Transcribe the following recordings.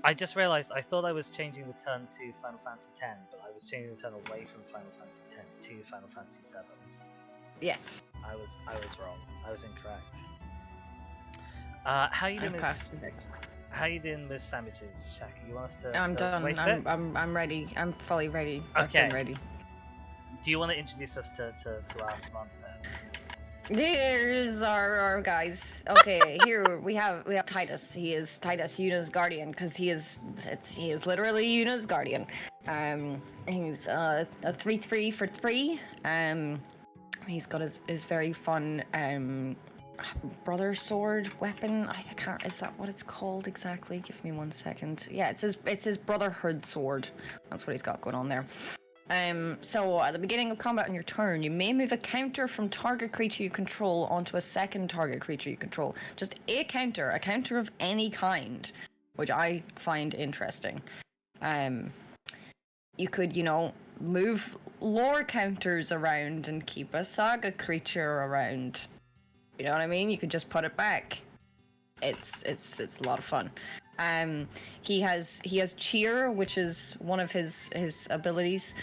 I just realized I thought I was changing the turn to Final Fantasy X, but I was changing the turn away from Final Fantasy X to Final Fantasy VII. Yes. I was wrong. I was incorrect. How you doing? How you doing with sandwiches, Shaka? You want us to? I'm done. Wait I'm ready. I'm fully ready. Okay. I've been ready. Do you want to introduce us to our commanders? Here's our guys. Okay, here we have Titus. He is Titus, Yuna's guardian, because he is literally Yuna's guardian. He's a 3/3 for 3. He's got his very fun brother sword weapon. I can't. Is that what it's called exactly? Give me 1 second. Yeah, it's his brotherhood sword. That's what he's got going on there. So at the beginning of combat on your turn, you may move a counter from target creature you control onto a second target creature you control. Just a counter of any kind, which I find interesting. You could, move lore counters around and keep a saga creature around. You know what I mean? You could just put it back. It's a lot of fun. He has cheer, which is one of his abilities.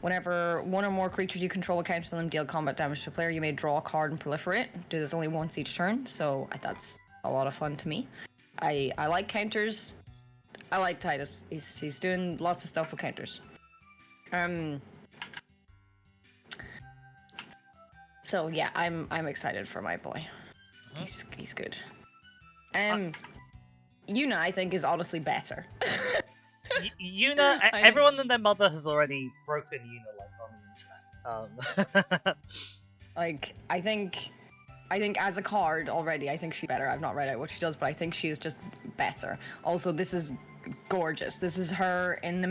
Whenever one or more creatures you control encounters them deal combat damage to a player, you may draw a card and proliferate. Do this only once each turn, so that's a lot of fun to me. I like counters. I like Titus. He's doing lots of stuff with counters. So yeah, I'm excited for my boy. He's good. Yuna, I think, is honestly better. Yuna, everyone and their mother has already broken Yuna on the internet. Like, I think as a card already, I think she's better. I've not read out what she does, but I think she is just better. Also, this is gorgeous. This is her in the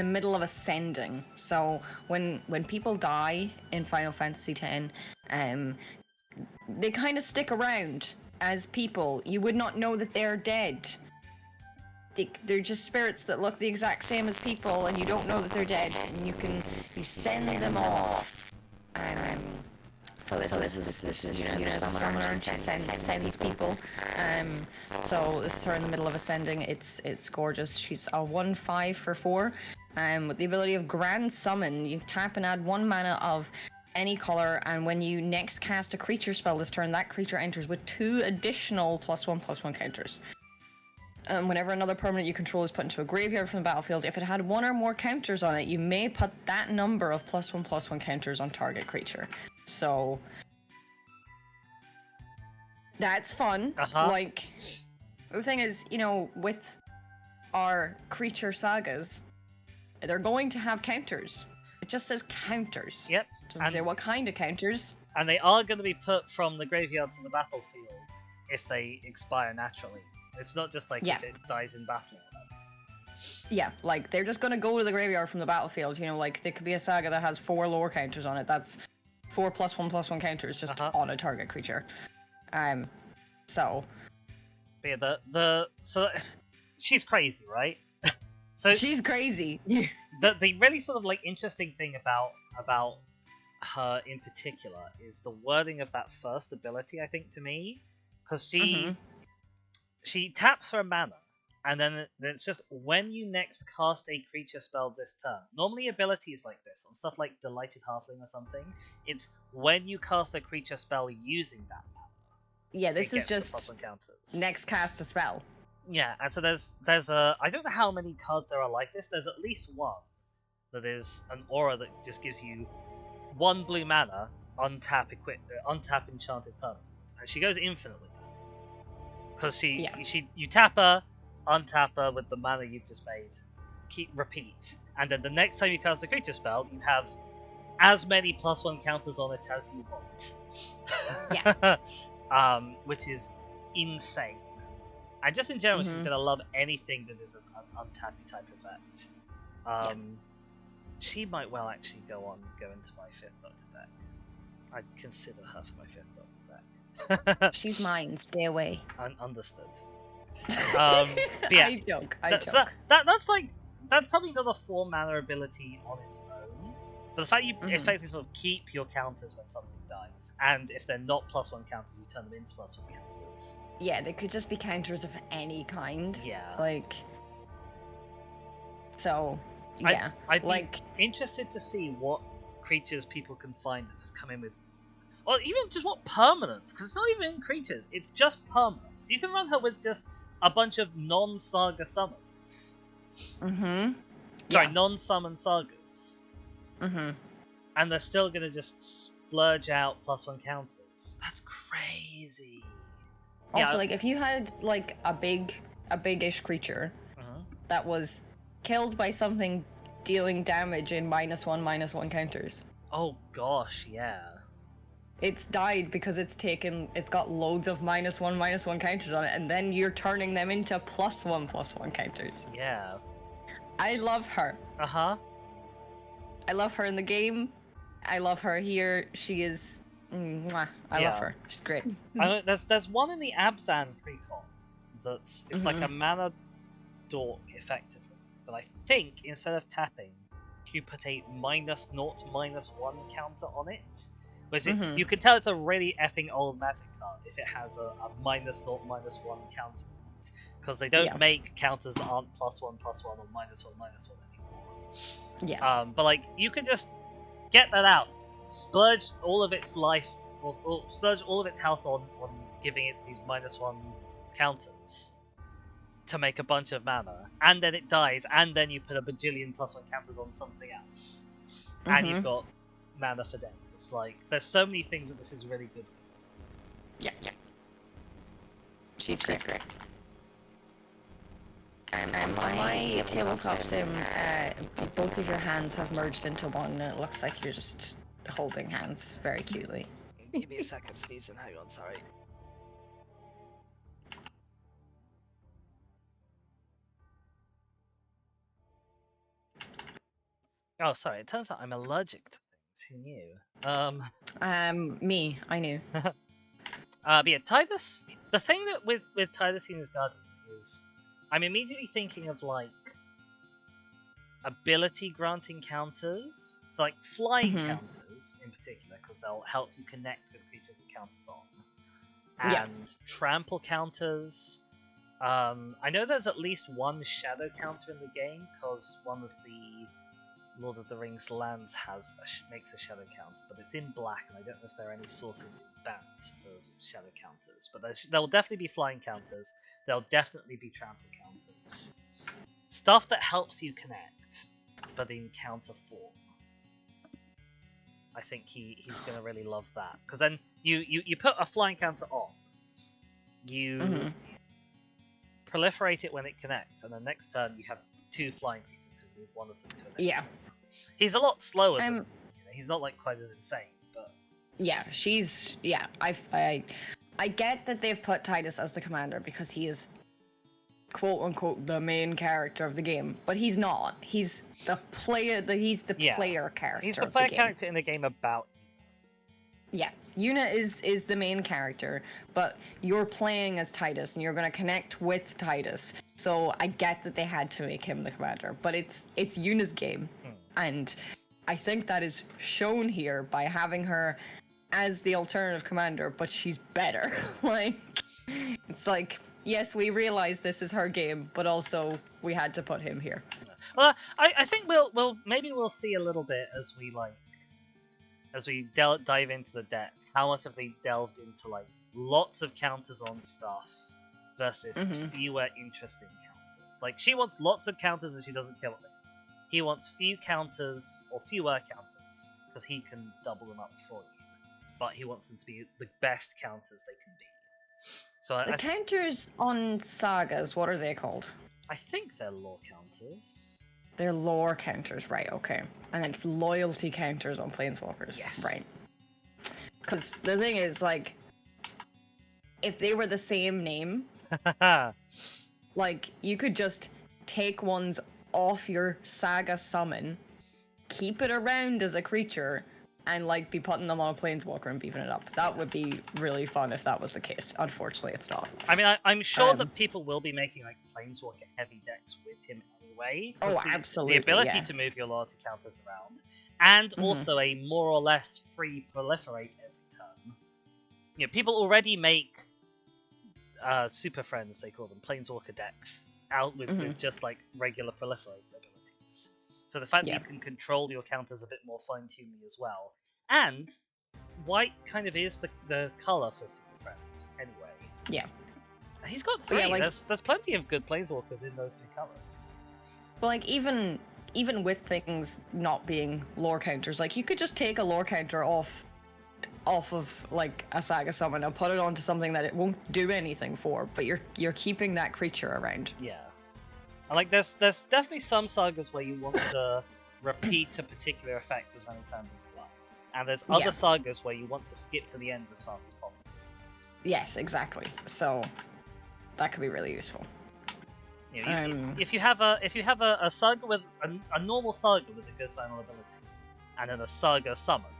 middle of ascending. So when people die in Final Fantasy X, they kind of stick around as people. You would not know that they're dead. They're just spirits that look the exact same as people, and you don't know that they're dead. And you send them off. So this is a summoner, and she sends people. So this is her in the middle of ascending. It's gorgeous. She's a 1/5 for 4. With the ability of Grand Summon, you tap and add 1 mana of any color, and when you next cast a creature spell this turn, that creature enters with 2 additional +1/+1 counters. Whenever another permanent you control is put into a graveyard from the battlefield, if it had 1 or more counters on it, you may put that number of +1/+1 counters on target creature. So that's fun. Like, the thing is, with our creature sagas, they're going to have counters. It just says counters. Yep. Doesn't say what kind of counters. And they are going to be put from the graveyard to the battlefield if they expire naturally. It's not just like if it dies in battle. Yeah, like, they're just going to go to the graveyard from the battlefield. Like, there could be a saga that has 4 lore counters on it. That's 4 +1/+1 counters just on a target creature. So. But yeah, so she's crazy, right? So she's crazy. The really sort of like interesting thing about her in particular is the wording of that first ability, I think, to me, because she taps for a mana, and then it's just when you next cast a creature spell this turn. Normally abilities like this, on stuff like Delighted Halfling or something, it's when you cast a creature spell using that mana. Yeah, this is just next cast a spell. Yeah, and so there's a, I don't know how many cards there are like this. There's at least one that is an aura that just gives you 1 blue mana, untap enchanted permanent, and she goes infinitely. Because you tap her, untap her with the mana you've just made, repeat, and then the next time you cast a creature spell, you have as many +1 counters on it as you want. Yeah. Which is insane. And just in general, she's gonna love anything that is an untappy type effect. She might well actually go into my 5th Doctor deck. I'd consider her for my 5th Doctor deck. She's mine. Stay away. Understood. But yeah, I joke. So that's probably not a 4 mana ability on its own. But the fact you effectively sort of keep your counters when something dies, and if they're not +1 counters, you turn them into +1 counters. Yeah, they could just be counters of any kind. Yeah. Like. So, yeah. I'd be interested to see what creatures people can find that just come in with. Or even just what permanents, because it's not even creatures, it's just permanents. You can run her with just a bunch of non-saga summons. Sorry, non-summon sagas. And they're still gonna just splurge out +1 counters. That's crazy. Also, like, if you had, like, a big-ish creature that was killed by something dealing damage in -1/-1 counters. Oh gosh, yeah. It's died because it's got loads of -1/-1 counters on it, and then you're turning them into +1/+1 counters. Yeah. I love her. I love her in the game. I love her here. She is. Mwah. I love her. She's great. There's one in the Abzan Precon that's like a mana dork effectively, but I think instead of tapping, you put a -0/-1 counter on it. Which you can tell it's a really effing old Magic card if it has a -0/-1 counter on it, because they don't make counters that aren't +1/+1 or -1/-1 anymore. Yeah. But like you can just get that out, splurge all of its life, or splurge all of its health on giving it these -1 counters to make a bunch of mana, and then it dies, and then you put a bajillion +1 counters on something else, and you've got mana for days. Like, there's so many things that this is really good with. Yeah. She's great. And my tabletop sim, both of your hands have merged into one, and it looks like you're just holding hands very cutely. Give me a sec, I'm sneezing. Hang on, sorry. Oh, sorry. It turns out I'm allergic to things. Who knew? Me. I knew. But yeah, Tidus. The thing that with Tidus Una's Guardian is, I'm immediately thinking of like ability granting counters. So like flying counters in particular, because they'll help you connect with creatures with counters on. And trample counters. I know there's at least one shadow counter in the game, because one of the Lord of the Rings lands makes a shadow counter, but it's in black, and I don't know if there are any sources in that of shadow counters. But there will definitely be flying counters. There'll definitely be trample counters. Stuff that helps you connect, but in counter form. I think he's gonna really love that, because then you put a flying counter on, you proliferate it when it connects, and then next turn you have 2 flying creatures because you move one of them to a next one. He's a lot slower than, he's not like quite as insane, but I get that they've put Tidus as the commander because he is quote unquote the main character of the game, but he's not. He's the player. He's the player character. He's the player character in the game about. Yeah, Yuna is the main character, but you're playing as Tidus, and you're going to connect with Tidus. So I get that they had to make him the commander, but it's Yuna's game, and I think that is shown here by having her as the alternative commander, but she's better. Like, it's like, yes, we realize this is her game, but also we had to put him here. Well, I think we'll see a little bit as we dive into the deck, how much have they delved into like lots of counters on stuff versus fewer interesting counters. Like, she wants lots of counters and she doesn't kill them. He wants few counters or fewer counters because he can double them up for you, but he wants them to be the best counters they can be. So the counters on sagas, what are they called? I think they're lore counters. They're lore counters, right? Okay, and it's loyalty counters on planeswalkers. Yes, right. Because the thing is, like, if they were the same name, like, you could just take ones off your saga summon, keep it around as a creature, and like be putting them on a planeswalker and beefing it up. That would be really fun if that was the case. Unfortunately, it's not. I mean, I'm sure that people will be making like planeswalker heavy decks with him anyway. Oh, absolutely. The ability to move your loyalty counters around and also a more or less free proliferate every turn. You know, people already make super friends, they call them, planeswalker decks, out with just like regular proliferate abilities. So the fact that you can control your counters a bit more fine-tunedly as well. And white kind of is the color for super friends anyway. Yeah. He's got 3. Yeah, like, there's plenty of good planeswalkers in those 3 colors. But like even with things not being lore counters, like you could just take a lore counter off of like a Saga summon and put it onto something that it won't do anything for, but you're keeping that creature around. Yeah. And like there's definitely some sagas where you want to repeat a particular effect as many times as you like. And there's other sagas where you want to skip to the end as fast as possible. Yes, exactly. So that could be really useful. You know, if you have a saga with a normal saga with a good final ability, and then a saga summon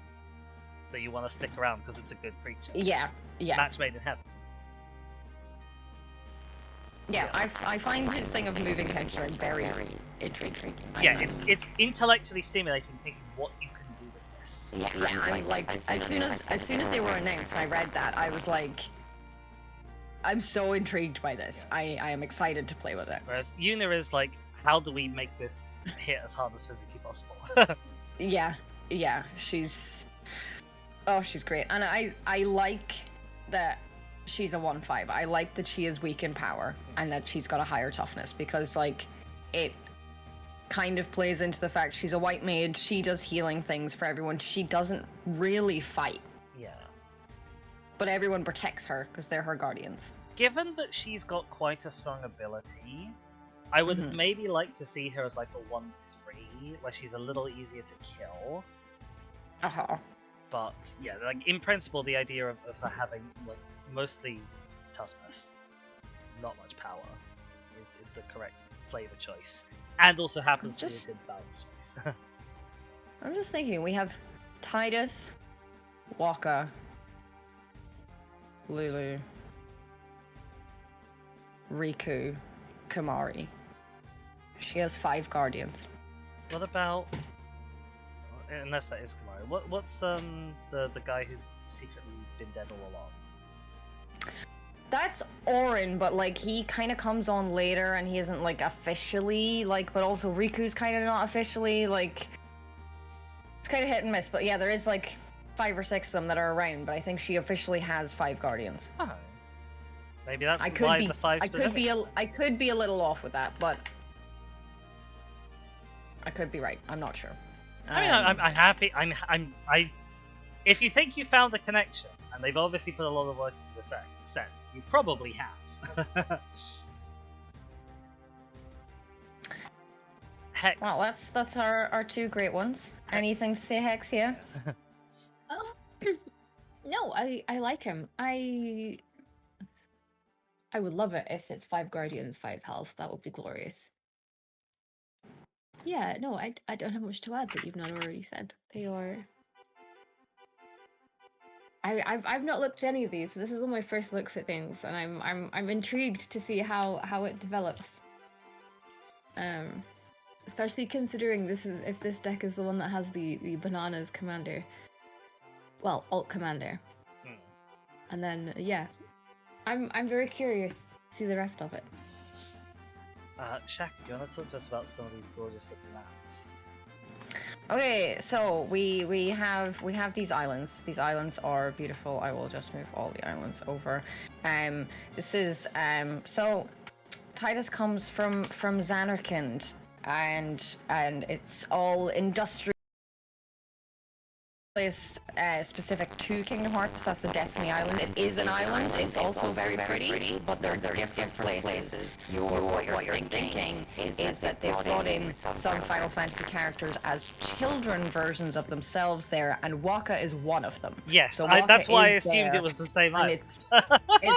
that you want to stick around because it's a good creature. Yeah. Match made in heaven. Yeah, I find this thing of moving counters very intriguing. Yeah, it's intellectually stimulating thinking what you can do with this. Yeah, I'm like as soon as they were announced, I read that, I was like, I'm so intrigued by this. I am excited to play with it. Whereas Yuna is like, how do we make this hit as hard as physically possible? Yeah, she's great, and I like that she's a 1/5. I like that she is weak in power and that she's got a higher toughness, because like it kind of plays into the fact she's a white mage. She does healing things for everyone. She doesn't really fight. Yeah. But everyone protects her because they're her guardians. Given that she's got quite a strong ability, I would have maybe liked to see her as like a 1/3, where she's a little easier to kill. But yeah, like in principle, the idea of her having like mostly toughness, not much power, is the correct flavor choice, and also happens to be a good balance choice. I'm just thinking, we have Titus, Waka, Lulu, Riku, Kamari. She has 5 guardians. What about, unless that is Kamari, what's the guy who's secretly been dead all along? That's Orin, but like he kind of comes on later and he isn't like officially like, but also Riku's kind of not officially like, it's kind of hit and miss. But yeah, there is like 5 or 6 of them that are around, but I think she officially has 5 guardians. Oh. Maybe that's why the 5 specific. I could be a little off with that, but I could be right. I'm not sure. I mean, I'm happy. If you think you found the connection, and they've obviously put a lot of work into the set, you probably have. Hex. Well, that's our 2 great ones. Anything to say, Hex? Yeah. No, I like him. I would love it if it's 5 guardians, 5 health. That would be glorious. Yeah, no, I don't have much to add that you've not already said. They are. I've not looked at any of these. So this is all my first looks at things, and I'm intrigued to see how it develops. Especially considering if this deck is the one that has the bananas commander. Well, alt commander. And then yeah, I'm very curious to see the rest of it. Shaq, do you want to talk to us about some of these gorgeous looking lands? Okay, so we have these islands. These islands are beautiful. I will just move all the islands over. This is so Titus comes from Xanarkand, and it's all industrial. Place specific to Kingdom Hearts. That's the Destiny Island. It is an island. It's also very pretty, but they're different places. What you're thinking is that they've brought in some Final Fantasy characters as children versions of themselves there, and Waka is one of them. Yes, so that's why I assumed it was the same island. It's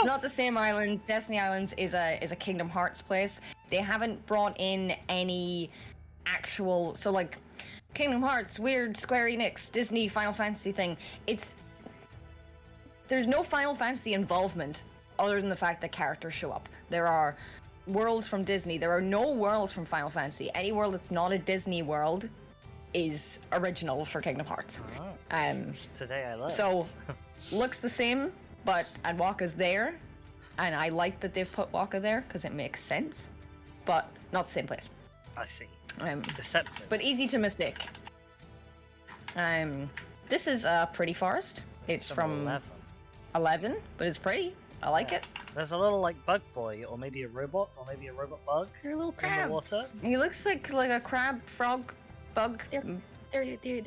not the same island. Destiny Islands is a Kingdom Hearts place. They haven't brought in any actual, so like Kingdom Hearts, weird Square Enix, Disney, Final Fantasy thing. There's no Final Fantasy involvement other than the fact that characters show up. There are worlds from Disney. There are no worlds from Final Fantasy. Any world that's not a Disney world is original for Kingdom Hearts. Oh, today I learned. So, looks the same, and Waka's there, and I like that they've put Waka there because it makes sense, but not the same place. I see. Deceptive. But easy to mistake. This is a pretty forest. It's from 11, but it's pretty. I like it. There's a little like bug boy, or maybe a robot, or maybe a robot bug. They're little in crabs. the water. He looks like a crab, frog, bug, They're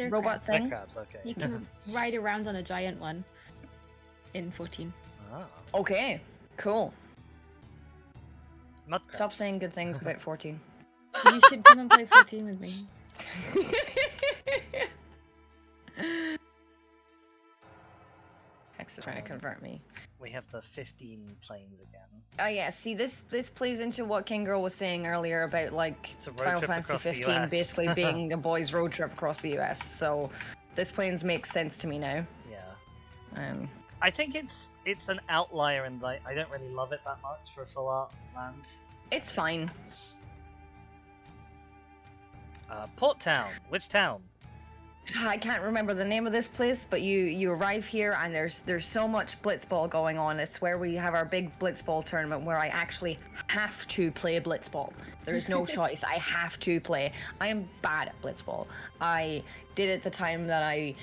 robot crabs. thing. They're crabs, okay. You can ride around on a giant one in 14. Ah. Okay, cool. Mud crabs. Stop saying good things about 14. You should come and play 14 with me. Hex is trying to convert me. We have the 15 planes again. Oh yeah, see this plays into what King Girl was saying earlier about like It's a road Final trip Fantasy across the 15 US. basically being a boys' road trip across the US. So this planes makes sense to me now. Yeah. I think it's an outlier, and like I don't really love it that much for a full art land. It's fine. Port Town. Which town? I can't remember the name of this place, but you arrive here and there's so much Blitzball going on. It's where we have our big Blitzball tournament where I actually have to play Blitzball. There is no choice. I have to play. I am bad at Blitzball. I did it the time that I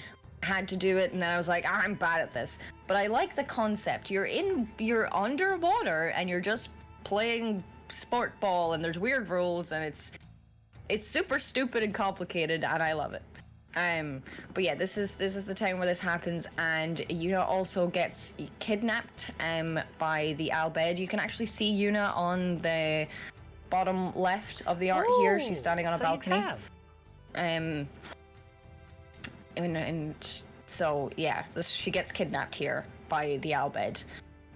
had to do it, and then I was like, I'm bad at this. But I like the concept. You're underwater and you're just playing sport ball, and there's weird rules, and it's super stupid and complicated, and I love it. But yeah, this is the time where this happens, and Yuna also gets kidnapped by the Albed. You can actually see Yuna on the bottom left of the art here. She's standing on a balcony. And so yeah, she gets kidnapped here by the Albed,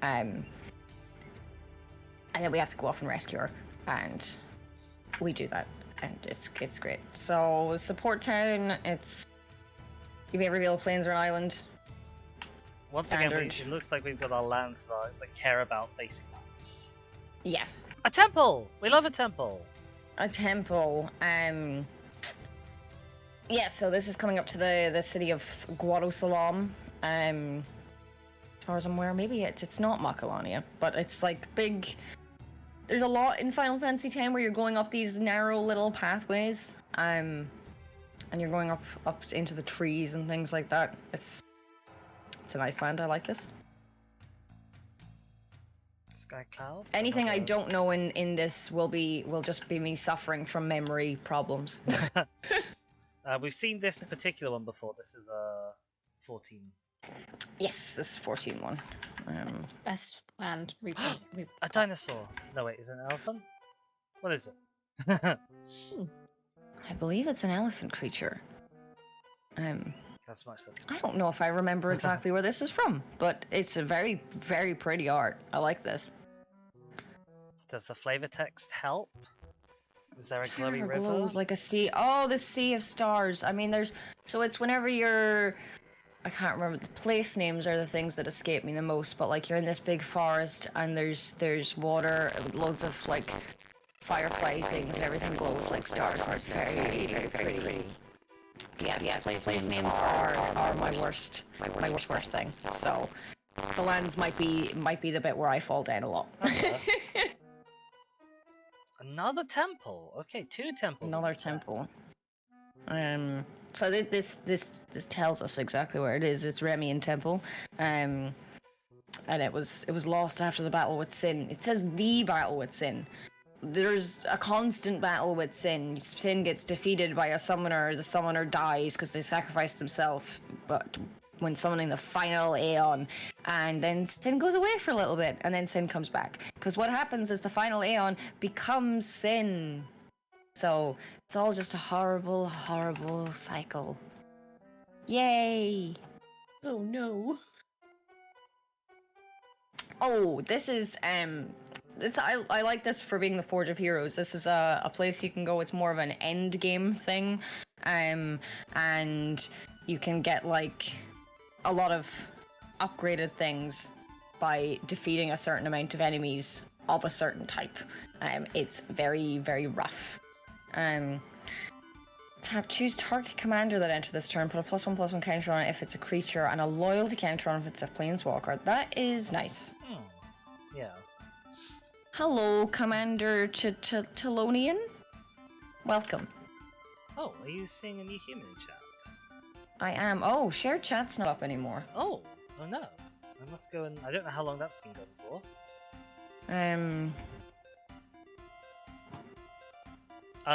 and then we have to go off and rescue her, and we do that. And it's great. So support town. You may reveal plains or an island. Once again, it looks like we've got our lands that care about basic lands. Yeah. A temple. We love a temple. A temple. Yeah. So this is coming up to the city of Guadosalam. As far as I'm aware, maybe it's not Macalania, but it's like big. There's a lot in Final Fantasy X where you're going up these narrow little pathways, and you're going up into the trees and things like that. It's a nice land. I like this. Sky clouds. Anything I don't know in this will just be me suffering from memory problems. We've seen this particular one before. This is 14. Yes, this is 14 one. Best land we've A dinosaur. No, wait, is it an elephant? What is it? I believe it's an elephant creature. That's much. I don't know if I remember exactly where this is from, but it's a very, very pretty art. I like this. Does the flavor text help? Is there a glowy river? Glows like a sea. Oh, the sea of stars. I mean, it's whenever you're. I can't remember, the place names are the things that escape me the most, but like you're in this big forest and there's water, loads of like firefly things, and everything glows like stars, and it's very, very pretty. Yeah, place names are my worst thing. So the lands might be the bit where I fall down a lot. Another temple. Okay, 2 temples. Another temple. So this tells us exactly where it is. It's Remian Temple, and it was lost after the battle with Sin. It says the battle with Sin. There's a constant battle with Sin. Sin gets defeated by a summoner. The summoner dies because they sacrificed themselves. But when summoning the final Aeon, and then Sin goes away for a little bit, and then Sin comes back. Because what happens is the final Aeon becomes Sin. So it's all just a horrible, horrible cycle. Yay! Oh no. Oh, this is I like this for being the Forge of Heroes. This is a place you can go. It's more of an end game thing, and you can get like a lot of upgraded things by defeating a certain amount of enemies of a certain type. It's very, very rough. Tap, choose target commander that enter this turn. Put a +1/+1 counter on it if it's a creature, and a loyalty counter on it if it's a planeswalker. That is nice. Yeah. Hello, Commander Telonian. Welcome. Oh, are you seeing a new human in chat? I am. Oh, shared chat's not up anymore. Oh no. I must go and... I don't know how long that's been going for.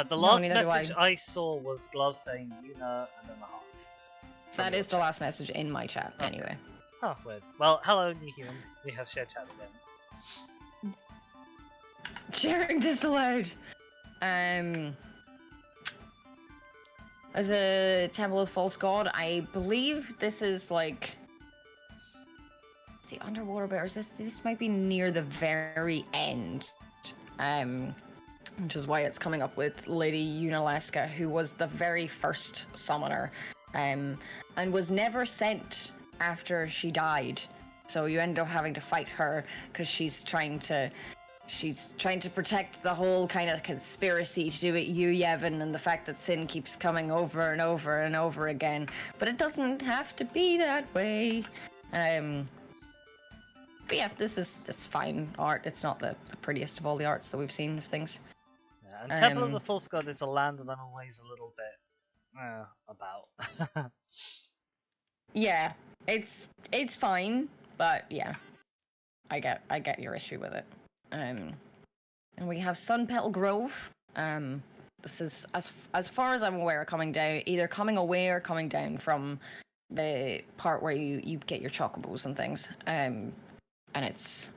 The last message I saw was Glove saying Yuna and then a heart. That is the last message in my chat, anyway. Oh, weird. Well, hello, new human. We have shared chat again. Sharing disallowed. As a Temple of False God, I believe this is like the underwater bit, or is this might be near the very end. Which is why it's coming up with Lady Unalaska, who was the very first summoner, and was never sent after she died. So you end up having to fight her because she's trying to protect the whole kind of conspiracy to do with you, Yevon, and the fact that sin keeps coming over and over and over again. But it doesn't have to be that way. But yeah, it's fine art. It's not the prettiest of all the arts that we've seen of things. And Temple of the False God is a land that I'm always a little bit about. Yeah, it's fine, but yeah, I get your issue with it. And we have Sunpetal Grove. This is as far as I'm aware coming down, either coming away or coming down from the part where you get your chocobos and things. And it's.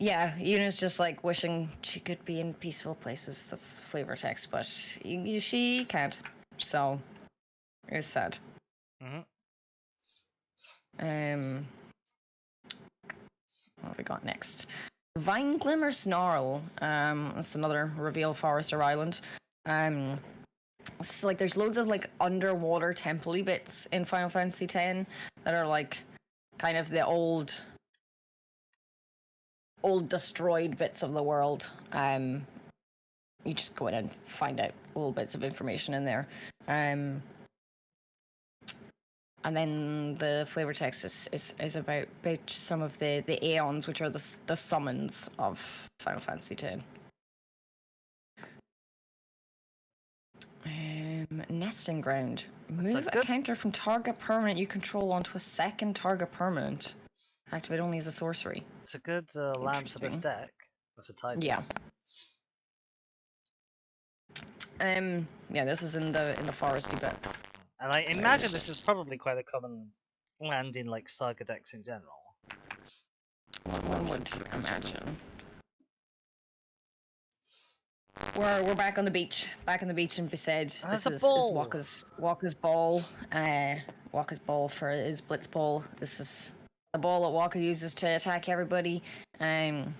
Yeah, Yuna's just like wishing she could be in peaceful places. That's flavor text, but she can't. So, it's sad. Mm-hmm. What have we got next? Vine Glimmer Snarl. That's another Reveal Forester Island. It's like there's loads of like underwater temple-y bits in Final Fantasy X that are like kind of the old destroyed bits of the world. You just go in and find out little bits of information in there. And then the flavor text is about some of the Aeons, which are the summons of Final Fantasy X. Nesting Ground. Move a counter from target permanent you control onto a second target permanent. Activate only as a sorcery. It's a good land for this deck with the Tidus. Yeah. Yeah, this is in the foresty bit. And I imagine this is probably quite a common land in like Saga decks in general. One would imagine. We're back on the beach. Back on the beach in Besaid. This is Waka's ball. Waka's ball for his Blitz ball. This is the ball that Waka uses to attack everybody. And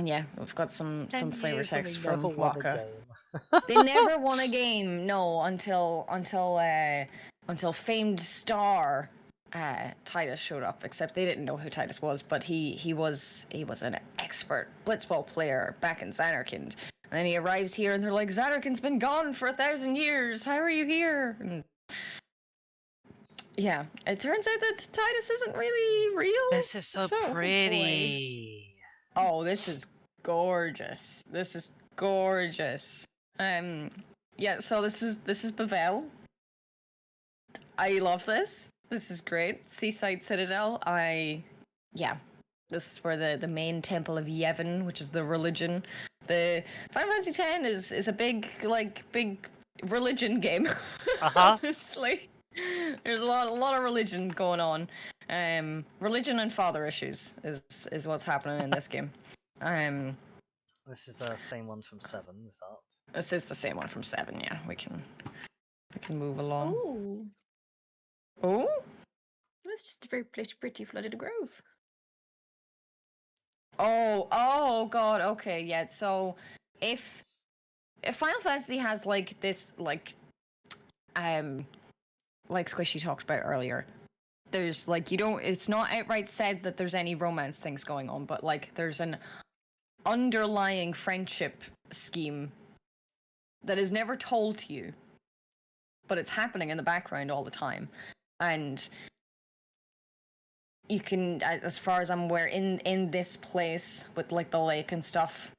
yeah, we've got some flavor text from Waka. They never won a game, no, until famed star Tidus showed up. Except they didn't know who Tidus was, but he was an expert blitzball player back in Zanarkand. And then he arrives here, and they're like, Zanarkand's been gone for 1,000 years. How are you here? And yeah, it turns out that Tidus isn't really real. This is so pretty. Boy. Oh, this is gorgeous. This is gorgeous. Yeah, so this is Bavel. I love this. This is great. Seaside Citadel. This is where the main temple of Yevon, which is the religion. The Final Fantasy X is a big religion game. Honestly. There's a lot of religion going on. Religion and father issues is what's happening in this game. This is the same one from 7, this art. This is the same one from 7, yeah. We can move along. Ooh. Oh? That's just a very pretty flooded grove. Oh god, okay, yeah. So if Final Fantasy has like this like Squishy talked about earlier, there's like it's not outright said that there's any romance things going on, but like there's an underlying friendship scheme that is never told to you, but it's happening in the background all the time. And you can, as far as I'm aware, in this place with like the lake and stuff,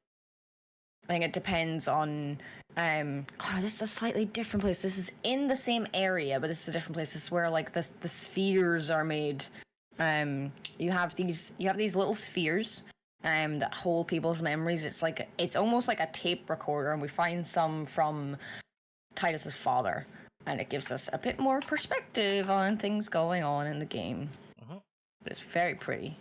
I think it depends on this is a slightly different place. This is in the same area, but this is a different place. This is where like the spheres are made. You have these little spheres that hold people's memories. It's almost like a tape recorder, and we find some from Titus's father, and it gives us a bit more perspective on things going on in the game. But it's very pretty.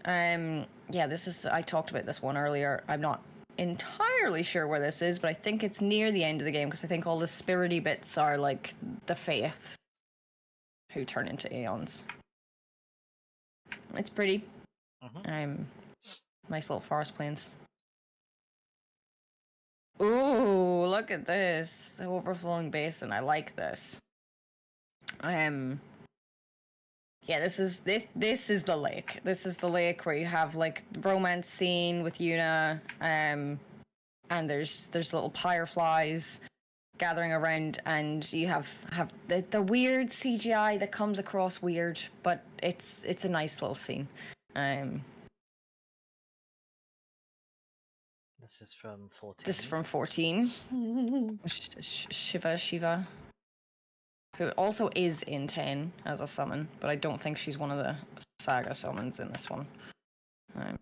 This is, I talked about this one earlier. I'm not entirely sure where this is, but I think it's near the end of the game, because I think all the spirity bits are like the Faith, who turn into Aeons. It's pretty. Nice little forest plains. Ooh, look at this. The overflowing basin. I like this. Yeah, this is the lake. This is the lake where you have like the romance scene with Yuna, and there's little fireflies gathering around, and you have the weird CGI that comes across weird, but it's a nice little scene. This is from 14. This is from 14. Shiva, who also is in 10 as a summon, but I don't think she's one of the saga summons in this one. Another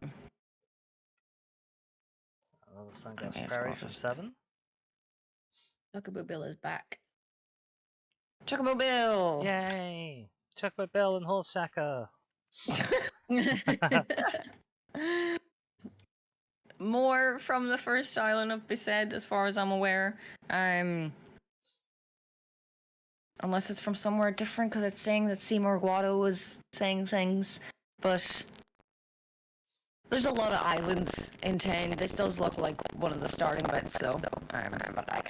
Sunglass Prairie from 7. Chocobo Bill is back. Chocobo Bill! Yay! Chocobo Bill and Horse Shaka. More from the first Island of Besaid, as far as I'm aware. Unless it's from somewhere different, because it's saying that Seymour Guado was saying things. But there's a lot of islands in 10. This does look like one of the starting bits, though. But I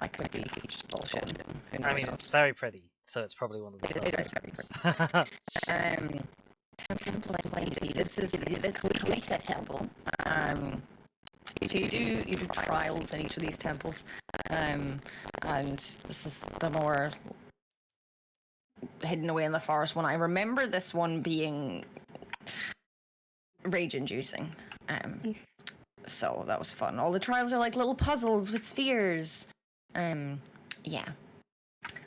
could be just bullshit. I mean, it's very pretty, so it's probably one of the It is very pretty. Temple Plenty. This is Kalita Temple. So you do trials in each of these temples, and this is the more hidden away in the forest one. I remember this one being rage-inducing, so that was fun. All the trials are like little puzzles with spheres. Yeah.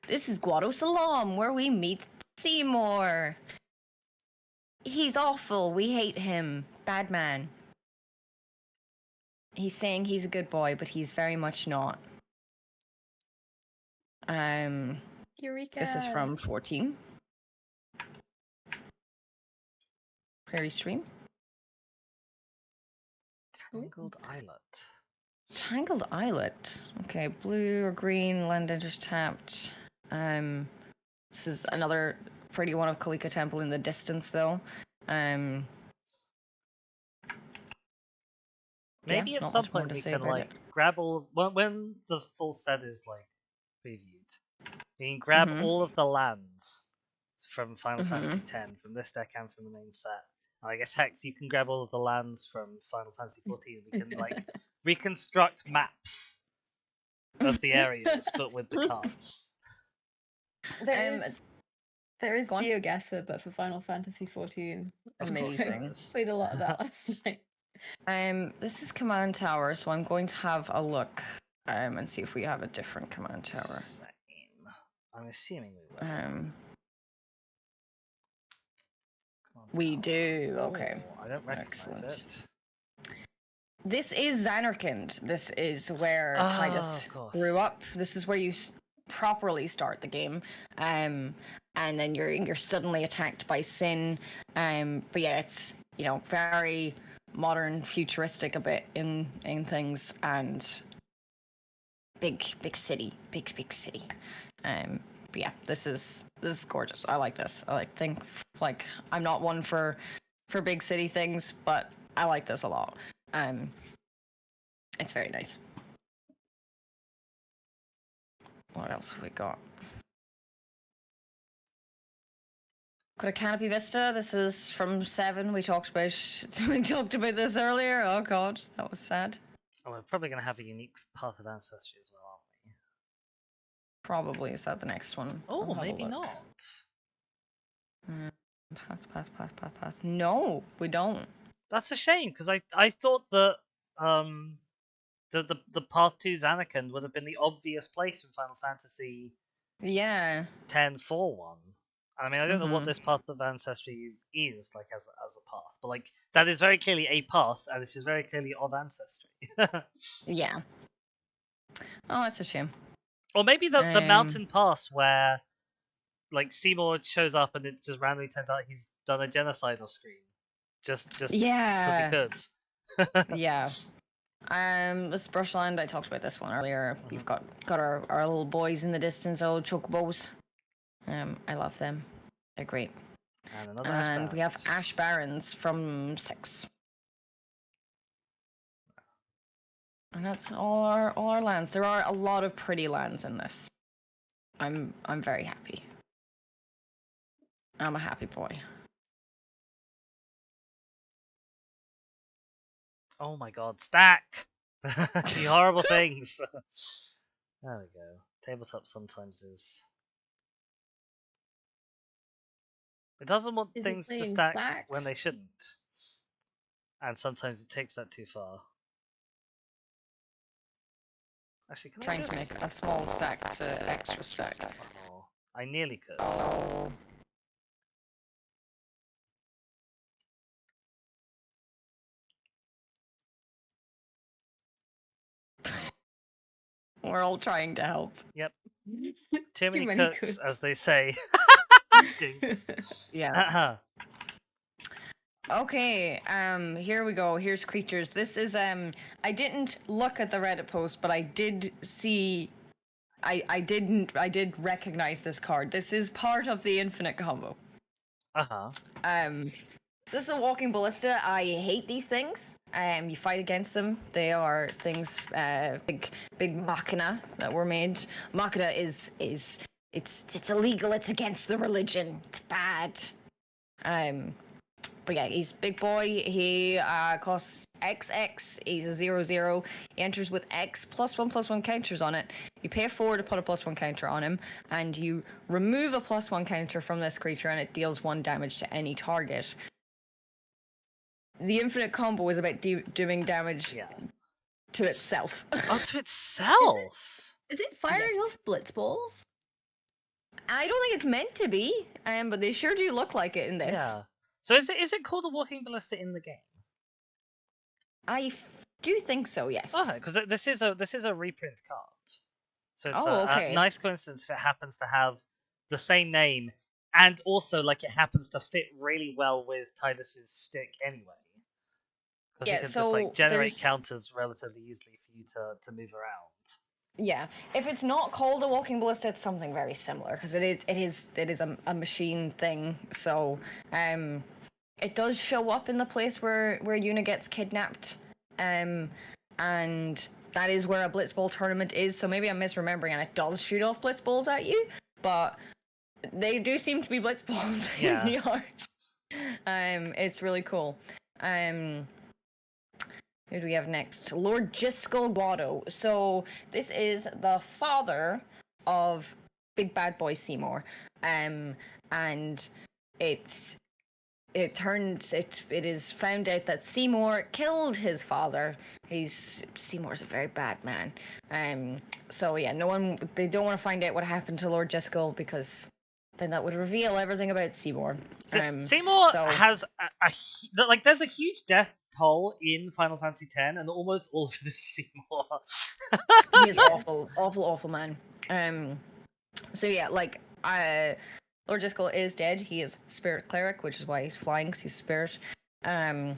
This is Guado Salam, where we meet Seymour. He's awful. We hate him. Bad man. He's saying he's a good boy, but he's very much not. Eureka! This is from 14. Prairie Stream. Tangled Islet. Tangled Islet. Okay, blue or green, land enters tapped. This is another pretty one of Kalika Temple in the distance, though. Maybe at some point we can like grab all when the full set is like previewed. We can grab all of the lands from Final Fantasy X from this deck and from the main set. And I guess Hex, you can grab all of the lands from Final Fantasy XIV. We can like reconstruct maps of the areas, but with the cards. There is GeoGuessr, but for Final Fantasy XIV. Amazing. Played a lot of that last night. This is Command Tower, so I'm going to have a look and see if we have a different Command Tower. Same. I'm assuming we will. We do. Okay. Oh, I don't recognize it. This is Zanarkand. This is where Titus grew up. This is where you properly start the game. And then you're suddenly attacked by Sin. But yeah, it's very modern, futuristic a bit in things, and big city. But yeah, this is gorgeous. I like this. I'm not one for big city things, but I like this a lot. It's very nice. What else have we got? Got a Canopy Vista. This is from 7. We talked about this earlier. Oh god, that was sad. Oh, we're probably going to have a unique path of ancestry as well, aren't we? Probably. Is that the next one? Oh, I'll have a maybe look. not. Pass. No, we don't. That's a shame, because I thought that the path to Zanarkand would have been the obvious place in Final Fantasy Yeah. 10-4-1. I mean, I don't know what Mhm. this path of ancestry is like as a path, but like that is very clearly a path, and it is very clearly of ancestry. Yeah. Oh, that's a shame. Or maybe the Um, mountain pass where like Seymour shows up and it just randomly turns out he's done a genocide off screen, just because he Yeah. could. Yeah. This brushland, I talked about this one earlier. Mhm. We've got our little boys in the distance, old chocobos. I love them. They're great. And another And we have Barrens. Ash Barrens from 6. And that's all our lands. There are a lot of pretty lands in this. I'm very happy. I'm a happy boy. Oh my god, stack! You horrible things! There we go. Tabletop sometimes is. It doesn't want Is it things to playing stack stacks? when they shouldn't. And sometimes it takes that too far. Actually, can Trying I to just... make a small stack to extra stack. Oh, I nearly could. Oh. We're all trying to help. Yep. Too many many cooks, as they say. Jinx. Yeah. Okay, here we go. Here's creatures. This is I didn't look at the Reddit post, but I did see I did recognize this card. This is part of the infinite combo. Uh-huh. So this is a walking ballista. I hate these things. You fight against them. They are things big machina that were made. Machina is it's illegal. It's against the religion. It's bad. But yeah, he's big boy. He costs XX. He's a 0/0. He enters with X +1/+1 counters on it. You pay 4 to put a +1 counter on him, and you remove a +1 counter from this creature, and it deals 1 damage to any target. The infinite combo is about doing damage to itself. Oh, to itself? Is it firing Yes. off blitz balls? I don't think it's meant to be, but they sure do look like it in this. Yeah. So is it called a walking ballista in the game? I do think so. Yes. Oh, because this is a reprint card. So it's okay. a nice coincidence if it happens to have the same name, and also like it happens to fit really well with Tidus's stick anyway. Because you can just like generate counters relatively easily for you to move around. Yeah, if it's not called a walking ballista, it's something very similar because it is a machine thing. So it does show up in the place where Yuna gets kidnapped, and that is where a blitzball tournament is. So maybe I'm misremembering, and it does shoot off blitzballs at you, but they do seem to be blitzballs in the art. It's really cool. Who do we have next? Lord Jiskel Guado. So this is the father of Big Bad Boy Seymour. And it is found out that Seymour killed his father. Seymour's a very bad man. So yeah, they don't want to find out what happened to Lord Jiskel because then that would reveal everything about Seymour. Seymour has there's a huge death toll in Final Fantasy X, and almost all of it is Seymour. He is awful man. So yeah, Lord Jiskel is dead. He is Spirit Cleric, which is why he's flying, because he's Spirit. At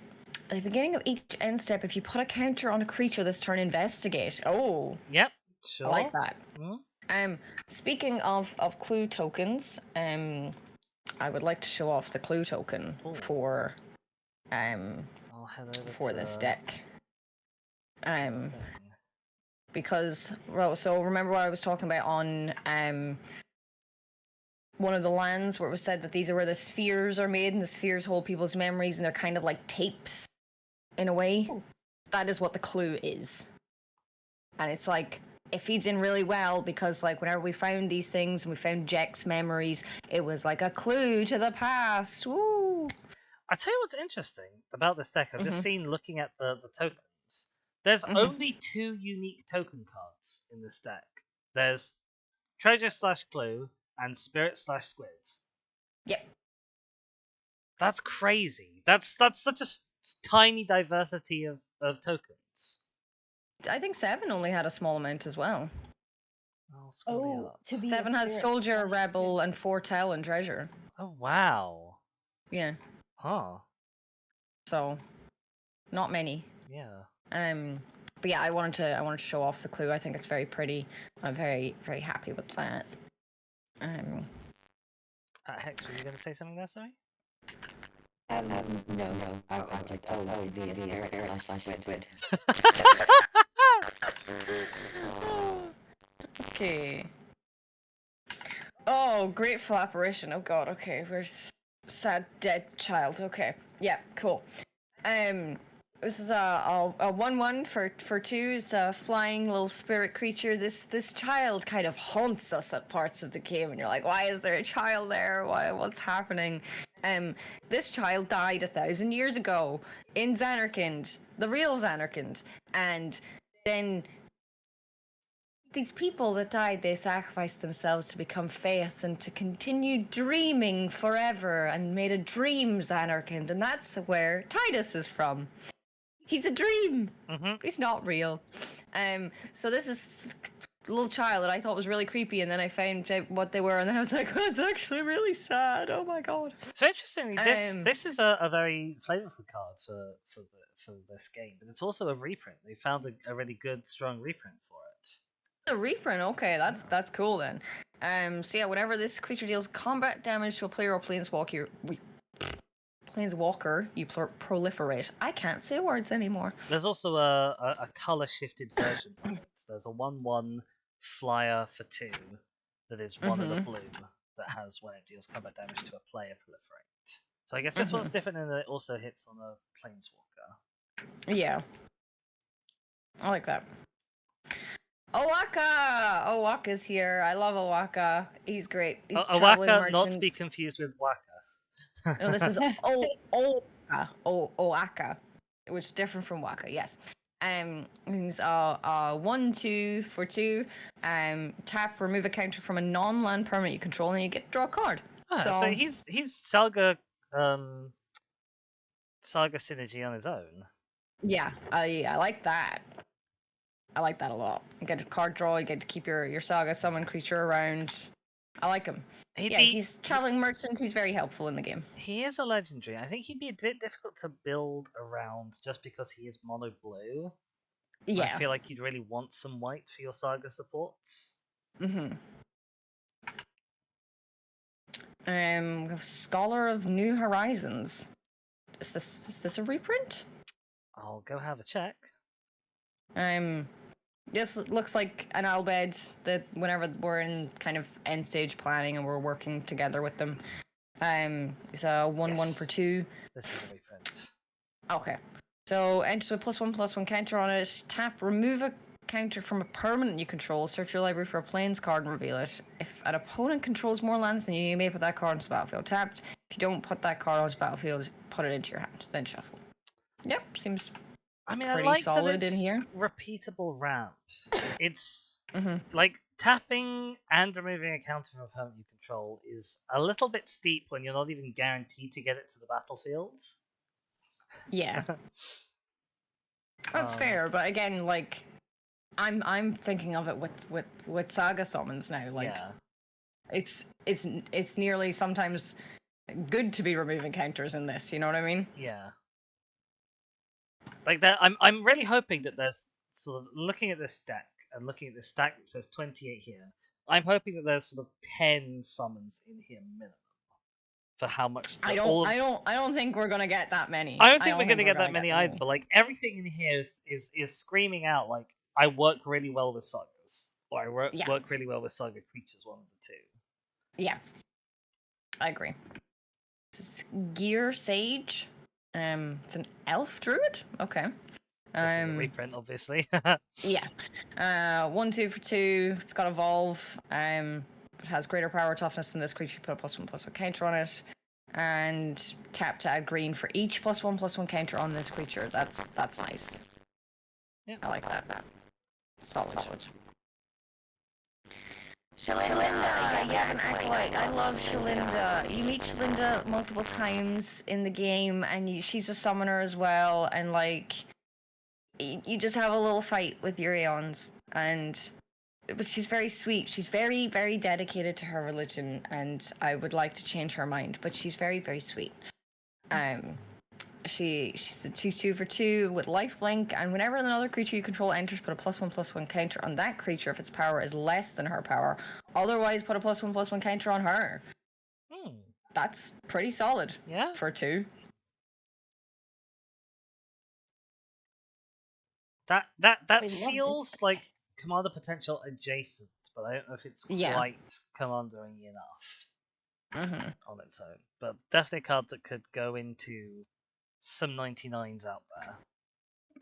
the beginning of each end step, if you put a counter on a creature this turn, investigate. Oh. Yep. Sure. I like that. Mm-hmm. Speaking of clue tokens, I would like to show off the clue token for this deck. Because so remember what I was talking about on one of the lands where it was said that these are where the spheres are made, and the spheres hold people's memories, and they're kind of like tapes in a way. That is what the clue is. and it's like it feeds in really well because like whenever we found these things and we found Jack's memories, it was like a clue to the past. Woo! I tell you what's interesting about this deck. I've just seen looking at the tokens. There's only 2 unique token cards in this deck. There's Treasure / Clue and Spirit / Squid. Yep. That's crazy. That's such a tiny diversity of tokens. I think 7 only had a small amount as well. I'll scroll up. to be 7 has Soldier, Rebel, and Foretell and Treasure. Oh wow. Yeah. Huh. So, not many. Yeah. But yeah, I wanted to show off the clue. I think it's very pretty. I'm very, very happy with that. Hex, were you going to say something there, sorry? No. I just the /squid. Okay. Oh, grateful apparition. Oh god. Okay, where's sad dead child? Okay. Yeah. Cool. This is a 1/1 for 2. It's a flying little spirit creature. This child kind of haunts us at parts of the game, and you're like, why is there a child there? What's happening? This child died 1,000 years ago in Xanarkand, the real Xanarkand, and then these people that died, they sacrificed themselves to become Faith and to continue dreaming forever and made a dream Xanarkand, and that's where Titus is from. He's a dream. He's not real. So this is a little child that I thought was really creepy, and then I found out what they were, and then I was like, oh, it's actually really sad. Oh my god. So interestingly, this is a very flavorful card for this game, but it's also a reprint. They found a really good, strong reprint for it. A reprint, okay, that's cool then. So yeah, whenever this creature deals combat damage to a player or planeswalker, you proliferate. I can't say words anymore. There's also a color shifted version of it. There's a 1/1 flyer for 2 that is 1 of the blue that has, when it deals combat damage to a player, proliferate. So I guess this one's different in that it also hits on a planeswalker. Yeah. I like that. Owaka! Owaka's here. I love Owaka. He's great. He's Owaka, not to be confused with Waka. No, this is Owaka, which is different from Waka. Yes. Means 1/2 for 2. Tap, remove a counter from a non-land permanent you control, and you get to draw a card. So he's Saga synergy on his own. Yeah, I like that. I like that a lot. You get a card draw, you get to keep your Saga summon creature around. I like him. He's traveling merchant. He's very helpful in the game. He is a legendary. I think he'd be a bit difficult to build around just because he is mono blue. Yeah. I feel like you'd really want some white for your Saga supports. Scholar of New Horizons. Is this a reprint? I'll go have a check. This looks like an Albed that whenever we're in kind of end stage planning and we're working together with them. It's a 1/1 for 2. This is a reprint. Okay. So enter with +1/+1 counter on it. Tap, remove a counter from a permanent you control. Search your library for a plains card and reveal it. If an opponent controls more lands than you may put that card onto the battlefield tapped. If you don't put that card onto the battlefield, put it into your hand, then shuffle. Yep, seems pretty I like solid that it's in here. Repeatable ramp. It's like tapping and removing a counter from a permanent you control is a little bit steep when you're not even guaranteed to get it to the battlefield. Yeah. That's fair, but again, like I'm thinking of it with Saga summons now. Like it's nearly sometimes good to be removing counters in this, you know what I mean? Yeah. Like that, I'm really hoping that there's sort of looking at this deck and looking at this stack that says 28 here. I'm hoping that there's sort of 10 summons in here minimum for how much. I don't think we're gonna get that many. I don't think we're gonna get that many either. But like everything in here is screaming out like I work really well with sagas, or I work really well with saga creatures. One of the two. Yeah, I agree. This is Gear Sage. It's an elf druid. Okay. This is a reprint, obviously. Yeah. 1/2 for 2. It's got Evolve. It has greater power toughness than this creature. Put a +1/+1 counter on it. And tap to add green for each +1/+1 counter on this creature. That's nice. Yeah. I like that. Solid. Shalinda, yeah, an acolyte. I love Shalinda. You meet Shalinda multiple times in the game, and she's a summoner as well, and like, you just have a little fight with your Aeons, but she's very sweet. She's very, very dedicated to her religion, and I would like to change her mind, but she's very, very sweet. She's a 2/2 for 2 with lifelink, and whenever another creature you control enters, put a +1/+1 counter on that creature if its power is less than her power. Otherwise, put a +1/+1 counter on her. That's pretty solid. Yeah. For 2. That feels like Commander Potential adjacent, but I don't know if it's quite commandering enough on its own. But definitely a card that could go into some 99s out there.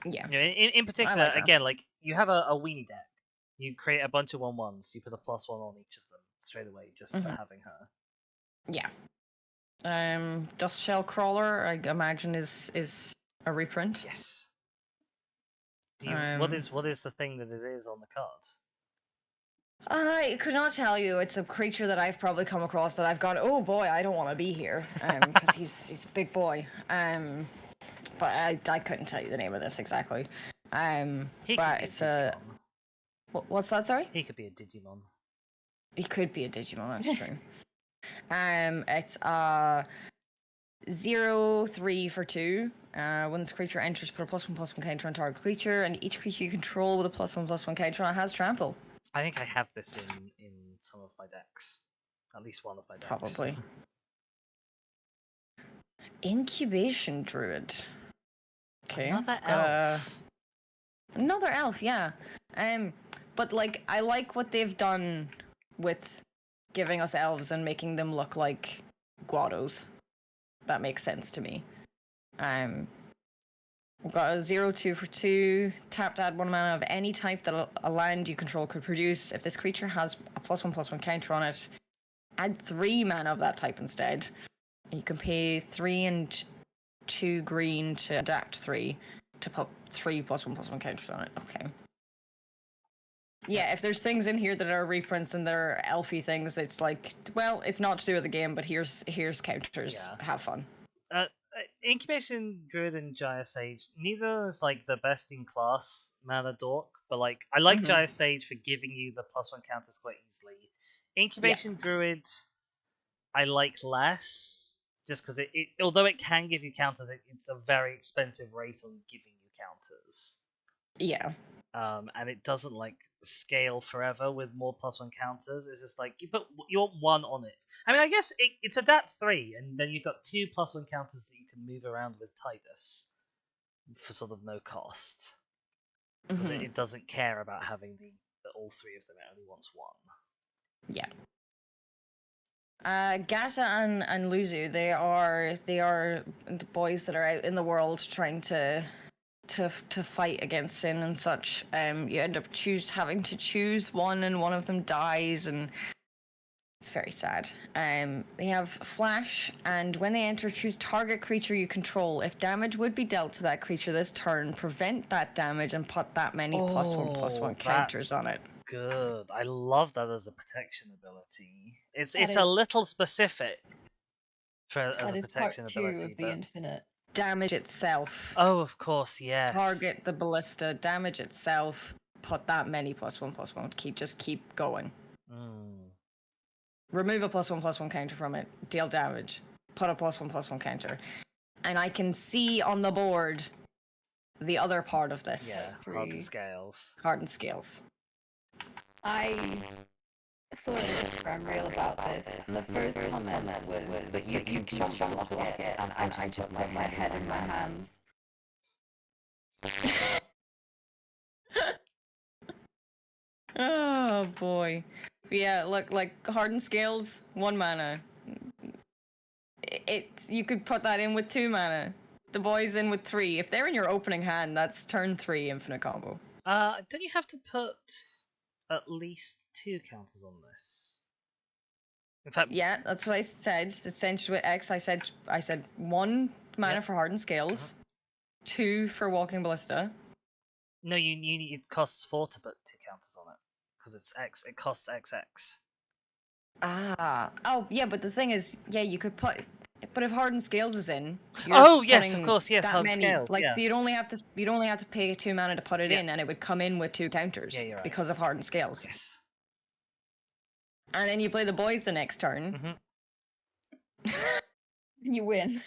Yeah. You know, in particular, again, like you have a weenie deck. You create a bunch of 1/1s. You put a +1 on each of them straight away just for having her. Yeah. Dust Shell Crawler, I imagine, is a reprint. Yes. What is the thing that it is on the card? I could not tell you. It's a creature that I've probably come across that I've gone, oh boy, I don't want to be here, because he's a big boy. But I couldn't tell you the name of this exactly. But it's a. What's that? Sorry. He could be a Digimon. He could be a Digimon. That's true. It's a 0/3 for 2. When this creature enters, put a +1/+1 counter on target creature, and each creature you control with a +1/+1 counter on it has trample. I think I have this in some of my decks. At least one of my decks. Probably. Incubation Druid. Okay. Another elf. Another elf, yeah. But like, I like what they've done with giving us elves and making them look like Guados. That makes sense to me. We've got a 0/2 for 2. Tap to add 1 mana of any type that a land you control could produce. If this creature has a +1/+1 counter on it, add 3 mana of that type instead. You can pay 3 and 2 green to adapt 3 to put 3 +1/+1 counters on it. Okay. Yeah, if there's things in here that are reprints and they're elfy things, it's like, well, it's not to do with the game, but here's counters. Yeah. Have fun. Incubation Druid and Gaia Sage, neither is like the best in class mana dork, but like I like Gaia Sage for giving you the +1 counters quite easily. Incubation Druid, I like less, just because it although it can give you counters, it's a very expensive rate on giving you counters. Yeah. And it doesn't like scale forever with more +1 counters. It's just like you want 1 on it. I mean, I guess it's adapt 3, and then you've got 2 +1 counters that you can move around with Titus for sort of no cost. Because it doesn't care about having all 3 of them. It only wants 1. Yeah. Gata and Luzu, they are the boys that are out in the world trying to fight against sin and such. You end up having to choose one, and one of them dies, and it's very sad. They have Flash, and when they enter, choose target creature you control. If damage would be dealt to that creature this turn, prevent that damage and put that many +1/+1 counters on it. Good. I love that as a protection ability. It's a little specific as a protection ability. Part 2 of the infinite. Damage itself. Oh, of course, yes. Target the ballista, damage itself, put that many +1/+1, keep going. Remove a +1/+1 counter from it, deal damage, put a +1/+1 counter. And I can see on the board the other part of this. Yeah, hardened scales. Hardened scales. I saw an Instagram reel about this, and the first comment was, but you jump block it, and I just put my head in my hands. Oh boy. Yeah, look, like hardened scales, 1 mana. You could put that in with 2 mana. the boys in with 3. If they're in your opening hand, that's turn 3 infinite combo. Don't you have to put at least 2 counters on this? In fact, Yeah, that's what I said. Essentially with X, I said 1 mana Yep. for Hardened Scales, 2 for Walking Ballista. no, you need it costs 4 to put 2 counters on it because it's X. It costs XX. Oh, yeah, but the thing is, yeah, you could put, but if Hardened Scales is in, you're Oh yes, of putting course, yes. that Hardened many, Scales. like, Yeah. so you'd only have to pay 2 mana to put it Yeah. in, and it would come in with 2 counters Yeah, you're right. because of Hardened Scales. Yes. And then you play the boys the next turn, Mm-hmm. You win.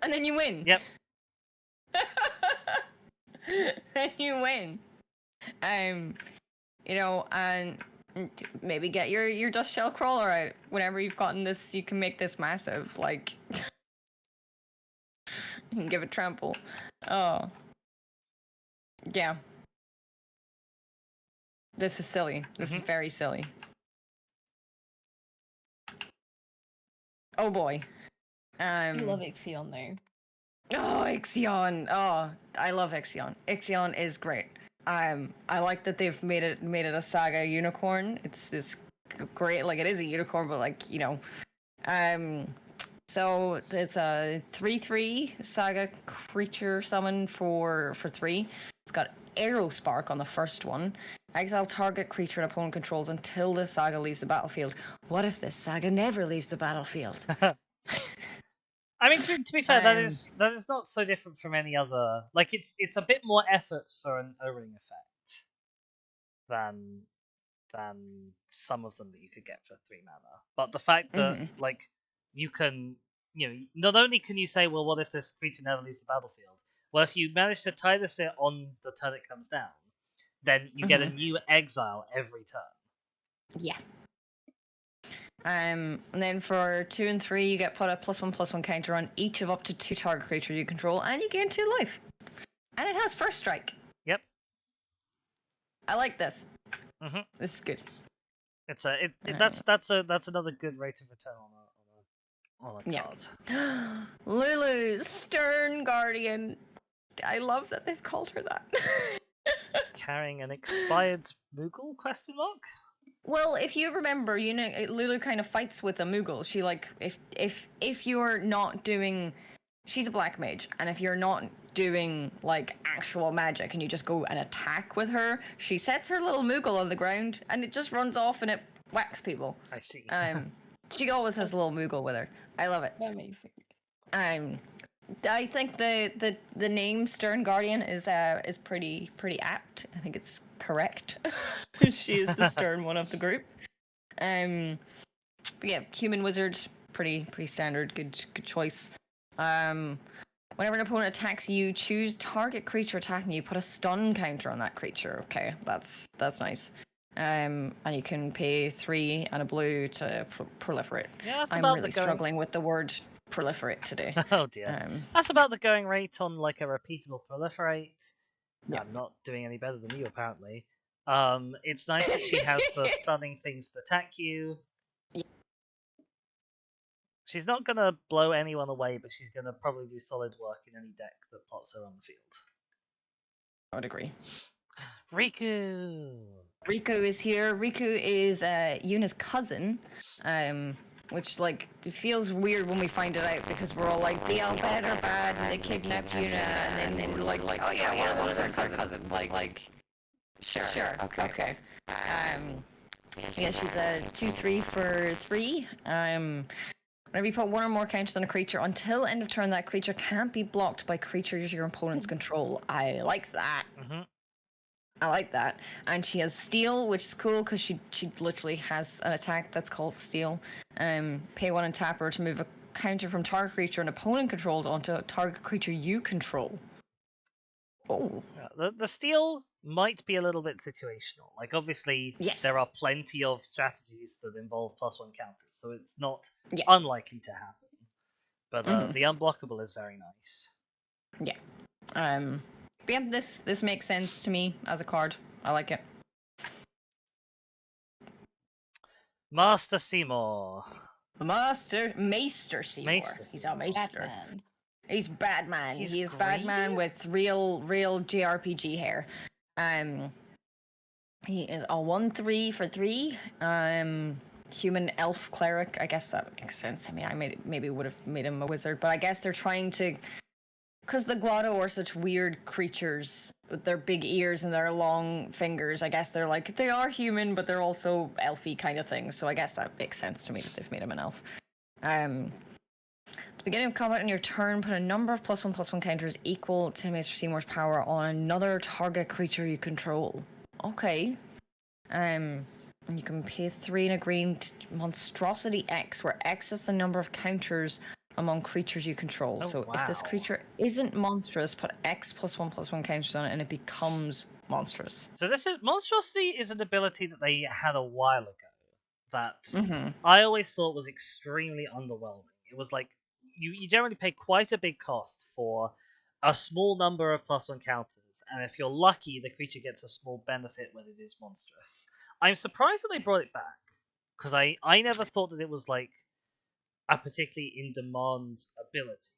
and then you win. Yep. Then you win. You know, and maybe get your Dust Shell Crawler out. Whenever you've gotten this, you can make this massive. Like, you can give it trample. Oh, yeah. This is silly. This is very silly. Oh boy. You love Ixion though. Oh, Ixion. Oh, I love Ixion. Ixion is great. I like that they've made it a saga unicorn. It's great. Like, it is a unicorn, but like, you know, so it's a 3/3 saga creature summon for 3. It's got Arrow Spark on the first one. Exile target creature an opponent controls until this saga leaves the battlefield. What if this saga never leaves the battlefield? I mean, to be fair, that is not so different from any other. Like, it's a bit more effort for an O-ring effect than some of them that you could get for 3 mana. But the fact that like you can, you know, not only can you say, well, what if this creature never leaves the battlefield? Well, if you manage to tie this in on the turn it comes down, then you get a new exile every turn. Yeah. And then for 2 and 3, you get put a +1/+1 counter on each of up to 2 target creatures you control, and you gain 2 life. And it has first strike. Yep. I like this. Mm-hmm. This is good. It's that's another good rate of return on a Yeah. card. Lulu, Stern Guardian. I love that they've called her that. Carrying an expired Moogle? Question mark. Well, if you remember, you know, Lulu kind of fights with a Moogle. She, like, if you're not doing, she's a black mage, and if you're not doing like actual magic and you just go and attack with her, she sets her little Moogle on the ground and it just runs off and it whacks people. I see. She always has a little Moogle with her. I love it. Amazing. I think the name Stern Guardian is pretty apt. I think it's correct. She is the stern one of the group. But yeah, human wizard, pretty standard, good choice. Whenever an opponent attacks you, choose target creature attacking you. Put a stun counter on that creature. Okay, that's nice. And you can pay 3 and a blue to proliferate. Yeah, that's I'm about really the going... struggling with the word proliferate today. Oh dear. That's about the going rate on like a repeatable proliferate. Yeah. I'm not doing any better than you apparently. It's nice that she has the stunning things that attack you. Yeah. She's not gonna blow anyone away, but she's gonna probably do solid work in any deck that pops her on the field. I would agree. Riku is here. Riku is Yuna's cousin, which like it feels weird when we find it out because we're all like the Albed are bad and they kidnapped Yuna, and then we're like oh yeah, one of them's our cousin. Like sure, okay. Yeah, she's a 2/3 for 3. Whenever you put 1 or more counters on a creature until end of turn, that creature can't be blocked by creatures your opponents control. I like that. I like that. And she has Steal, which is cool because she literally has an attack that's called Steal. Pay 1 and tap her to move a counter from target creature an opponent controls onto a target creature you control. Oh. The Steal might be a little bit situational. Like, obviously, yes. There are plenty of strategies that involve +1 counters, so it's not unlikely to happen. But the unblockable is very nice. Yeah. But yeah, this makes sense to me as a card. I like it. Master Seymour. Maester Seymour. He's our Maester. Batman. He's Batman. He's He is Batman green? with real JRPG hair. He is a 1/3 for 3. Human elf cleric. I guess that makes sense. I mean, maybe would have made him a wizard, but I guess they're trying to, because the Guado are such weird creatures with their big ears and their long fingers. I guess they're like, they are human, but they're also elfy kind of things. So I guess that makes sense to me that they've made him an elf. At the beginning of combat on your turn, put a number of +1/+1 counters equal to Mr. Seymour's power on another target creature you control. Okay. And you can pay 3 and a green monstrosity X, where X is the number of counters among creatures you control. Oh, so if this wow. creature isn't monstrous, put X +1/+1 counters on it, and it becomes monstrous. So this is monstrosity is an ability that they had a while ago that Mm-hmm. I always thought was extremely underwhelming. It was like you generally pay quite a big cost for a small number of +1 counters, and if you're lucky, the creature gets a small benefit when it is monstrous. I'm surprised that they brought it back, because I never thought that it was like a particularly in-demand ability.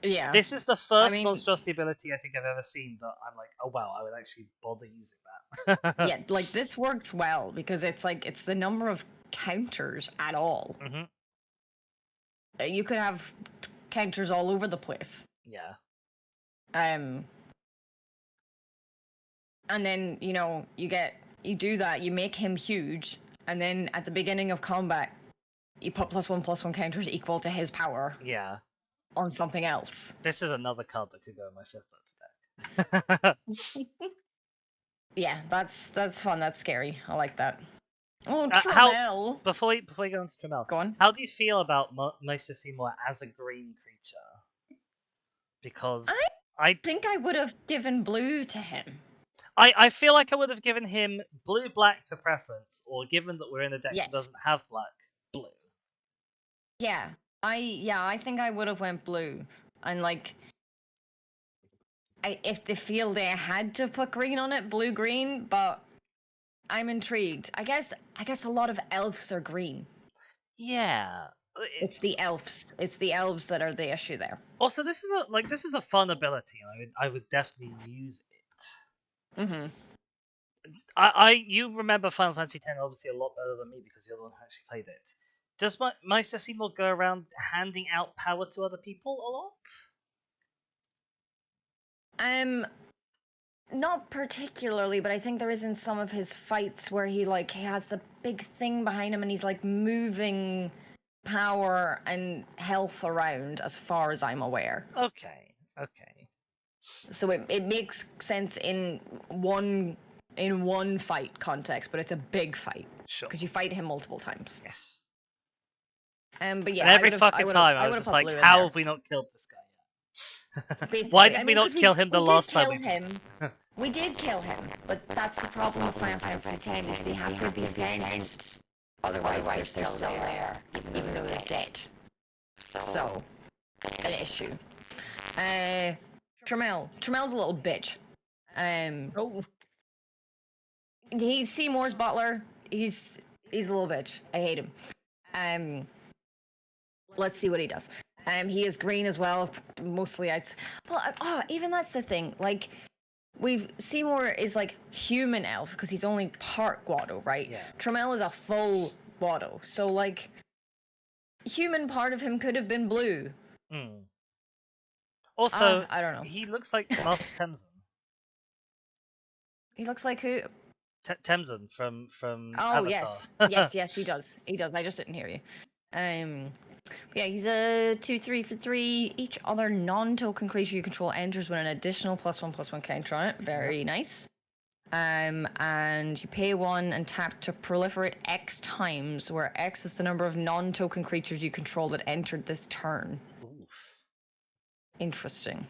Yeah. This is the first mean- monstrosity ability I think I've ever seen that I'm like, oh wow, I would actually bother using that. Yeah, like this works well because it's like it's the number of counters at all. Mhm. You could have counters all over the place. Yeah. And then, you know, you do that, you make him huge, and then at the beginning of combat, you put +1/+1 counters equal to his power Yeah. on something else. This is another card that could go in my 5th deck. Yeah, that's fun, that's scary. I like that. Oh, how- Tremel! Before we go on to Tremel, Go on. how do you feel about Meister Seymour as a green creature? Because I think I would have given blue to him. I feel like I would have given him blue-black for preference, or given that we're in a deck Yes. that doesn't have black, blue. Yeah, I think I would have went blue, and like, if the field they had to put green on it, blue green, but I'm intrigued. I guess a lot of elves are green. Yeah. It's the elves. It's the elves that are the issue there. Also, this is a fun ability. I would definitely use it. Mm-hmm. You remember Final Fantasy X obviously a lot better than me because you're the one who actually played it. Does Meister Seymour go around handing out power to other people a lot? Not particularly, but I think there is in some of his fights where he has the big thing behind him and he's like moving power and health around, as far as I'm aware. Okay. So it makes sense in one fight context, but it's a big fight Sure. because you fight him multiple times. Yes. But yeah, And every fucking time I was just like, how have we not killed this guy yet? Basically, Why did we not 'cause kill him the we last did time kill him. We did kill him, but that's the problem with Final Fantasy X, is they have to be sent. Otherwise they're still there, even though they're dead. So, an issue. Tremel's a little bitch. He's Seymour's butler. He's a little bitch. I hate him. Let's see what he does. He is green as well. Mostly, even that's the thing. Like, Seymour is like human elf because he's only part Guado, right? Yeah. Tremel is a full Guado, so like, human part of him could have been blue. Mm. Also, I don't know. he looks like Master Temzen. He looks like who? Temzen from Oh Avatar. yes, he does. He does. I just didn't hear you. Yeah, he's a 2/3 for 3. Each other non-token creature you control enters with an additional +1/+1 counter on it. Very nice. And you pay 1 and tap to proliferate X times, where X is the number of non-token creatures you control that entered this turn. Oof. Interesting.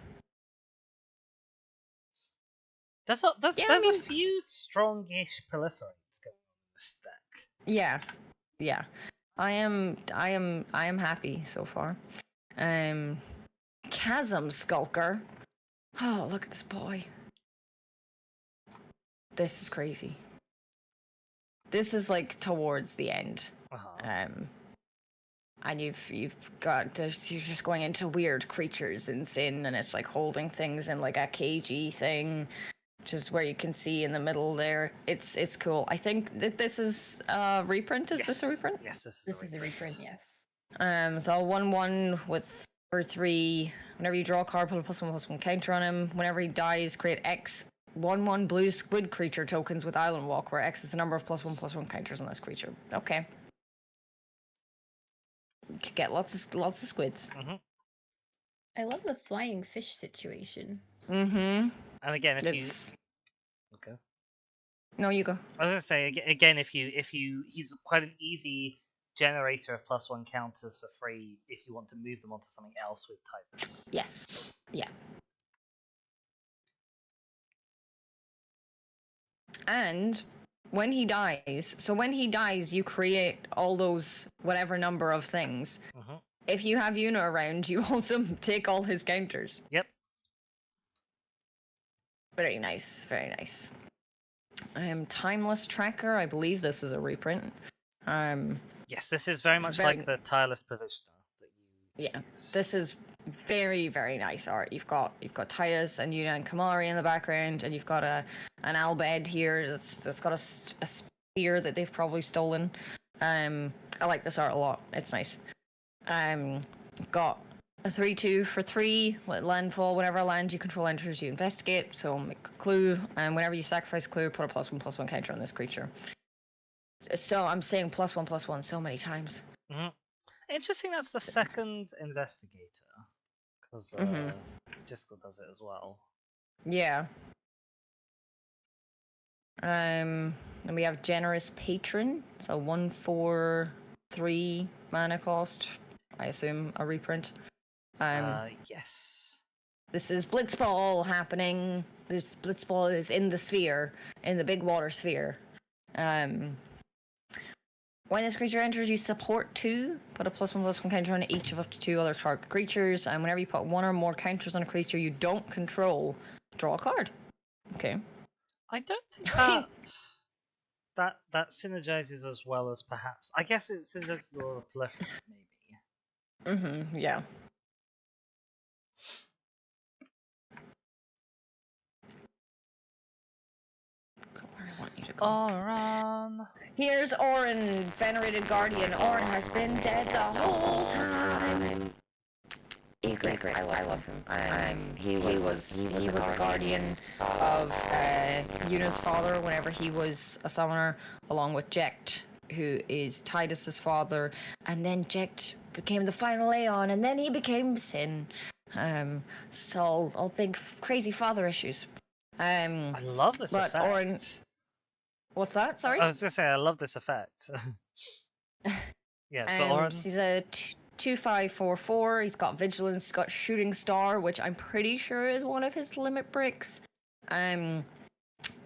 There's a few strongish proliferates going on in this deck. Yeah. I am happy so far. Chasm Skulker. Oh, look at this boy. This is crazy. This is like towards the end. Uh-huh. and you've got this, you're just going into weird creatures in Sin, and it's like holding things in like a cagey thing, which is where you can see in the middle there. It's cool. I think that this is a reprint. Is this a reprint? Yes, this This is a reprint, yes. So 1/1 with for 3. Whenever you draw a card, put a +1/+1 counter on him. Whenever he dies, create X 1/1 blue squid creature tokens with Island Walk, where X is the number of +1/+1 counters on this creature. Okay. You could get lots of squids. Mm-hmm. I love the flying fish situation. Mm-hmm. And again, if you okay. No, you go. I was gonna say again, if you he's quite an easy generator of +1 counters for free if you want to move them onto something else with types. Yes. Yeah. And when he dies, you create all those whatever number of things. Mm-hmm. If you have Yuna around, you also take all his counters. Yep. Very nice, very nice. Timeless Tracker, I believe this is a reprint. Yes, this is very much like the Tireless Provisioner that you use. This is very, very nice art. You've got Titus and Yuna and Kamari in the background, and you've got an Albed here that's got a spear that they've probably stolen. I like this art a lot. It's nice. Got a 3/2 for 3 with landfall. Whenever a land you control enters, you investigate. So make a clue, and whenever you sacrifice a clue, put a +1/+1 counter on this creature. So I'm saying +1/+1 so many times. Mm-hmm. Interesting. That's the second investigator, because Jessica does it as well. Yeah. And we have Generous Patron. So 1/4/3 mana cost. I assume a reprint. Yes. This is Blitzball happening. This Blitzball is in the sphere, in the big water sphere. When this creature enters, you support 2. Put a +1/+1 counter on each of up to 2 other target creatures. And whenever you put 1 or more counters on a creature you don't control, draw a card. Okay. I don't think that synergizes as well as perhaps. I guess it synergizes with the proliferate, maybe. Yeah. Where I want you to go. Oran. Here's Orin, Venerated Guardian. Orin has been dead the whole time. Great. I love him. He was a guardian of Yuna's father whenever he was a summoner, along with Jekt, who is Titus's father, and then Jekt became the final Aeon, and then he became Sin. So all big crazy father issues. I love this effect. Orin, what's that? Sorry. I was gonna say I love this effect. Yeah, but Orin. He's a 2/5/4/4. He's got Vigilance. He's got Shooting Star, which I'm pretty sure is one of his limit breaks.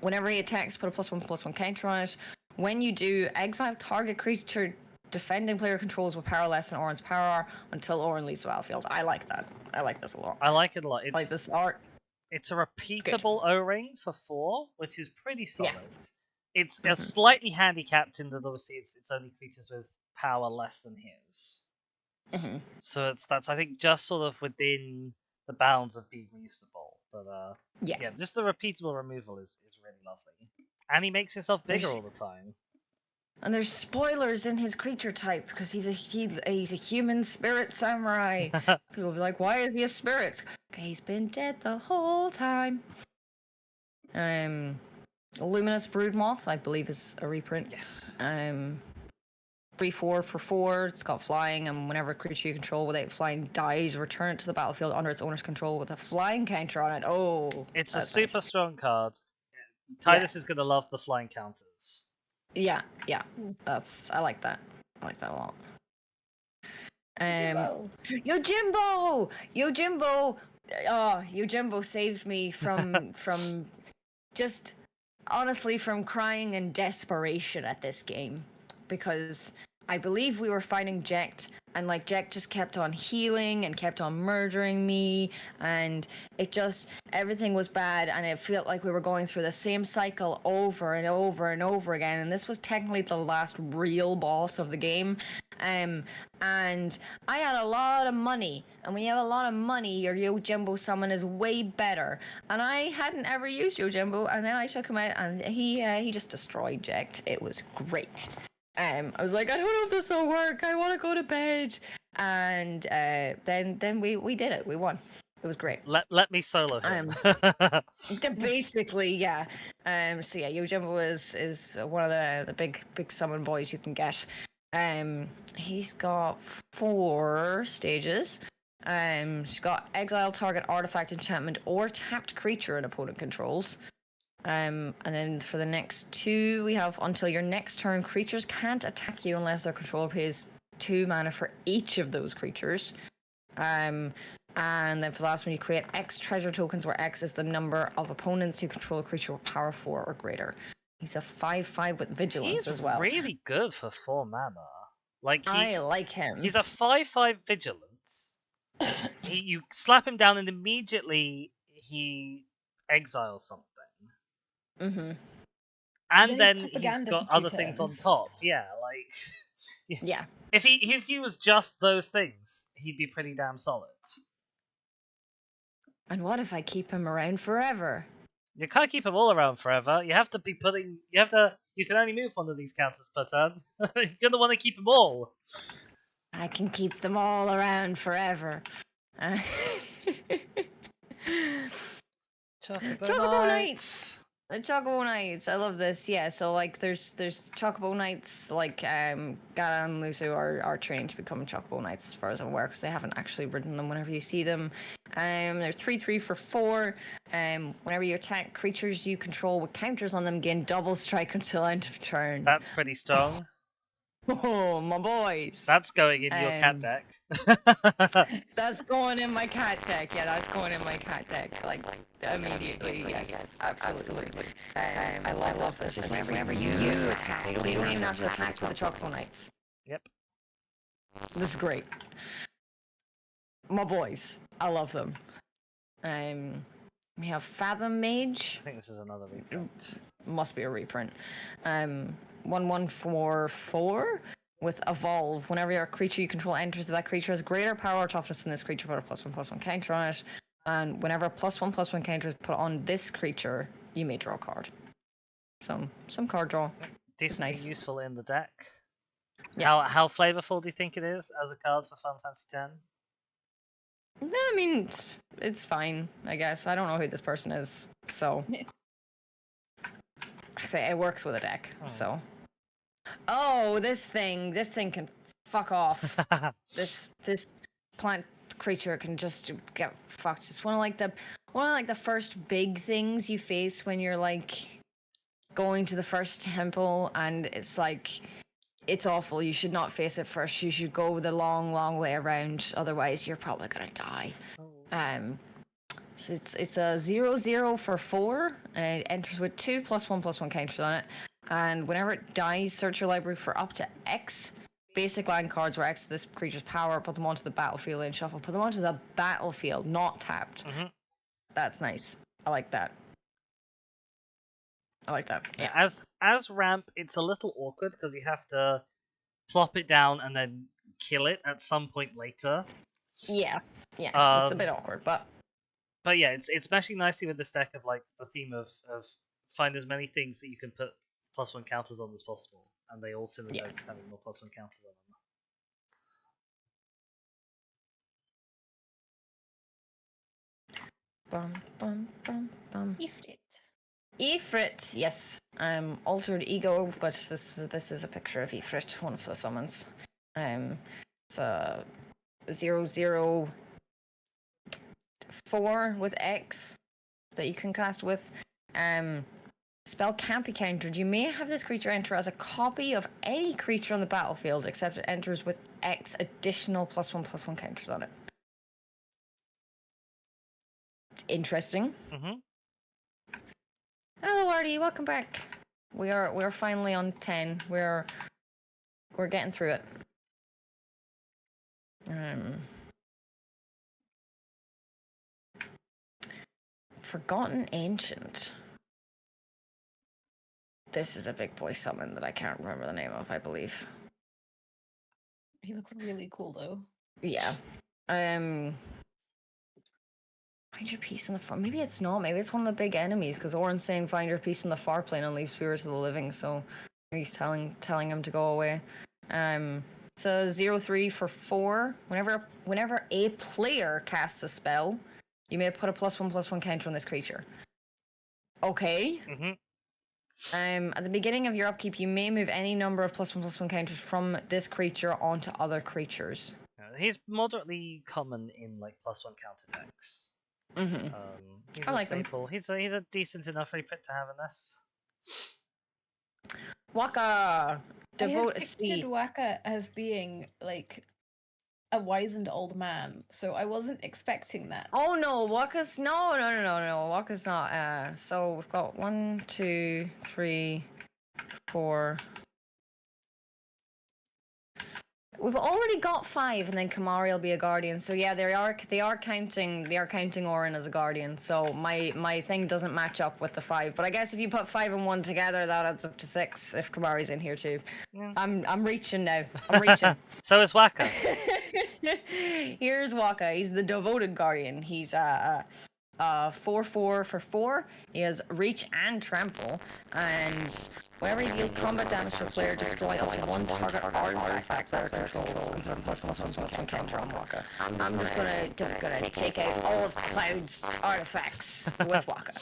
Whenever he attacks, put a +1/+1 counter on it. When you do, exile target creature defending player controls with power less than Orin's power until Orin leaves the battlefield. I like that. I like this a lot. I like it a lot. It's like this art. It's a repeatable O-ring for 4, which is pretty solid. Yeah. It's slightly handicapped in that obviously it's only creatures with power less than his. So that's I think just sort of within the bounds of being reasonable. But yeah, just the repeatable removal is really lovely. And he makes himself bigger all the time. And there's spoilers in his creature type because he's a human spirit samurai. People will be like, why is he a spirit? Okay, he's been dead the whole time. Luminous Broodmoth, I believe, is a reprint. Yes. 3/4 for 4. It's got flying, and whenever a creature you control without flying dies, return it to the battlefield under its owner's control with a flying counter on it. Oh, it's a super strong card. Titus is gonna love the flying counters. Yeah. I like that. I like that a lot. Yojimbo! Yojimbo saved me from just honestly from crying in desperation at this game, because I believe we were fighting Jekt, and like Jekt just kept on healing and kept on murdering me, and it just everything was bad, and it felt like we were going through the same cycle over and over and over again. And this was technically the last real boss of the game. And I had a lot of money, and when you have a lot of money, your Yojimbo summon is way better. And I hadn't ever used Yojimbo, and then I took him out, and he just destroyed Jekt. It was great. I was like, I don't know if this will work. I want to go to bed. And then we did it. We won. It was great. Let me solo him. Basically, yeah. So yeah, Yojimbo is one of the big summon boys you can get. He's got 4 stages. He's got exile target artifact, enchantment, or tapped creature an opponent controls. And then for the next 2, we have until your next turn, creatures can't attack you unless their controller pays 2 mana for each of those creatures. And then for the last one, you create X treasure tokens, where X is the number of opponents who control a creature with power 4 or greater. He's a 5/5 with vigilance as well. He's really good for 4 mana. Like I like him. He's a 5/5 vigilance. You slap him down and immediately he exiles something. Mm-hmm. And then he's propaganda got for 2 other things on turns. top. Yeah, like Yeah. if he was just those things, he'd be pretty damn solid. And what if I keep him around forever? You can't keep them all around forever. You have to be putting. You can only move one of these counters per turn. You're gonna want to keep them all. I can keep them all around forever. Chocobo Knights. The Chocobo Knights. I love this. Yeah. So like, there's Chocobo Knights. Like Gala and Lusu are trained to become Chocobo Knights, as far as I'm aware, because they haven't actually ridden them. Whenever you see them, they're 3/3 for 4. Whenever you attack creatures you control with counters on them, gain double strike until end of turn. That's pretty strong. Oh, my boys. That's going in your cat deck. That's going in my cat deck. Yeah, that's going in my cat deck. Like immediately. Yes, absolutely. I love this. Just whenever you attack, you don't even have to attack with the Chocobo Knights. Yep. This is great. My boys. I love them. We have Fathom Mage. I think this is another reprint. Must be a reprint. 1/1 with Evolve. Whenever your creature you control enters, that creature has greater power or toughness than this creature, put a +1/+1 counter on it. And whenever a +1/+1 counter is put on this creature, you may draw a card. Some card draw. Decently nice. useful in the deck. Yeah. How flavorful do you think it is as a card for Final Fantasy X? I mean, it's fine, I guess. I don't know who this person is, so I say it works with a deck. So, this thing can fuck off. this plant creature can just get fucked. It's one of the first big things you face when you're like going to the first temple, and it's like, it's awful. You should not face it first. You should go the long way around. Otherwise, you're probably gonna die. So it's a 0/0 for 4. It enters with 2 +1/+1 counters on it. And whenever it dies, search your library for up to X basic land cards where X is this creature's power. Put them onto the battlefield and shuffle. Put them onto the battlefield, not tapped. Mm-hmm. That's nice. I like that. Yeah, as ramp, it's a little awkward because you have to plop it down and then kill it at some point later. Yeah. It's a bit awkward, but yeah, it's meshing nicely with this deck of like the theme of find as many things that you can put +1 counters on as possible, and they all synergize with having more +1 counters on them. Bum. Ifrit. Ifrit, yes. Altered Ego, but this is a picture of Ifrit, one of the summons. It's a 0/0 4 with X that you can cast with. Spell can't be countered. You may have this creature enter as a copy of any creature on the battlefield, except it enters with X additional +1/+1 counters on it. Interesting. Mm-hmm. Hello, Artie. Welcome back. We're finally on 10. We're We're getting through it. Forgotten Ancient. This is a big boy summon that I can't remember the name of, I believe. He looks really cool though. Yeah. Find your piece in the far. Maybe it's not. Maybe it's one of the big enemies because Oren's saying find your piece in the far plane and leave spirits of the living. So he's telling him to go away. So 0/3 for 4. Whenever a player casts a spell, you may put a +1/+1 counter on this creature. Okay. At the beginning of your upkeep, you may move any number of +1/+1 counters from this creature onto other creatures. He's moderately common in like +1 counter decks. He's I like him. staple. He's a decent enough reprint to have in this. Waka! I Devote had a pictured seed. Waka as being like a wizened old man, so I wasn't expecting that. Oh no, Waka's no. Waka's not. So we've got 1, 2, 3, 4. We've already got 5, and then Kamari will be a guardian. So yeah, they are counting Orin as a guardian. So my thing doesn't match up with the 5. But I guess if you put 5 and 1 together, that adds up to 6. If Kamari's in here too, Yeah. I'm reaching now. I'm reaching. So is Waka. Here's Waka. He's the devoted guardian. He's 4/4 for 4. He has reach and trample, and whenever he deals combat damage to a player, destroy up to 1 target artifact player controls and some +1/+1 counter on Waka. I'm just gonna take out all of Cloud's artifacts with Waka.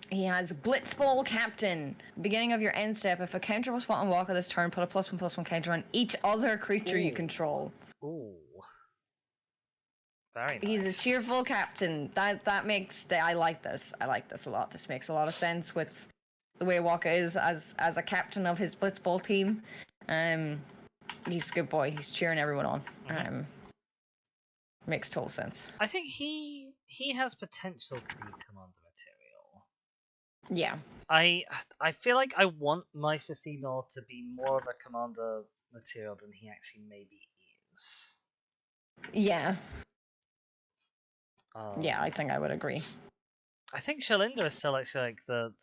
He has Blitz Ball Captain. Beginning of your end step, if a counter was put on Waka this turn, put a +1/+1 counter on each other creature you control. Ooh. Very nice. He's a cheerful captain. That makes I like this. I like this a lot. This makes a lot of sense with the way Waka is as a captain of his blitzball team. He's a good boy. He's cheering everyone on. Makes total sense. I think he has potential to be commander material. Yeah. I feel like I want Meister Seymour to be more of a commander material than he actually maybe is. Yeah. Yeah, I think I would agree. I think Shalinda is still actually like the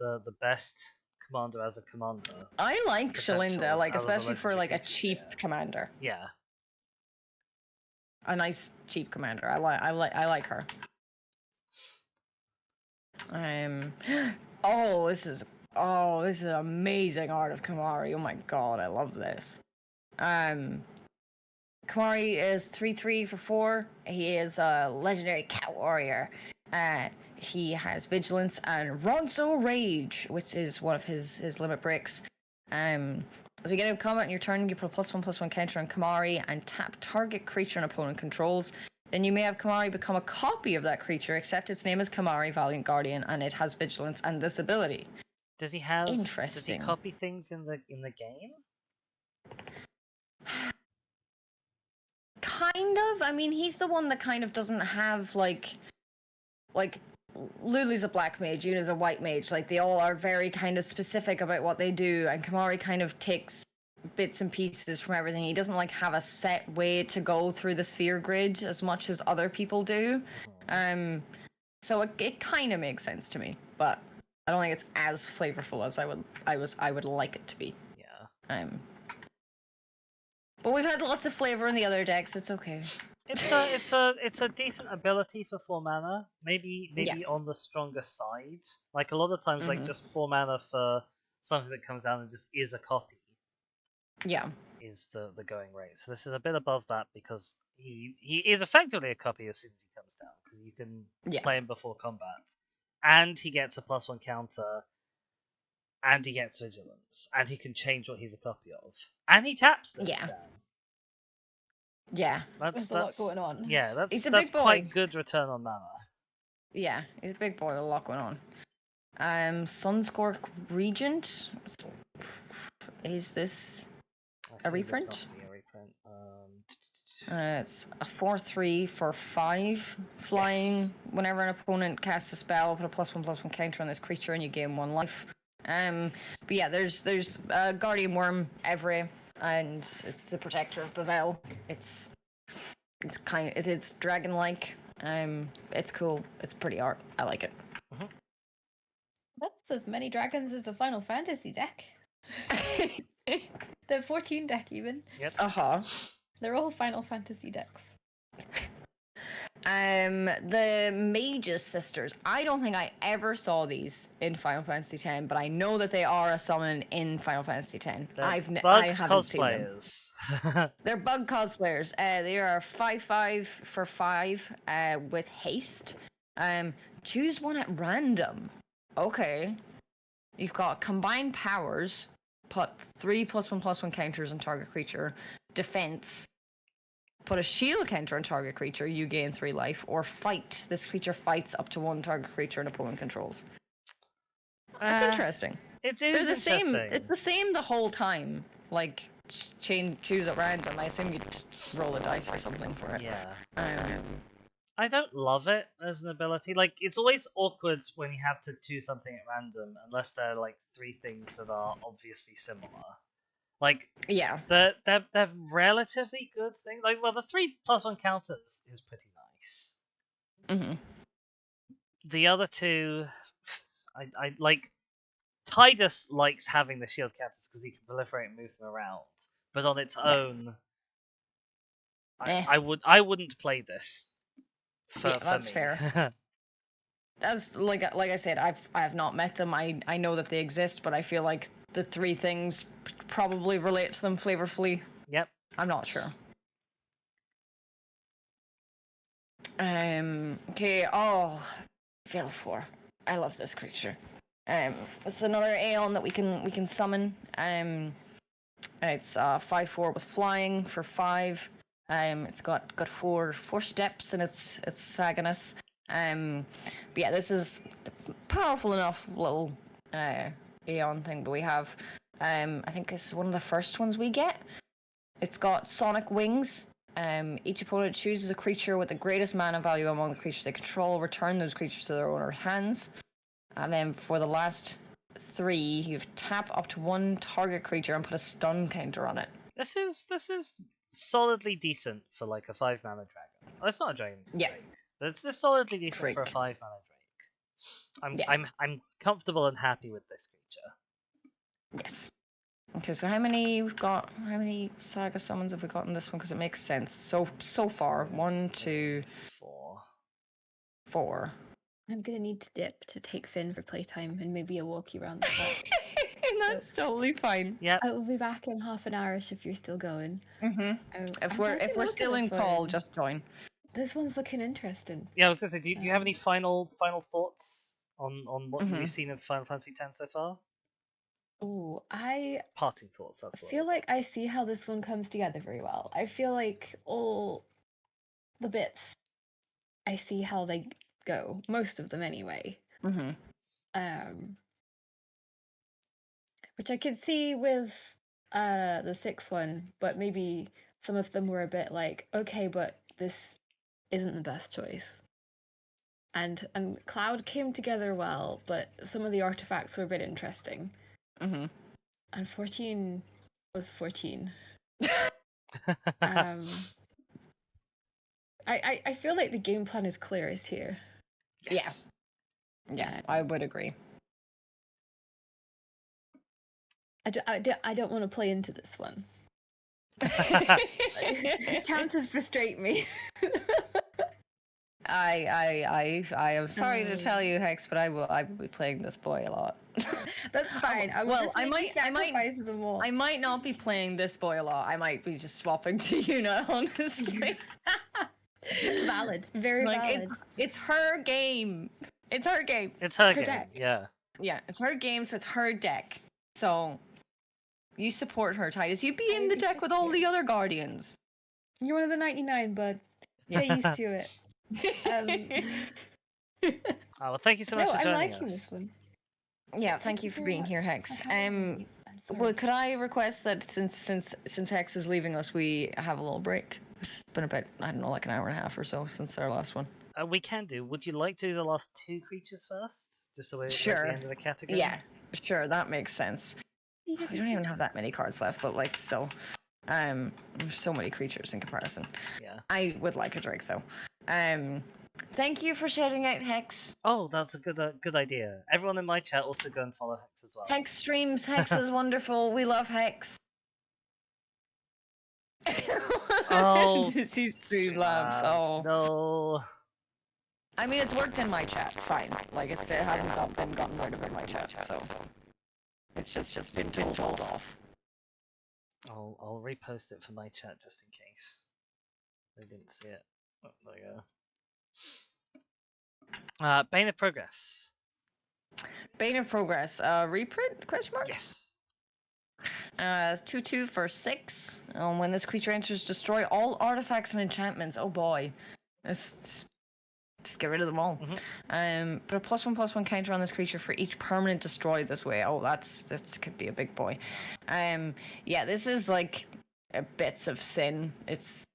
best commander as a commander. I like Potentials Shalinda, like out of the especially for like a legendary cheap creatures, commander. Yeah. A nice cheap commander. I like her. This is amazing art of Kamari. Oh my god, I love this. Kamari is 3/3 for 4. He is a legendary cat warrior. He has vigilance and Ronso Rage, which is one of his limit breaks. At the beginning of combat in your turn, you put a +1/+1 counter on Kamari and tap target creature an opponent controls. Then you may have Kamari become a copy of that creature, except its name is Kamari, Valiant Guardian, and it has vigilance and this ability. Does he have? Interesting. Does he copy things in the game? Kind of. I mean, he's the one that kind of doesn't have like Lulu's a black mage, Yuna's a white mage. Like they all are very kind of specific about what they do, and Kamari kind of takes bits and pieces from everything. He doesn't like have a set way to go through the sphere grid as much as other people do. So it kind of makes sense to me, but I don't think it's as flavorful as I would like it to be. Yeah. But we've had lots of flavor in the other decks. It's okay. It's a decent ability for 4 mana. Maybe on the stronger side. Like a lot of times, like just 4 mana for something that comes down and just is a copy. Yeah. Is the going rate. So this is a bit above that because he is effectively a copy as soon as he comes down because you can play him before combat, and he gets a +1 counter. And he gets vigilance, and he can change what he's a copy of, and he taps things down. Yeah, There's a lot going on. Yeah, that's big boy. Quite good return on mana. Yeah, he's a big boy with a lot going on. Sunscorch Regent. Is this a reprint? This must be a reprint. It's a 4/3 for 5 flying. Whenever an opponent casts a spell, put a +1/+1 counter on this creature, and you gain 1 life. But yeah, there's Guardian Worm every. and it's the protector of Bavel. It's it's dragon-like. It's cool. It's pretty art. I like it. That's as many dragons as the Final Fantasy deck. The 14 deck even. Yep. They're all Final Fantasy decks. The Mage's Sisters. I don't think I ever saw these in Final Fantasy X, but I know that they are a summon in Final Fantasy X. I haven't seen them. Cosplayers. They're bug cosplayers. They are 5/5 for 5 with haste. Choose one at random. Okay. You've got combined powers. Put 3 +1/+1 counters on target creature. Defense. Put a shield counter on target creature, you gain 3 life, or fight. This creature fights up to 1 target creature an opponent controls. That's interesting. It is They're the interesting. same. It's the same the whole time. Like, just choose at random. I assume you just roll a dice or something for it. Yeah. Um, I don't love it as an ability. Like, it's always awkward when you have to choose something at random, unless they're like 3 things that are obviously similar. Like, yeah. they're relatively good things. Like, well, the 3 +1 counters is pretty nice. Mm-hmm. The other 2, I like. Tidus likes having the shield counters because he can proliferate and move them around. But on its own, I wouldn't play this. That's me. fair. That's like I said, I have not met them. I know that they exist, but I feel like the 3 things probably relate to them flavorfully. Yep. I'm not sure. Okay. Oh, Vilfor. I love this creature. It's another Aeon that we can summon. It's 5/4 with flying for 5. It's got 4 steps in its Saganus. But yeah, this is a powerful enough little Aeon thing that we have. I think it's one of the first ones we get. It's got sonic wings. Each opponent chooses a creature with the greatest mana value among the creatures they control. Return those creatures to their owner's hands. And then for the last 3, you tap up to 1 target creature and put a stun counter on it. This is solidly decent for like a 5-mana dragon. Oh, it's not a dragon, it's a drake. But it's solidly decent for a 5-mana drake. I'm comfortable and happy with this creature. Yes. Okay, so how many saga summons have we got in this one? Because it makes sense. So far, 1, 2, 4. I'm gonna need to dip to take Finn for playtime and maybe a walkie around the block. That's totally fine. Yeah. I will be back in half an hour if you're still going. Mm-hmm. If we're still in call, just join. This one's looking interesting. Yeah, I was gonna say, do you have any final thoughts on what you've seen in Final Fantasy X so far? Oh, Parting thoughts. That's I feel like I see how this one comes together very well. I feel like all the bits, I see how they go. Most of them, anyway. Mm-hmm. Which I could see with the 6th one, but maybe some of them were a bit like, okay, but this isn't the best choice. And Cloud came together well, but some of the artifacts were a bit interesting. Mm-hmm. And 14 was 14. I feel like the game plan is clearest here. Yes. Yeah, I would agree. I don't want to play into this one. Counters frustrate me. I am sorry to tell you, Hex, but I will be playing this boy a lot. That's fine. I might not be playing this boy a lot. I might be just swapping to Yuna, honestly. Valid. Very valid. It's her game. It's her game. It's her game. Deck. Yeah. Yeah, it's her game, so it's her deck. So you support her, Titus. You be in the deck with all the other guardians. You're one of the 99, bud. Get used to it. Well, thank you so much for joining I'm liking us. this one. Yeah, thank you for being here, Hex. Sorry. Well, could I request that since Hex is leaving us, we have a little break? It's been about, I don't know, like an hour and a half or so since our last one. We can do. Would you like to do the last 2 creatures first? Just so we're at Sure. the end of the category? Yeah, sure, that makes sense. I don't even have that many cards left, but like still, there's so many creatures in comparison. Yeah. I would like a Drake though. Thank you for shouting out Hex. Oh, that's a good idea. Everyone in my chat also go and follow Hex as well. Hex streams. Hex is wonderful. We love Hex. Oh, he's Streamlabs. Oh no. I mean, it's worked in my chat. Fine. Like it hasn't been gotten rid of in my chat, so it's just been told off. I'll repost it for my chat just in case they didn't see it. Oh, there you go. Bane of Progress. Bane of Progress. Reprint? Question mark? Yes. 2/2 for 6. When this creature enters, destroy all artifacts and enchantments. Oh boy. Just get rid of them all. Put a +1/+1 counter on this creature for each permanent destroyed this way. Oh, that could be a big boy. Yeah, this is like bits of sin. It's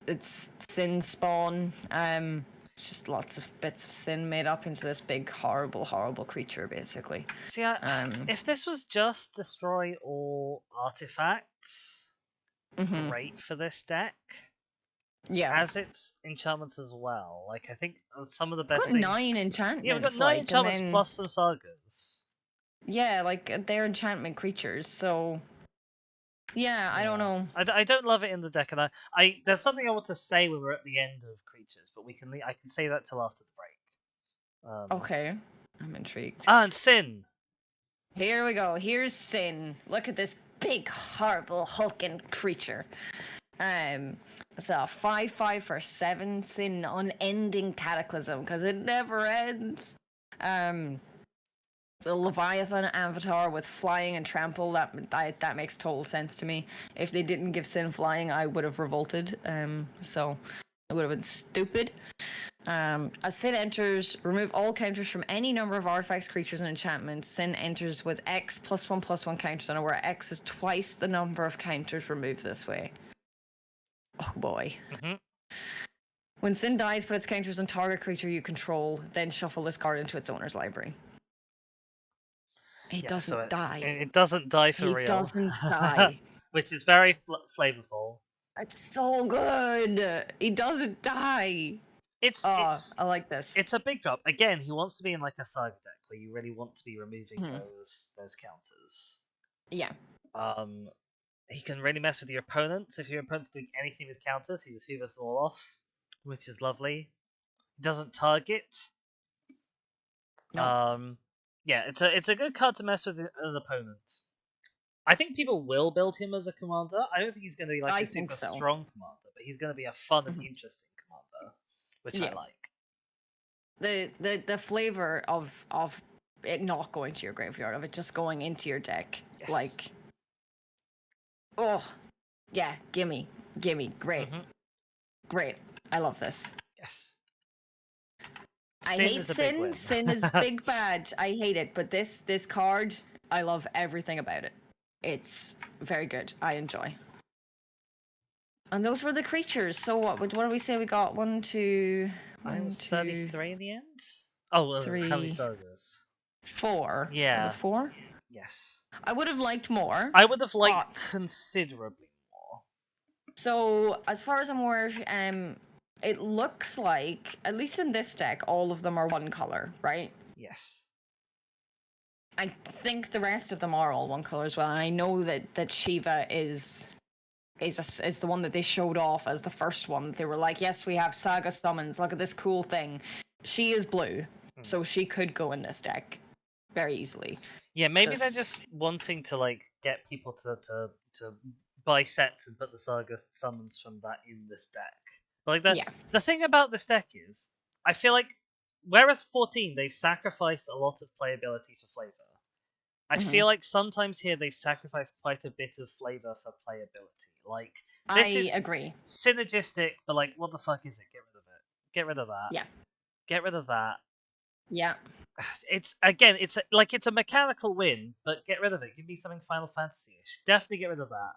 sin spawn. It's just lots of bits of sin made up into this big, horrible creature, basically. See, if this was just destroy all artifacts, great for this deck. Yeah. As its enchantments as well. Like, I think some of the best things... 9 enchantments. Yeah, we've got 9 enchantments plus some sagas. Yeah, like, they're enchantment creatures, so... Yeah, I don't know. I don't love it in the deck, and I there's something I want to say when we're at the end of creatures, but I can say that till after the break. Okay, I'm intrigued. And Sin! Here we go, here's Sin. Look at this big, horrible, hulking creature. It's a 5/5 for 7 Sin, unending cataclysm, because it never ends. It's a Leviathan avatar with flying and trample. That makes total sense to me. If they didn't give Sin flying, I would have revolted. So it would have been stupid. As Sin enters, remove all counters from any number of artifacts, creatures, and enchantments. Sin enters with X +1/+1 counters on it, where X is twice the number of counters removed this way. Oh boy. When Sin dies, put its counters on target creature you control, then shuffle this card into its owner's library. It doesn't die. It doesn't die for real. It doesn't die. Which is very flavorful. It's so good. He doesn't die. I like this. It's a big drop. Again, he wants to be in like a saga deck where you really want to be removing those counters. Yeah. He can really mess with your opponents. If your opponent's doing anything with counters, he just hoovers them all off, which is lovely. He doesn't target. No. Yeah, it's a good card to mess with an opponent. I think people will build him as a commander. I don't think he's going to be like a super strong commander, but he's going to be a fun and interesting commander, which I like. The flavor of it not going to your graveyard, of it just going into your deck, like, oh yeah, gimme, great, great. I love this. Yes. I hate Sin. Sin is big bad. I hate it. But this card, I love everything about it. It's very good. I enjoy. And those were the creatures. So what do we say we got? 1, 2... I was 33 in the end? Oh, 3, how many sagas? 4. Yeah. Was it 4? Yes. I would have liked more. I would have liked considerably more. So, as far as I'm aware, it looks like, at least in this deck, all of them are one color, right? Yes. I think the rest of them are all one color as well. And I know that Shiva is the one that they showed off as the first one. They were like, yes, we have Saga summons. Look at this cool thing. She is blue, so she could go in this deck very easily. Yeah, maybe they're just wanting to like get people to buy sets and put the Saga summons from that in this deck. Like the thing about this deck is, I feel like, whereas 14 they've sacrificed a lot of playability for flavor, I feel like sometimes here they've sacrificed quite a bit of flavor for playability. Like, this is agree. Synergistic, but like, what the fuck is it? Get rid of it. Get rid of that. Yeah. Get rid of that. Yeah. It's a mechanical win, but get rid of it. Give me something Final Fantasy-ish. Definitely get rid of that.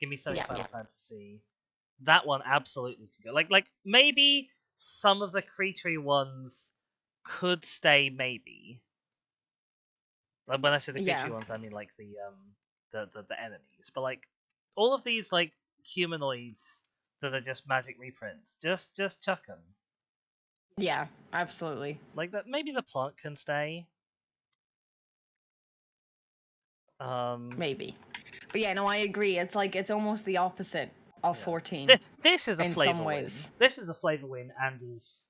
Give me something Final Fantasy. That one absolutely could go. Like maybe some of the creaturey ones could stay. Maybe. Like when I say the creaturey ones, I mean like the the enemies. But like all of these like humanoids that are just magic reprints, just chuck them. Yeah, absolutely. Like that, maybe the plant can stay. Maybe. But yeah, no, I agree. It's like it's almost the opposite of 14. This is a in flavor some win. ways. This is a flavor win, and is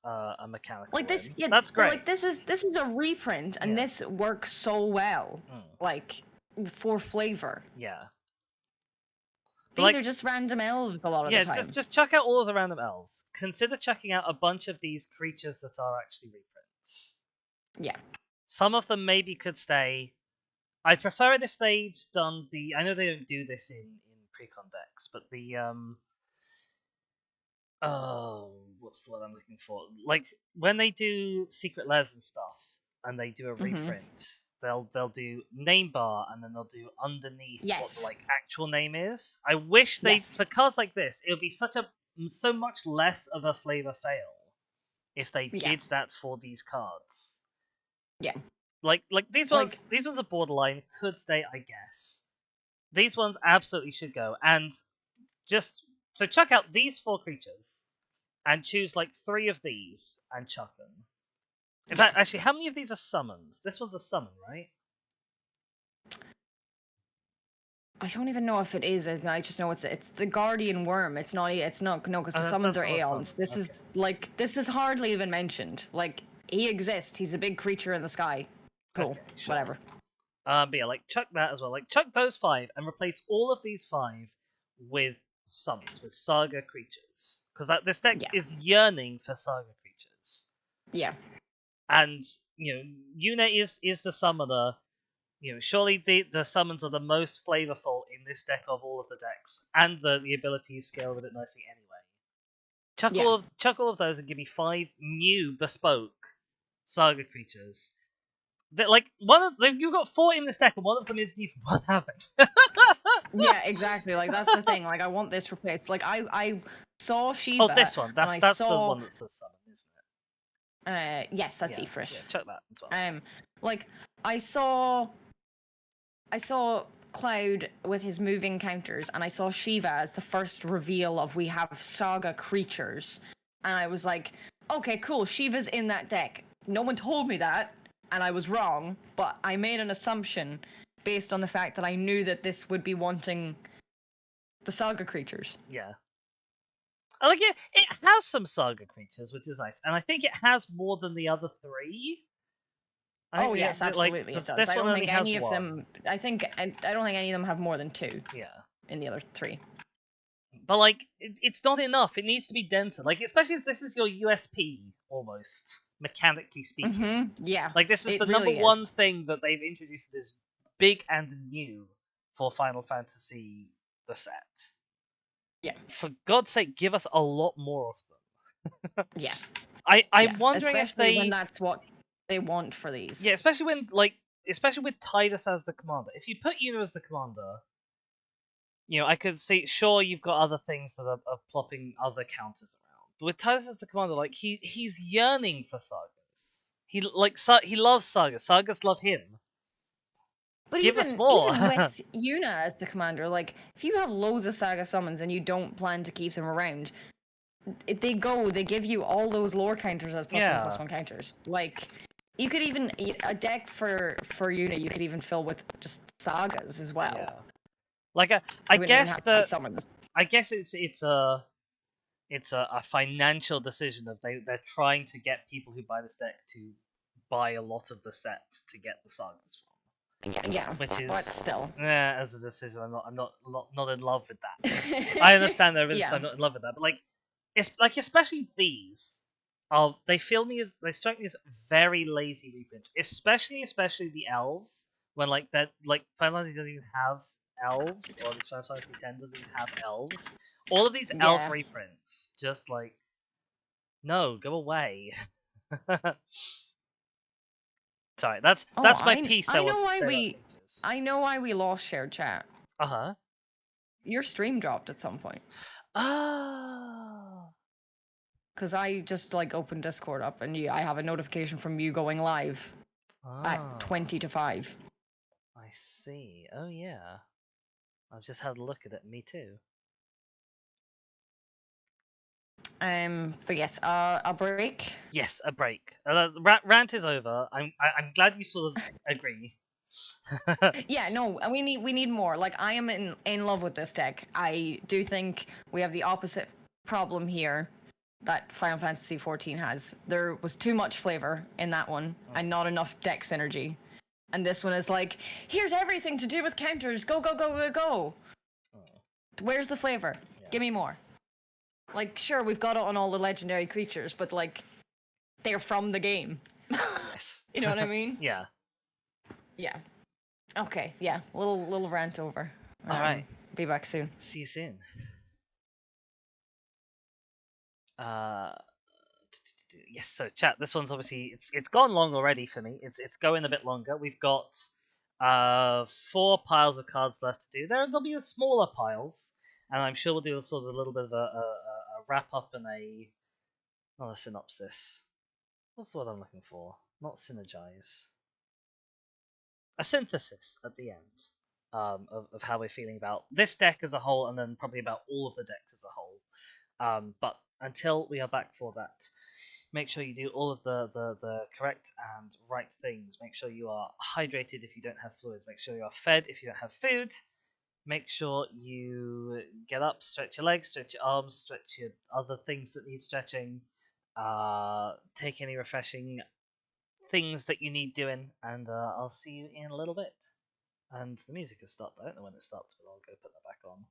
a mechanical Like this, win. yeah, That's great. Like this is a reprint, and this works so well. Like for flavor. Yeah. These like, are just random elves a lot of the time. Yeah, just chuck out all of the random elves. Consider chucking out a bunch of these creatures that are actually reprints. Yeah. Some of them maybe could stay. I prefer it if they'd done the. I know they don't do this in Precon decks, but the oh, what's the word I'm looking for? Like when they do secret layers and stuff, and they do a reprint, they'll do name bar, and then they'll do underneath what the like actual name is. I wish they for cards like this, it would be so much less of a flavor fail if they did that for these cards. Yeah. Like these ones are borderline, could stay, I guess. These ones absolutely should go, and just so chuck out these 4 creatures and choose like 3 of these and chuck them. In fact, actually, how many of these are summons? This one's a summon, right? I don't even know if it is. I just know it's the Guardian Worm. It's not no, because the summons are aeons. This is this is hardly even mentioned. Like he exists. He's a big creature in the sky. Cool. Okay, sure. Whatever. But yeah, like chuck that as well. Like chuck those 5 and replace all of these 5 with summons, with saga creatures, because this deck is yearning for saga creatures. Yeah. And Yuna is the summoner. Surely the summons are the most flavorful in this deck of all of the decks, and the abilities scale with it nicely anyway. Chuck all of those and give me 5 new bespoke saga creatures. That like one of them, you've got 4 in this deck, and one of them isn't even what happened. Yeah, exactly. Like that's the thing. Like I want this replaced. Like I saw Shiva. Oh, this one. That's the one that's a summon, isn't it? Yes, that's Ifrit. Yeah, chuck that as well. Like I saw Cloud with his moving counters, and I saw Shiva as the first reveal of we have saga creatures, and I was like, okay, cool. Shiva's in that deck. No one told me that. And I was wrong, but I made an assumption based on the fact that I knew that this would be wanting the saga creatures. Yeah. Like it has some saga creatures, which is nice, and I think it has more than the other 3. Yes, absolutely it does. I don't think any of one. them. I don't think any of them have more than 2. Yeah. In the other 3. But like, it's not enough. It needs to be denser. Like, especially as this is your USP almost, mechanically speaking. Yeah. Like this is the number one thing that they've introduced that is big and new for Final Fantasy the set. Yeah. For God's sake, give us a lot more of them. Yeah. I'm wondering especially if they when that's what they want for these. Yeah, especially with Tidus as the commander. If you put Yuna as the commander, I could see. Sure, you've got other things that are plopping other counters around, but with Tidus as the commander, like he's yearning for sagas. He loves sagas. Sagas love him. But give us more. Even with Yuna as the commander, like if you have loads of saga summons and you don't plan to keep them around, they give you all those lore counters as +1/+1 counters. Like you could even a deck for Yuna, you could even fill with just sagas as well. Yeah. Like I guess it's a financial decision of they're trying to get people who buy this deck to buy a lot of the set to get the sagas from. Yeah, which is but still, as a decision, I'm not in love with that. I understand there is I'm not in love with that, but like it's like especially these they strike me as very lazy reprints, especially the elves when like that like Final Fantasy doesn't even have elves, or this Final Fantasy X doesn't even have elves. All of these elf reprints, just like no, go away. Sorry, that's my piece. I know why we lost shared chat. Your stream dropped at some point. Because I just like opened Discord up and I have a notification from you going live at 20 to 5. I I see. Oh yeah. I've just had a look at it. Me too. But yes, a break. Yes, a break. Rant is over. I'm glad you sort of agree. Yeah, no, and we need more. Like, I am in love with this deck. I do think we have the opposite problem here that Final Fantasy XIV has. There was too much flavor in that one and not enough deck synergy. And this one is like, here's everything to do with counters. Go, go, go, go, go. Where's the flavor? Yeah. Give me more. Like, sure, we've got it on all the legendary creatures, but like, they're from the game. Yes. You know what I mean? Yeah. Yeah. Okay, yeah. Little rant over. All right. Be back soon. See you soon. Yes, so chat, this one's obviously it's gone long already for me. It's going a bit longer. We've got 4 piles of cards left to do. There'll be the smaller piles, and I'm sure we'll do a sort of a little bit of a wrap up and not a synopsis. What's the word I'm looking for? Not synergize. A synthesis at the end of how we're feeling about this deck as a whole, and then probably about all of the decks as a whole. But until we are back for that, make sure you do all of the correct and right things. Make sure you are hydrated if you don't have fluids. Make sure you are fed if you don't have food. Make sure you get up, stretch your legs, stretch your arms, stretch your other things that need stretching. Take any refreshing things that you need doing, and I'll see you in a little bit. And the music has stopped. I don't know when it stopped, but I'll go put that back on.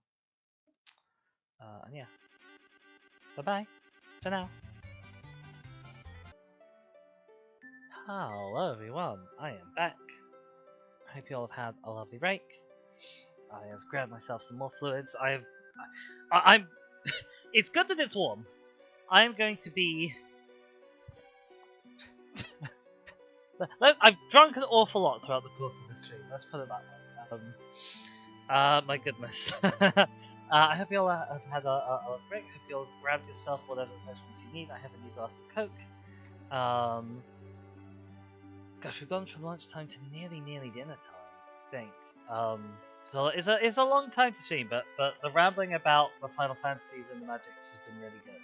And yeah. Bye-bye for now. Hello everyone, I am back. I hope you all have had a lovely break. I have grabbed myself some more fluids. I'm it's good that it's warm. I am going to be I've drunk an awful lot throughout the course of this stream, let's put it that way. My goodness. I hope you all have had a break. I hope you all grabbed yourself whatever refreshments you need. I have a new glass of Coke. Gosh, we've gone from lunchtime to nearly dinner time, I think. So it's a long time to stream, but the rambling about the Final Fantasies and the Magics has been really good.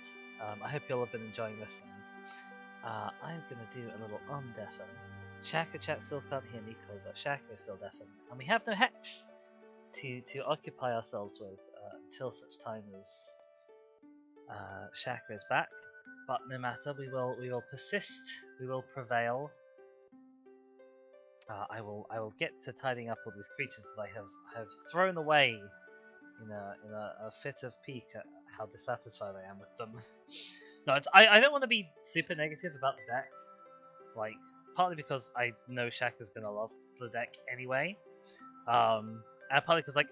I hope you all have been enjoying listening. I'm gonna do a little undeafen. Shaka chat still can't hear me because Shaka is still deafened, and we have no hex to occupy ourselves with until such time as Shaka is back. But no matter, we will persist. We will prevail. I will get to tidying up all these creatures that I have thrown away in a fit of pique at how dissatisfied I am with them. No, I don't want to be super negative about the deck, like partly because I know Shaka's gonna love the deck anyway, and partly because like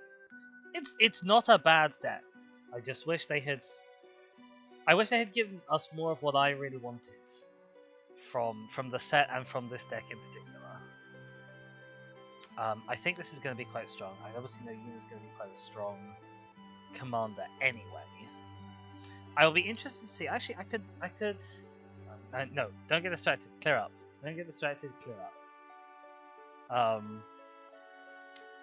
it's not a bad deck. I just wish they had. I wish they had given us more of what I really wanted from the set and from this deck in particular. I think this is going to be quite strong. I obviously know Yuna's going to be quite a strong commander anyway. I will be interested to see. Actually, I could. No, don't get distracted. Clear up. Don't get distracted. Clear up.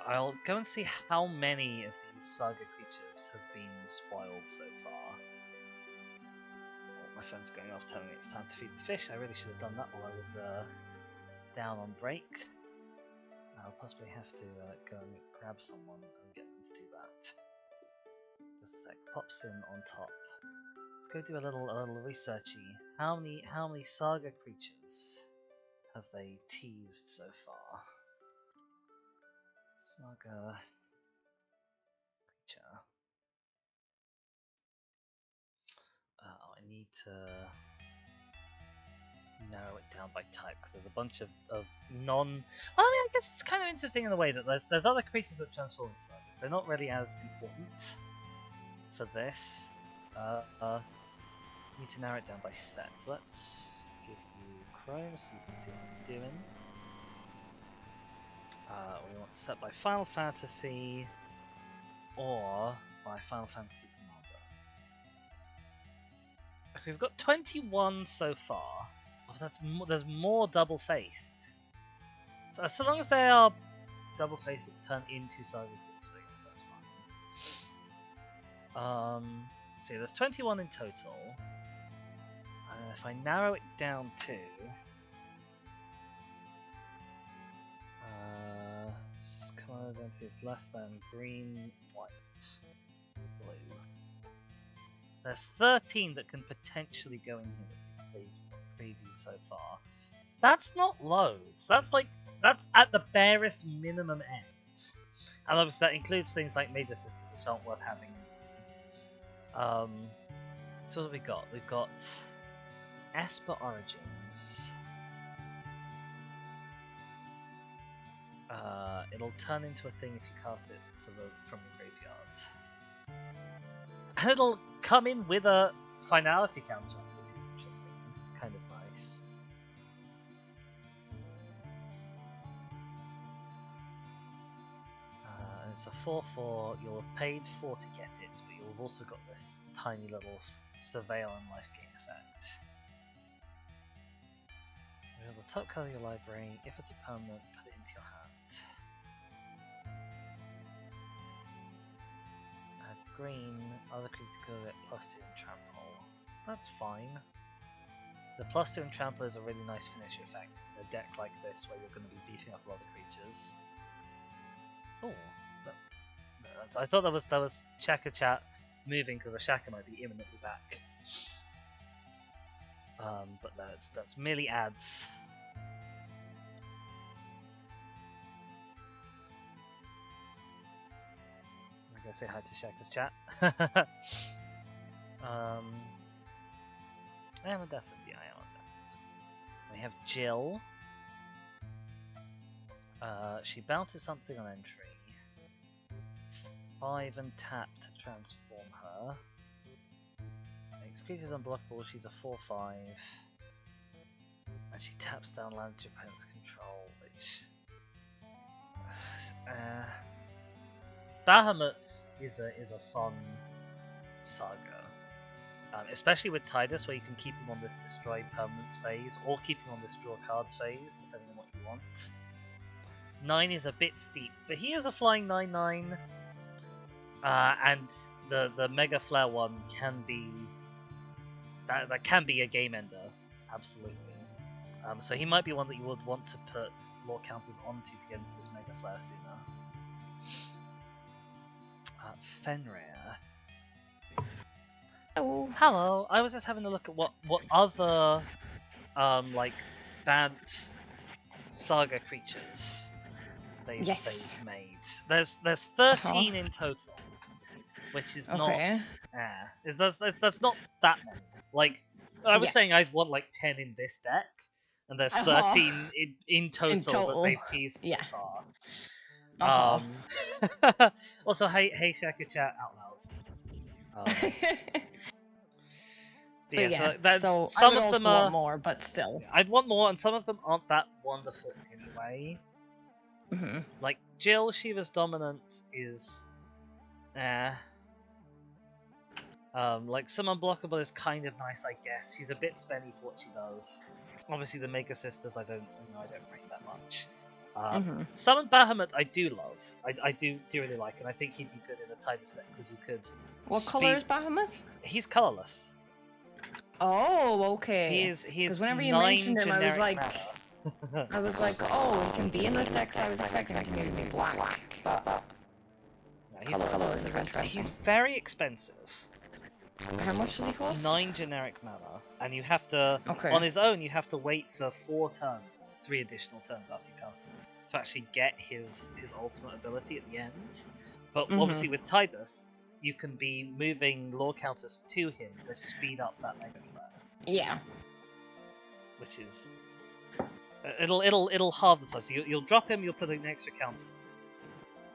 I'll go and see how many of these saga creatures have been spoiled so far. Oh, my phone's going off telling me it's time to feed the fish. I really should have done that while I was down on break. I'll possibly have to go and grab someone and get them to do that. Just a sec. Pops in on top. Let's go do a little researchy. How many saga creatures have they teased so far? Saga creature. I need to narrow it down by type because there's a bunch of non. Well, I mean, I guess it's kind of interesting in the way that there's other creatures that transform into sagas. They're not really as important for this. Need to narrow it down by set. Let's give you Chrome so you can see what I'm doing. We want to set by Final Fantasy or by Final Fantasy Commander. Okay, we've got 21 so far. Oh, there's more double-faced. So long as they are double face that turn into Saga creatures. I guess that's fine. So yeah, there's 21 in total. And if I narrow it down to command density is less than green, white, blue. There's 13 that can potentially go in here that we've previewed so far. That's not loads. That's at the barest minimum end. And obviously that includes things like Major Sisters, which aren't worth having. So what have we got? We've got Esper Origins. It'll turn into a thing if you cast it from the graveyard. And it'll come in with a finality counter, which is interesting. Kind of nice. And it's a 4/4. You'll have paid 4 to get it, but you'll have also got this tiny little surveil and life gain effect. Reveal the top card of your library. If it's a permanent, put it into your hand. Add green. Other creatures go at +2 and trample. That's fine. The +2 and trample is a really nice finisher effect in a deck like this where you're going to be beefing up a lot of creatures. Oh, I thought that was Shaka Chat moving because the Shaka might be imminently back. But that's merely adds. I'm gonna say hi to Shaka's chat. I am definitely I am on that. We have Jill. She bounces something on entry. 5 and tap to transform her. Makes creatures unblockable. She's a 4/5. And she taps down lands your opponent's control, which Bahamut is a fun saga. Especially with Tidus, where you can keep him on this destroy permanents phase, or keep him on this draw cards phase, depending on what you want. 9 is a bit steep, but he is a flying 9/9, and the Mega Flare one can be that can be a game ender, absolutely. So he might be one that you would want to put lore counters onto to get into this Mega Flare sooner. Fenrir. Oh, Hello. I was just having a look at what other like bad saga creatures they've made. There's 13 in total, which is not that's not that many. Like I was saying, I'd want like 10 in this deck, and there's 13 in total that they've teased so far. Also, hey, Shaka Chat out loud. But that's, so some I would of them also are want more, but still. I'd want more, and some of them aren't that wonderful anyway. Mm-hmm. Like Jill, Shiva's dominant is, like some unblockable is kind of nice, I guess. She's a bit spenny for what she does. Obviously, the Mega Sisters, I don't rate that much. Summon Bahamut, I do love. I do really like, and I think he'd be good in a Tidus deck because you could. What color is Bahamut? He's colorless. Oh, okay. He's Because whenever you 9 mentioned him, I was generic like, mana. oh, he can be in this deck. So I was expecting him to maybe be black, but No, color is interesting. he's very expensive. How much does he cost? 9 generic mana, and you have to on his own. You have to wait for 4 turns, or 3 additional turns after you cast him, to actually get his ultimate ability at the end. But obviously with Tidus, you can be moving lore counters to him to speed up that Mega Flare. Yeah. Which is it'll halve the flow. So you'll drop him, you'll put an extra counter,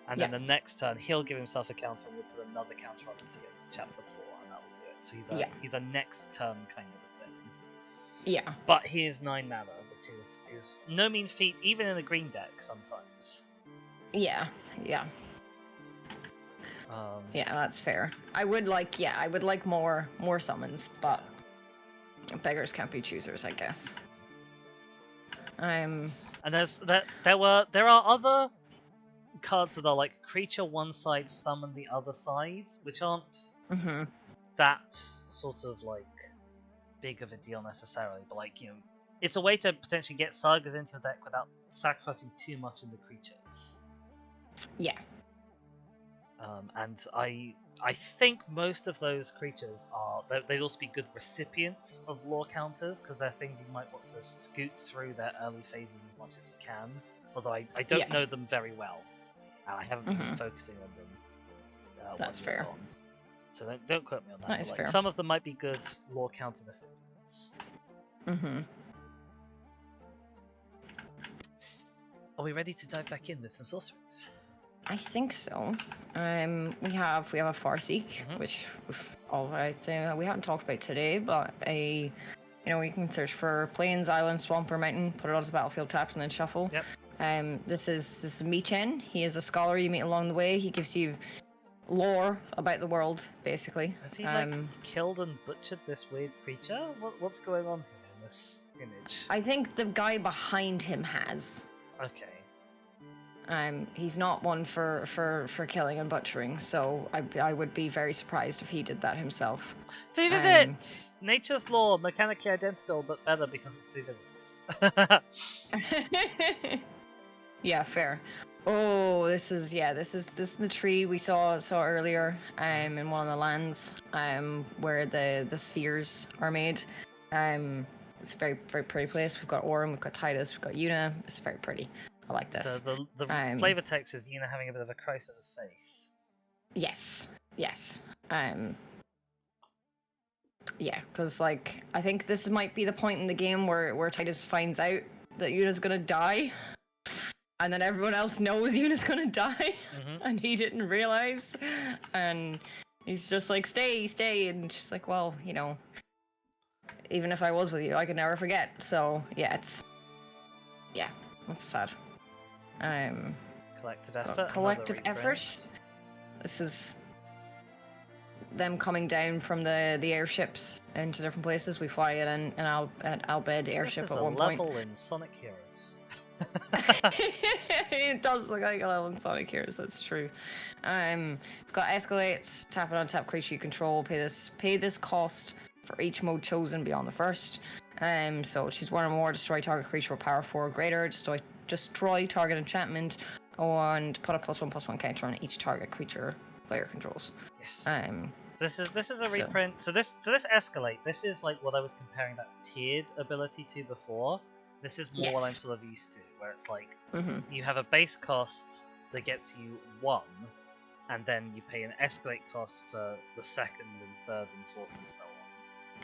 and then the next turn he'll give himself a counter, and you'll put another counter on him to get into chapter 4, and that will do it. So he's a next turn kind of thing. Yeah. But he is 9 mana, which is no mean feat, even in a green deck sometimes. Yeah. Yeah, that's fair. I would like more summons, but beggars can't be choosers, I guess. And there are other cards that are like creature one side, summon the other side, which aren't Mm-hmm. that sort of like big of a deal necessarily, but like, it's a way to potentially get sagas into your deck without sacrificing too much in the creatures. Yeah. And I think most of those creatures they'd also be good recipients of lore counters, because they're things you might want to scoot through their early phases as much as you can. Although I don't know them very well, and I haven't been focusing on them. That's fair. On. So don't quote me on that. That is but, fair. Some of them might be good lore counter recipients. Mm-hmm. Are we ready to dive back in with some sorceries? I think so. We have a Farseek, which we haven't talked about today, but you can search for plains, island, swamp, or mountain, put it onto the battlefield tapped, and then shuffle. Yep. This is Michen. He is a scholar you meet along the way. He gives you lore about the world, basically. Has he killed and butchered this weird creature? What's going on here in this image? I think the guy behind him has. Okay. He's not one for killing and butchering, so I would be very surprised if he did that himself. 3 visits! Nature's law, mechanically identical, but better because it's 3 visits. Yeah, fair. Oh, this is the tree we saw earlier in one of the lands where the spheres are made. It's a very, very pretty place. We've got Orym, we've got Titus, we've got Yuna. It's very pretty. I like this. The flavor text is Yuna having a bit of a crisis of faith. Yes. Yeah, because like I think this might be the point in the game where Titus finds out that Yuna's gonna die, and then everyone else knows Yuna's gonna die, and he didn't realize, and he's just like, stay, and she's like, well, even if I was with you, I could never forget. So yeah, that's sad. Collective effort. Collective effort. This is them coming down from the airships into different places. We fly in an Albed airship at one point. This is a level in Sonic Heroes. It does look like a level in Sonic Heroes. That's true. We've got escalates. Tap it on tap creature you control. Pay this cost for each mode chosen beyond the first. So choose one or more. Destroy target creature with power 4 or greater. Destroy target enchantment, and put a +1/+1 counter on each target creature player controls. Yes. So this is a reprint. So this escalate. This is like what I was comparing that tiered ability to before. This is more what I'm sort of used to, where it's like you have a base cost that gets you 1, and then you pay an escalate cost for the second and third and fourth and so on.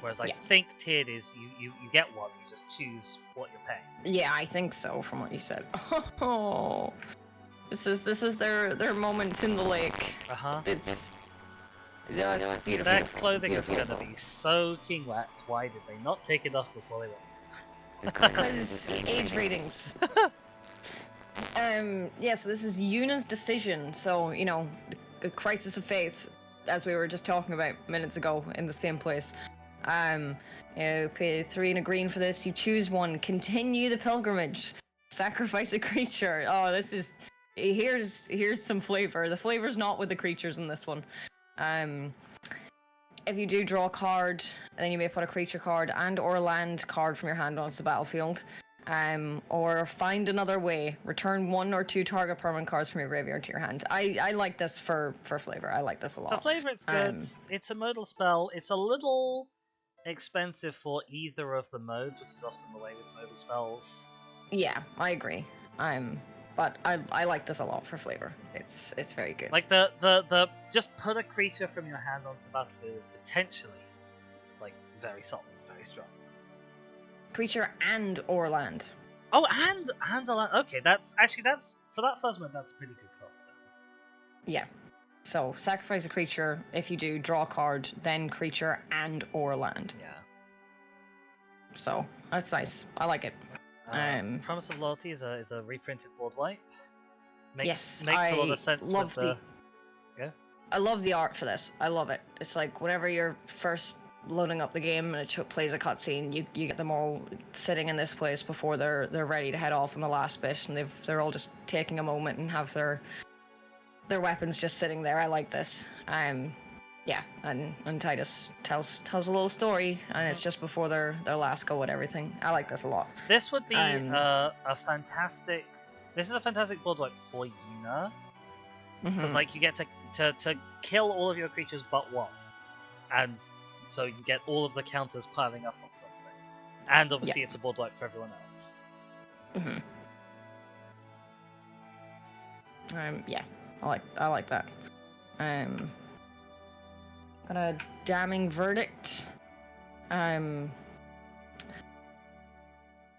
Whereas I think tiered is you get 1, you just choose what you're paying. Yeah, I think so from what you said. Oh, this is their moment in the lake. It's beautiful. That clothing is going to be soaking wet. Why did they not take it off before they went? Because age ratings. So this is Yuna's decision. So a crisis of faith, as we were just talking about minutes ago in the same place. Pay 3 and a green for this. You choose one. Continue the pilgrimage. Sacrifice a creature. Oh, here's some flavor. The flavor's not with the creatures in this one. If you do draw a card, then you may put a creature card and or land card from your hand onto the battlefield. Or find another way. Return 1 or 2 target permanent cards from your graveyard to your hand. I like this for flavor. I like this a lot. For flavor, it's good. It's a modal spell. It's a little expensive for either of the modes, which is often the way with modal spells. Yeah, I agree. But I like this a lot for flavor. It's very good. Like the just put a creature from your hand onto the battlefield is potentially like very solid. It's very strong. Creature and or land. Oh, and a land. Okay, that's for that first one. That's a pretty good cost then. Yeah. So sacrifice a creature. If you do, draw a card, then creature and or land. Yeah. So that's nice. I like it. Promise of Loyalty is a reprinted board wipe. Makes a I lot of sense love with the. Yeah. I love the art for this. I love it. It's like whenever you're first loading up the game and it plays a cutscene, you get them all sitting in this place before they're ready to head off on the last bit, and they're all just taking a moment and have their their weapons just sitting there. I like this. Yeah, and Titus tells a little story, and it's just before their last go and everything. I like this a lot. This would be a fantastic. This is a fantastic board wipe for Yuna, because like you get to kill all of your creatures but one, and so you get all of the counters piling up on something, and obviously it's a board wipe for everyone else. Yeah, I like that. Got a damning verdict. I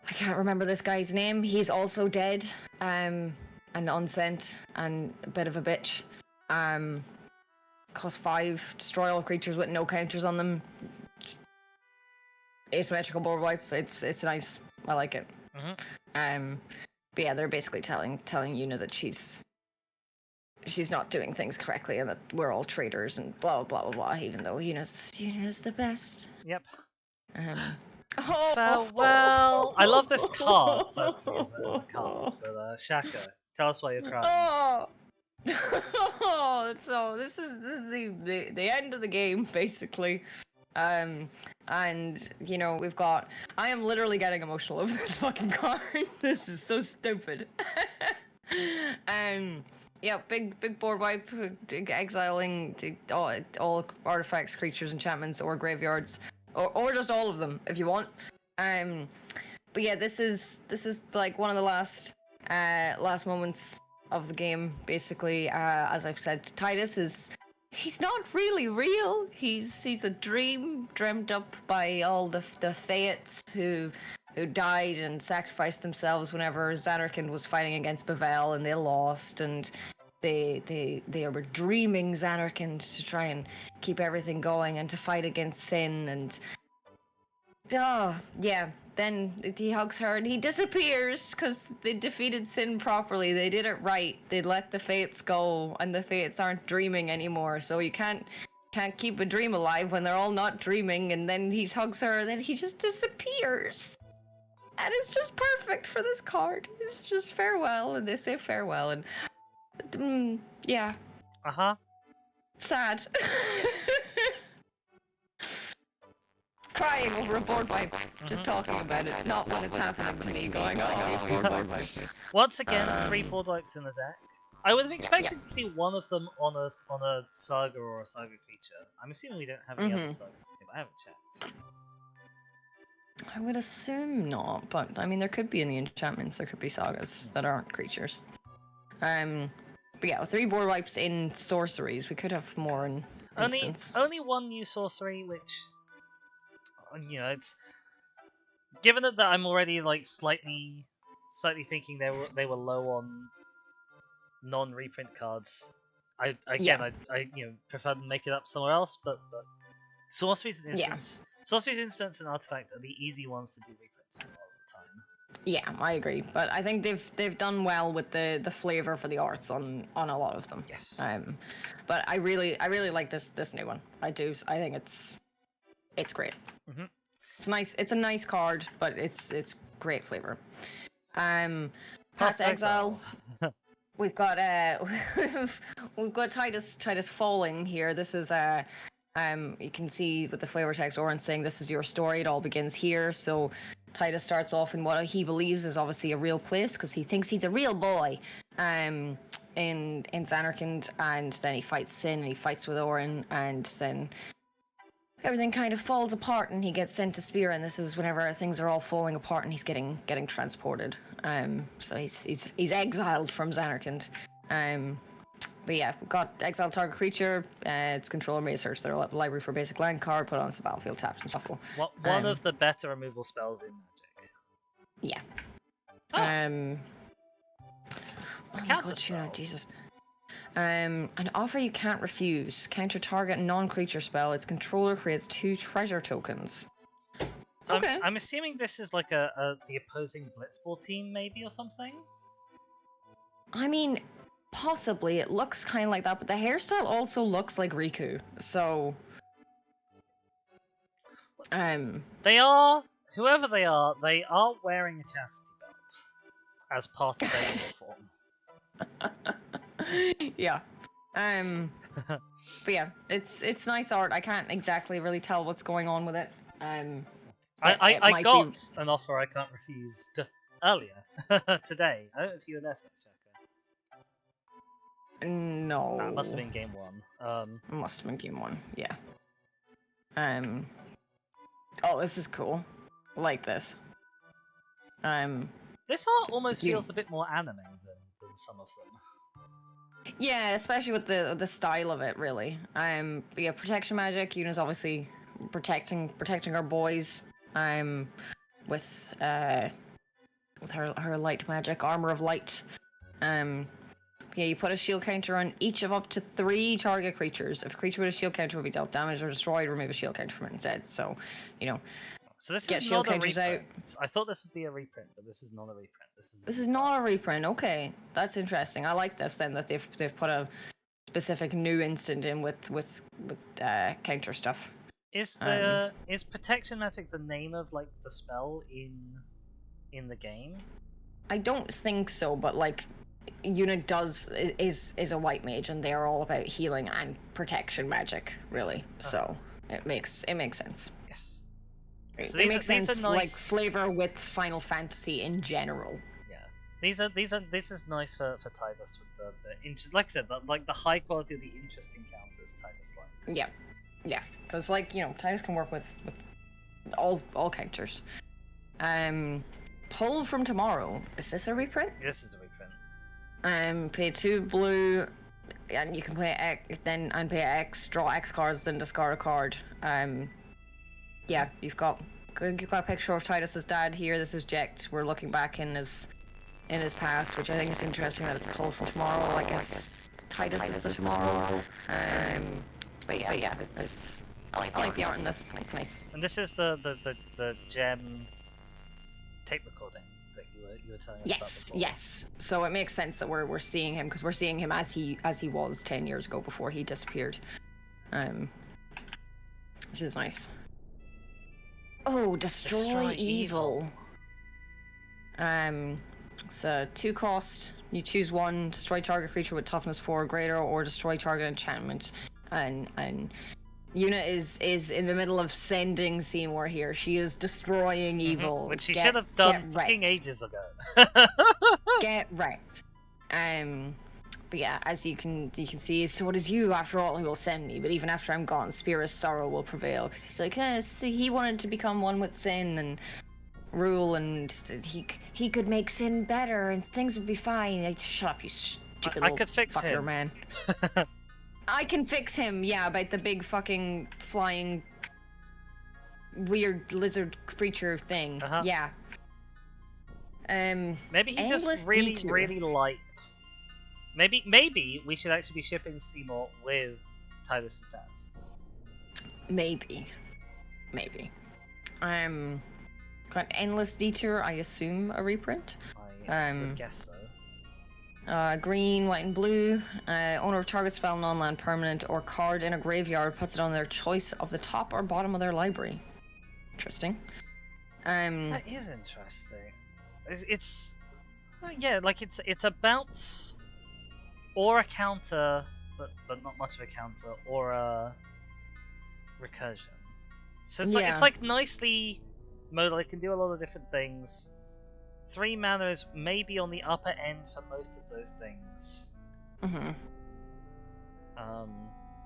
can't remember this guy's name. He's also dead. And unsent and a bit of a bitch. Cost 5, destroy all creatures with no counters on them. Asymmetrical board wipe. It's nice. I like it. But yeah, they're basically telling Yuna that she's not doing things correctly and that we're all traitors and blah blah blah blah. Even though Yuna's the best. Yep. Oh. Farewell. I love this card. First of all, as a card, but Shaka, tell us why you're crying. So this is the end of the game basically. And you know we've got. I am literally getting emotional over this fucking card. This is so stupid. Yeah, big board wipe, exiling all artifacts, creatures, enchantments, or graveyards, or just all of them if you want. But yeah, this is like one of the last moments of the game. Basically, as I've said, Titus he's not really real. He's a dream dreamt up by all the Fates who died and sacrificed themselves whenever Zanarkand was fighting against Bavel and they lost, and they were dreaming Zanarkand to try and keep everything going and to fight against sin, and then he hugs her and he disappears because they defeated sin properly. They did it right. They let the Fates go, and the Fates aren't dreaming anymore, so you can't keep a dream alive when they're all not dreaming. And then he hugs her and then he just disappears. And it's just perfect for this card. It's just farewell, and they say farewell, and yeah. Sad. Yes. Crying over a board wipe, just talking about it, not when it's happening to me going, oh, board wipe. Once again, 3 board wipes in the deck. I would have expected to see one of them on a saga or a saga creature. I'm assuming we don't have any other sagas, but I haven't checked. I would assume not, but I mean there could be in the enchantments, there could be sagas that aren't creatures. But yeah, 3 board wipes in sorceries, we could have more in instance. Only one new sorcery, which, you know, it's given that I'm already like slightly thinking they were low on non-reprint cards. I prefer to make it up somewhere else, but sorceries and instants. Sorceries, instants, and artifact are the easy ones to do reprints all the time. Yeah, I agree, but I think they've done well with the flavor for the arts on a lot of them. Yes. But I really like this new one. I do. I think it's great. It's nice. It's a nice card, but it's great flavor. Path to Exile. We've got Titus falling here. This is you can see with the flavor text Oren saying this is your story. It all begins here. So Titus starts off in what he believes is obviously a real place because he thinks he's a real boy. In Zanarkand, and then he fights Sin and he fights with Oren, and then everything kind of falls apart and he gets sent to Spear, and this is whenever things are all falling apart and he's getting transported. So he's exiled from Zanarkand. But yeah, we've got exile target creature. Its controller may search their library for basic land card, put on the battlefield, taps and shuffle. One of the better removal spells in Magic. Yeah. Oh my god, Shuna, Jesus. An offer you can't refuse. Counter target non-creature spell. Its controller creates 2 treasure tokens. So okay. I'm assuming this is like the opposing Blitzball team, maybe, or something? I mean, possibly. It looks kind of like that, but the hairstyle also looks like Riku. So, they are, whoever they are wearing a chastity belt as part of their uniform. Yeah. But yeah, it's nice art. I can't exactly really tell what's going on with it. I got an offer I can't refuse earlier today. I don't know if you were there for it, Jacko. No. That must have been game 1. It must have been game 1. Yeah. Oh, this is cool. I like this. This art almost feels a bit more anime than some of them. Yeah, especially with the style of it, really. But yeah, protection magic. Yuna's obviously protecting our boys. With her light magic, armor of light. Yeah, you put a shield counter on each of up to 3 target creatures. If a creature with a shield counter will be dealt damage or destroyed, remove a shield counter from it instead. So, So this get is shield not a counters reprint. out. I thought this would be a reprint, but this is not a reprint. This is not a reprint. Okay, that's interesting. I like this then that they've put a specific new instant in with counter stuff. Is protection magic the name of like the spell in the game? I don't think so, but like Yuna is a white mage, and they are all about healing and protection magic, really. So it makes sense. Yes. So it makes sense, nice... like flavor with Final Fantasy in general. Yeah, this is nice for Tidus with the interest. Like I said, the high quality of the interest encounters Tidus likes. Yeah, because like Tidus can work with all counters. Pull from Tomorrow. Is this a reprint? This is a reprint. Pay 2 blue, and you can play X, then pay X, draw X cards, then discard a card. Yeah, you've got a picture of Tidus's dad here. This is Jecht. We're looking back in his past, which I think is interesting that it's pulled from Tomorrow. I guess Tidus is the Tomorrow. But yeah, it's I like the art in this. It's nice. And this is the gem tape recording that you were telling us about before. Yes. So it makes sense that we're seeing him, because we're seeing him as he was 10 years ago before he disappeared. Which is nice. Oh, destroy evil. It's a 2 cost. You choose one. Destroy target creature with toughness 4 or greater, or destroy target enchantment. And Yuna is in the middle of sending Seymour here. She is destroying evil. Which she should have done fucking ages ago. Get wrecked. But yeah, as you can see, so it is you after all who will send me. But even after I'm gone, Spear's sorrow will prevail. Because he's like, see, he wanted to become one with sin and rule, and he could make sin better, and things would be fine. Shut up, you stupid little could fix fucker, him. man. I can fix him, yeah, about the big fucking flying weird lizard creature thing. Yeah. Maybe he just really liked. Maybe we should actually be shipping Seymour with Tidus' dad. Maybe. Got Endless Detour, I assume a reprint. I would guess so. Green, white, and blue. Owner of target spell, non-land, permanent, or card in a graveyard puts it on their choice of the top or bottom of their library. Interesting. That is interesting. It's a bounce or a counter, but not much of a counter, or a recursion. So it's like nicely modal. It can do a lot of different things. 3 mana is maybe on the upper end for most of those things.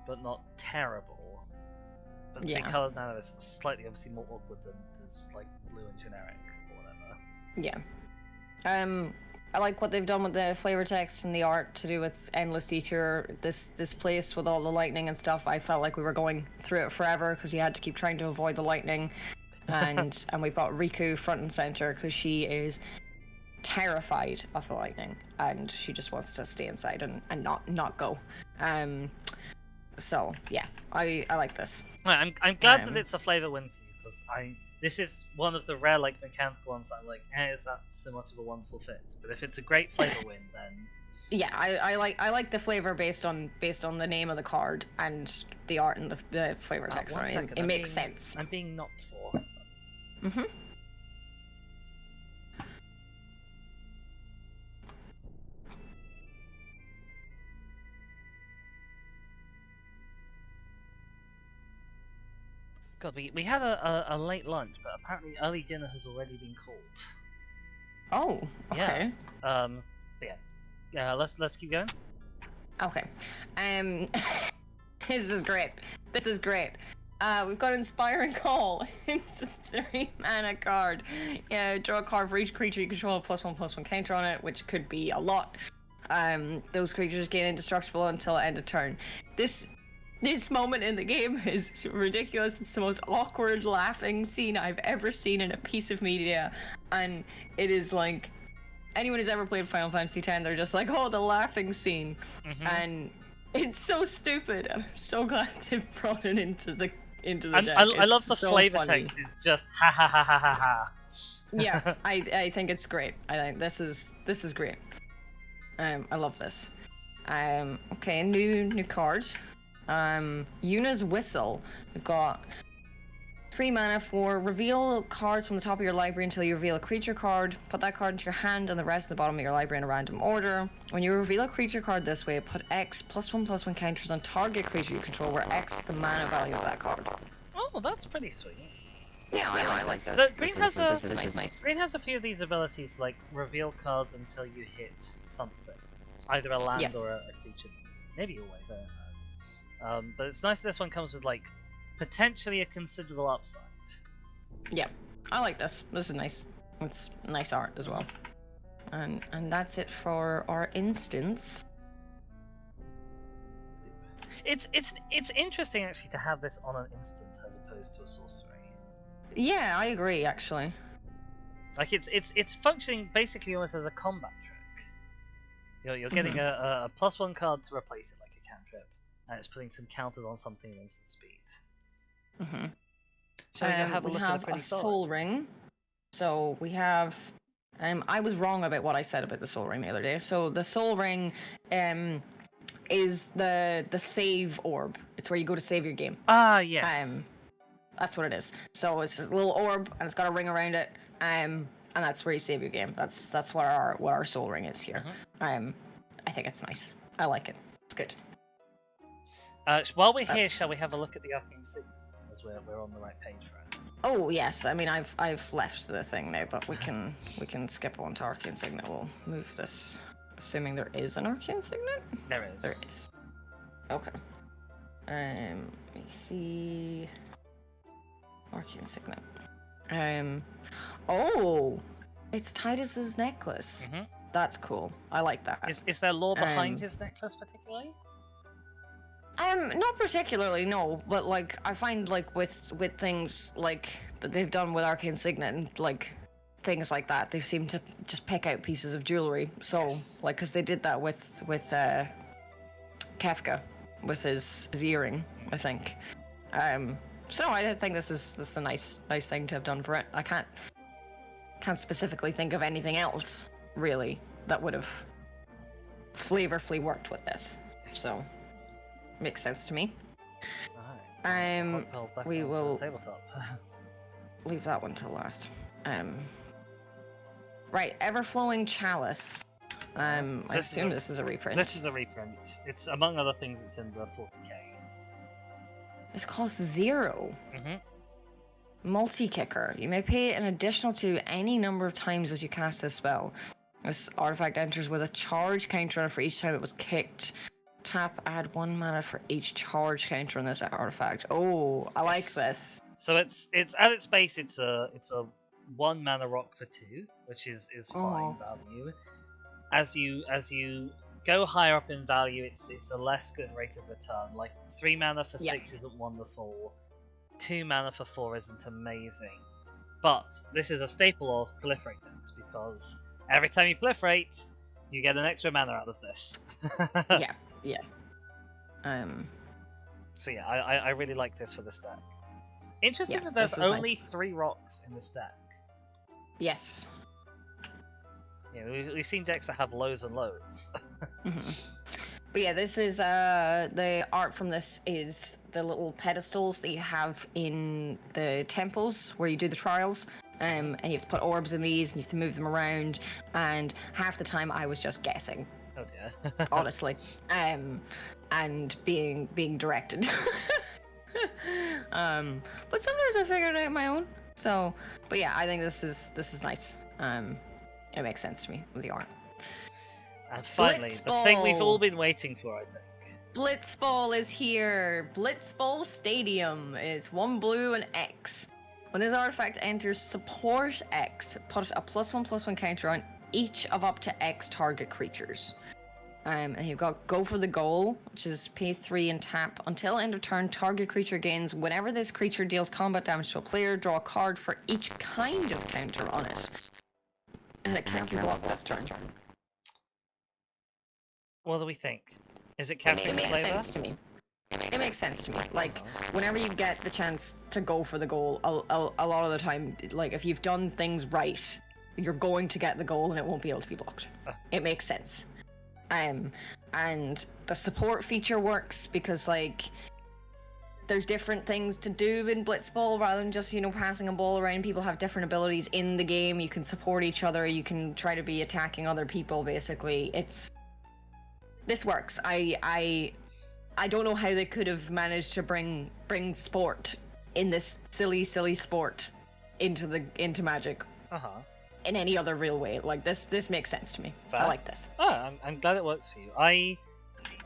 But not terrible. But 3 colored mana is slightly obviously more awkward than just like blue and generic or whatever. Yeah. I like what they've done with the flavor text and the art to do with Endless Detour. This place with all the lightning and stuff, I felt like we were going through it forever because you had to keep trying to avoid the lightning. And we've got Riku front and center because she is terrified of the lightning and she just wants to stay inside and not go. So yeah, I like this. I'm glad that it's a flavor win for you, because this is one of the rare like mechanical ones that I'm like, is that so much of a wonderful fit? But if it's a great flavor win, then yeah, I like the flavor based on the name of the card and the art and the flavor text. It makes sense. I'm being knocked for. God, we had a late lunch, but apparently early dinner has already been called. Oh, okay. Yeah. But yeah. Let's keep going. Okay. This is great. This is great. We've got Inspiring Call. It's a 3-mana card. Yeah, draw a card for each creature you control, +1/+1 counter on it, which could be a lot. Those creatures gain indestructible until end of turn. This moment in the game is ridiculous. It's the most awkward laughing scene I've ever seen in a piece of media, and it is like anyone who's ever played Final Fantasy X, they're just like, oh, the laughing scene, and it's so stupid. I'm so glad they brought it into the deck. I love the so flavor funny. text. It's just ha ha ha ha ha ha. Yeah, I think it's great. I think this is great. I love this. Okay, new card. Yuna's Whistle. We've got 3 mana for reveal cards from the top of your library until you reveal a creature card. Put that card into your hand and the rest at the bottom of your library in a random order. When you reveal a creature card this way, put X +1/+1 counters on target creature you control, where X is the mana value of that card. Oh, that's pretty sweet. Yeah, I like this. Green This has is nice. Green has a few of these abilities, like reveal cards until you hit something, either a land or a creature. Maybe always, I don't know. But it's nice that this one comes with like potentially a considerable upside. Yeah, I like this. This is nice. It's nice art as well. And that's it for our instance. It's interesting actually to have this on an instant as opposed to a sorcery. Yeah, I agree actually. Like it's functioning basically almost as a combat trick. You're getting a +1 card to replace it like a cantrip, and it's putting some counters on something in instant speed. Shall we go have a look at the pretty Soul Ring. So we have. I was wrong about what I said about the Soul Ring the other day. So the Soul Ring, is the save orb. It's where you go to save your game. Ah, yes. That's what it is. So it's a little orb, and it's got a ring around it. And that's where you save your game. That's what our Soul Ring is here. I think it's nice. I like it. It's good. While we're here, shall we have a look at the Arcane Signet, as we're on the right page for it? Oh yes, I mean I've left the thing now, but we can skip on to Arcane Signet. We'll move this, assuming there is an Arcane Signet. There is. There is. Okay. Let me see. Arcane Signet. Oh, it's Titus's necklace. That's cool. I like that. Is there lore behind his necklace particularly? Not particularly, no. But like, I find like with things like that they've done with Arcane Signet and like things like that, they seem to just pick out pieces of jewelry. So like, because they did that with Kefka, with his earring, I think. So I think this is a nice thing to have done for it. I can't specifically think of anything else really that would have flavorfully worked with this. So makes sense to me. We will tabletop. leave that one till last. Right, Everflowing Chalice. I assume this is a reprint. This is a reprint. It's among other things. It's in the 40k. This costs 0. Multi-kicker. You may pay an additional 2 any number of times as you cast a spell. This artifact enters with a charge counter on it for each time it was kicked. Tap, add 1 mana for each charge counter on this artifact. Oh, I like this. So it's at its base. It's a 1 mana rock for 2, which is fine value. As you go higher up in value, it's a less good rate of return. Like 3 mana for 6 isn't wonderful. 2 mana for 4 isn't amazing. But this is a staple of proliferate decks because every time you proliferate, you get an extra mana out of this. Yeah. So yeah, I really like this for this deck. Interesting that there's only 3 rocks in this deck. Yes. Yeah, we've seen decks that have loads and loads. But yeah, this is the art from this is the little pedestals that you have in the temples where you do the trials. And you have to put orbs in these and you have to move them around, and half the time I was just guessing. Oh dear. Honestly. And being directed. But sometimes I figure it out on my own. So, but yeah, I think this is nice. It makes sense to me with the art. And finally, the thing we've all been waiting for, I think. Blitzball is here. Blitzball Stadium is 1 blue and X. When this artifact enters support X, put a +1/+1 counter on each of up to X target creatures. And you've got go for the goal, which is pay 3 and tap. Until end of turn, target creature gains whenever this creature deals combat damage to a player, draw a card for each kind of counter on it. And it can't be blocked this turn. What do we think? Is it capturing It makes flavor? sense to me. It makes sense to me. Like, whenever you get the chance to go for the goal, a lot of the time, like, if you've done things right, you're going to get the goal and it won't be able to be blocked. It makes sense. And the support feature works because, like, there's different things to do in Blitzball rather than just, passing a ball around. People have different abilities in the game. You can support each other. You can try to be attacking other people, basically. This works. I don't know how they could have managed to bring sport in this silly sport into Magic in any other real way. Like this makes sense to me. Fair. I like this. Oh, I'm glad it works for you.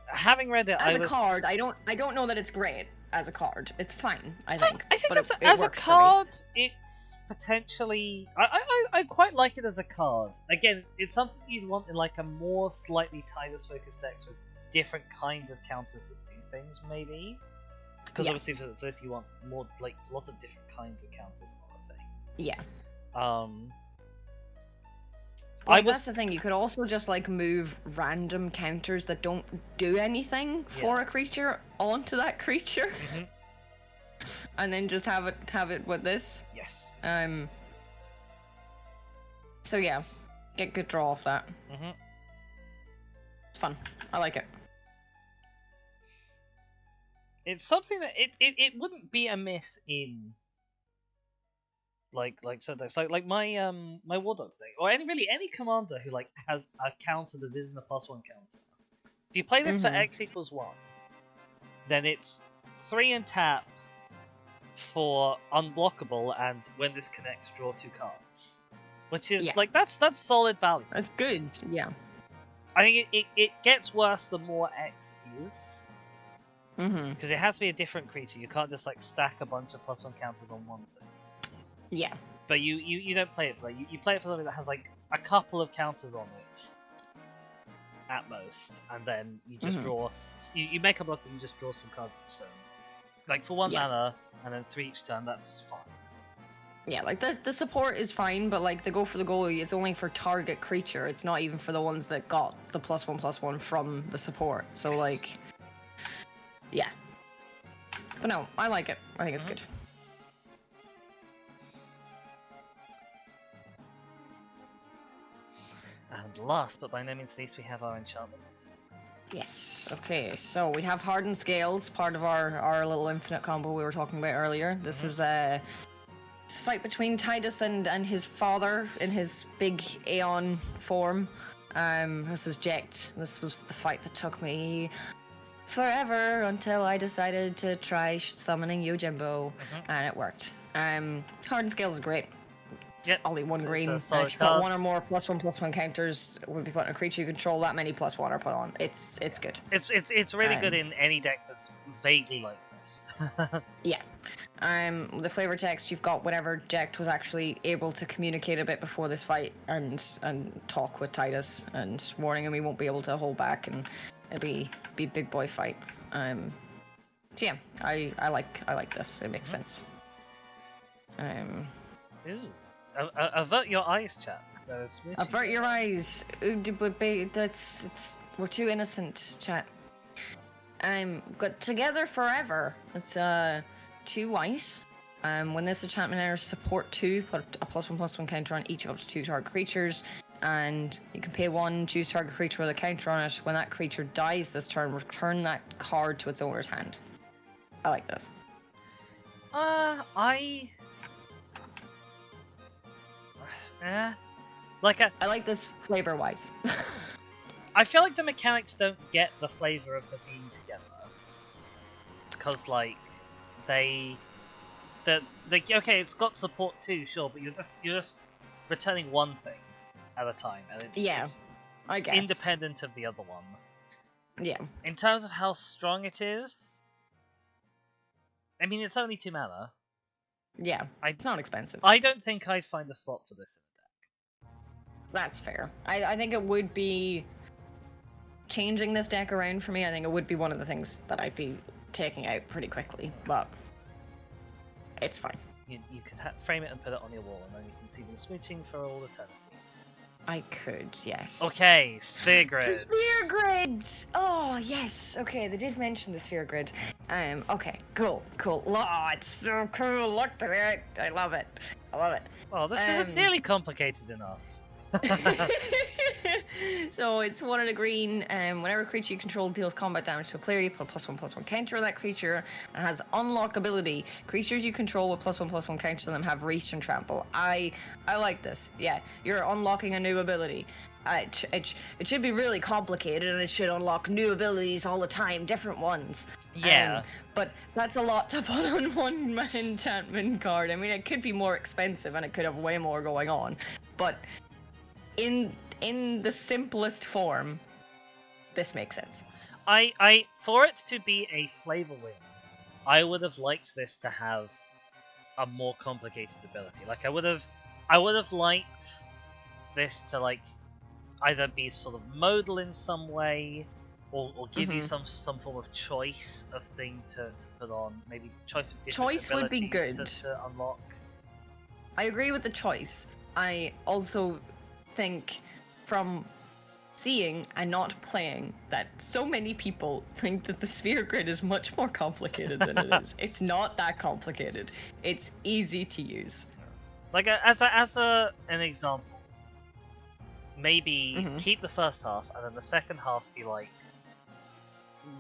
Having read it, As a card, I don't know that it's great as a card. It's fine, I think. I think but as it a works for me. card, it's potentially. I quite like it as a card. Again, it's something you'd want in like a more slightly Tidus focused decks with different kinds of counters that do things, maybe. Because obviously for this you want more like lots of different kinds of counters on the thing. Yeah. I That's the thing. You could also just like move random counters that don't do anything for a creature onto that creature, and then just have it with this. Yes. So yeah, get good draw off that. It's fun. I like it. It's something that it wouldn't be amiss in. Like like my my war dog today, or any commander who like has a counter that isn't a +1 counter. If you play this for X = 1, then it's 3 and tap for unblockable, and when this connects, draw 2 cards, which is like that's solid value. That's good. Yeah. I think it gets worse the more X is. Because it has to be a different creature. You can't just like stack a bunch of +1 counters on one thing. Yeah. But you don't play it for that. You play it for something that has like a couple of counters on it, at most, and then you just draw. You make a block and you just draw some cards each turn, like for 1 mana, and then 3 each turn. That's fine. Yeah, like the support is fine, but like the go for the goal, it's only for target creature. It's not even for the ones that got the +1/+1 from the support. So like, yeah. But no, I like it. I think it's good. And last, but by no means least, we have our enchantment. Yes. Okay, so we have Hardened Scales, part of our little infinite combo we were talking about earlier. This is a fight between Tidus and his father in his big Aeon form. This is Jekt. This was the fight that took me forever until I decided to try summoning Yojimbo, and it worked. Hardened Scales is great. Yep. Only 1 green. It's a If you put 1 or more +1/+1 counters would be put on a creature you control. That many +1 are put on. It's good. It's really good in any deck that's vaguely like this. Yeah. The flavor text, you've got whenever Jekt was actually able to communicate a bit before this fight and talk with Tidus and warning him he won't be able to hold back and it'll be big boy fight. So yeah, I like this. It makes sense. Ooh. Avert your eyes, chat. There is switching. Avert your eyes. We're too innocent, chat. Got Together Forever. It's 2 white. When this enchantment enters support 2, put a +1/+1 counter on each of up to 2 target creatures, and you can pay 1, choose target creature with a counter on it. When that creature dies this turn, return that card to its owner's hand. I like this. I like this flavor-wise. I feel like the mechanics don't get the flavor of them being together. Because, like, okay, it's got support too, sure, but you're just returning one thing at a time, and it's I guess. independent of the other one. Yeah. In terms of how strong it is, I mean, it's only 2 mana. Yeah. It's not expensive. I don't think I'd find a slot for this in the deck. That's fair. I think it would be changing this deck around for me. I think it would be one of the things that I'd be taking out pretty quickly, but it's fine. You could frame it and put it on your wall, and then you can see them switching for all eternity. I could, yes. Okay, Sphere Grid. Sphere Grid! Oh, yes. Okay, they did mention the Sphere Grid. Okay, cool. Oh, it's so cool. Look at it. I love it. Well, this isn't nearly complicated enough. So it's 1 and a green. Whenever a creature you control deals combat damage to a player, you put a +1/+1 counter on that creature, and has unlock ability. Creatures you control with +1/+1 counters on them have reach and trample. I like this. Yeah, you're unlocking a new ability. It should be really complicated, and it should unlock new abilities all the time, different ones. Yeah. But that's a lot to put on one enchantment card. I mean, it could be more expensive, and it could have way more going on. But in the simplest form, this makes sense. For it to be a flavor win, I would have liked this to have a more complicated ability. Like I would have liked this to like either be sort of modal in some way, or give you some form of choice of thing to put on. Maybe choice of different choice would be good to unlock. I agree with the choice. I also think from seeing and not playing that so many people think that the Sphere Grid is much more complicated than it is. It's not that complicated. It's easy to use. Like as an example, maybe keep the first half and then the second half be like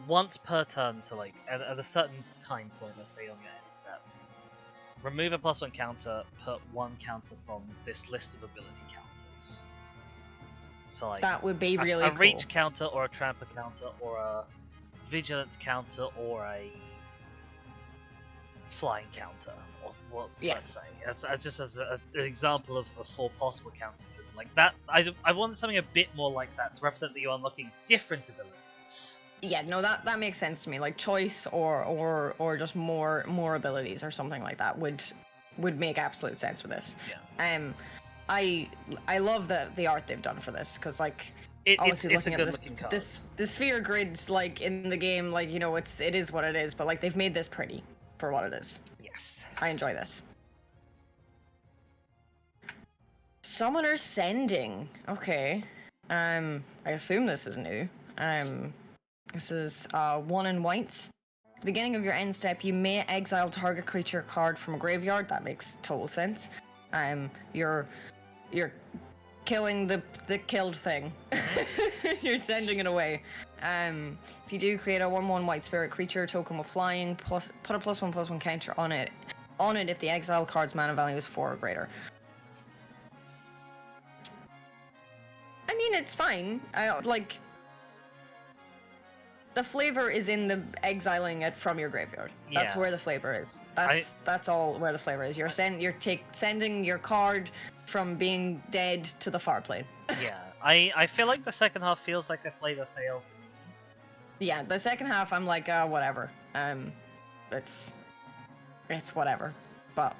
once per turn. So like at a certain time point, let's say on your end step, remove a +1 counter, put 1 counter from this list of ability counters. So like that would be really a cool. reach counter or a trample counter or a vigilance counter or a flying counter, or let's say as just as an example of 4 possible counters like that. I wanted something a bit more like that to represent that you're unlocking different abilities. Yeah, no, that makes sense to me. Like choice or just more abilities or something like that would make absolute sense with this. Yeah. I love the art they've done for this, because like it's looking a at good looking card. the Sphere Grid, like in the game, like, you know, it is what it is, but like they've made this pretty for what it is. Yes. I enjoy this. Summoner Sending. Okay. I assume this is new. This is 1 in whites. At the beginning of your end step, you may exile target creature card from a graveyard. That makes total sense. You're killing the killed thing. You're sending it away. If you do, create a 1/1 white spirit creature token with flying, put a +1/+1 counter on it if the exile card's mana value is 4 or greater. I mean, it's fine. The flavor is in the exiling it from your graveyard. That's Yeah. where the flavor is. That's all where the flavor is. You're sending your card from being dead to the far plane. Yeah, I feel like the second half feels like a flavor fail to me. Yeah, the second half I'm like, whatever. It's whatever. But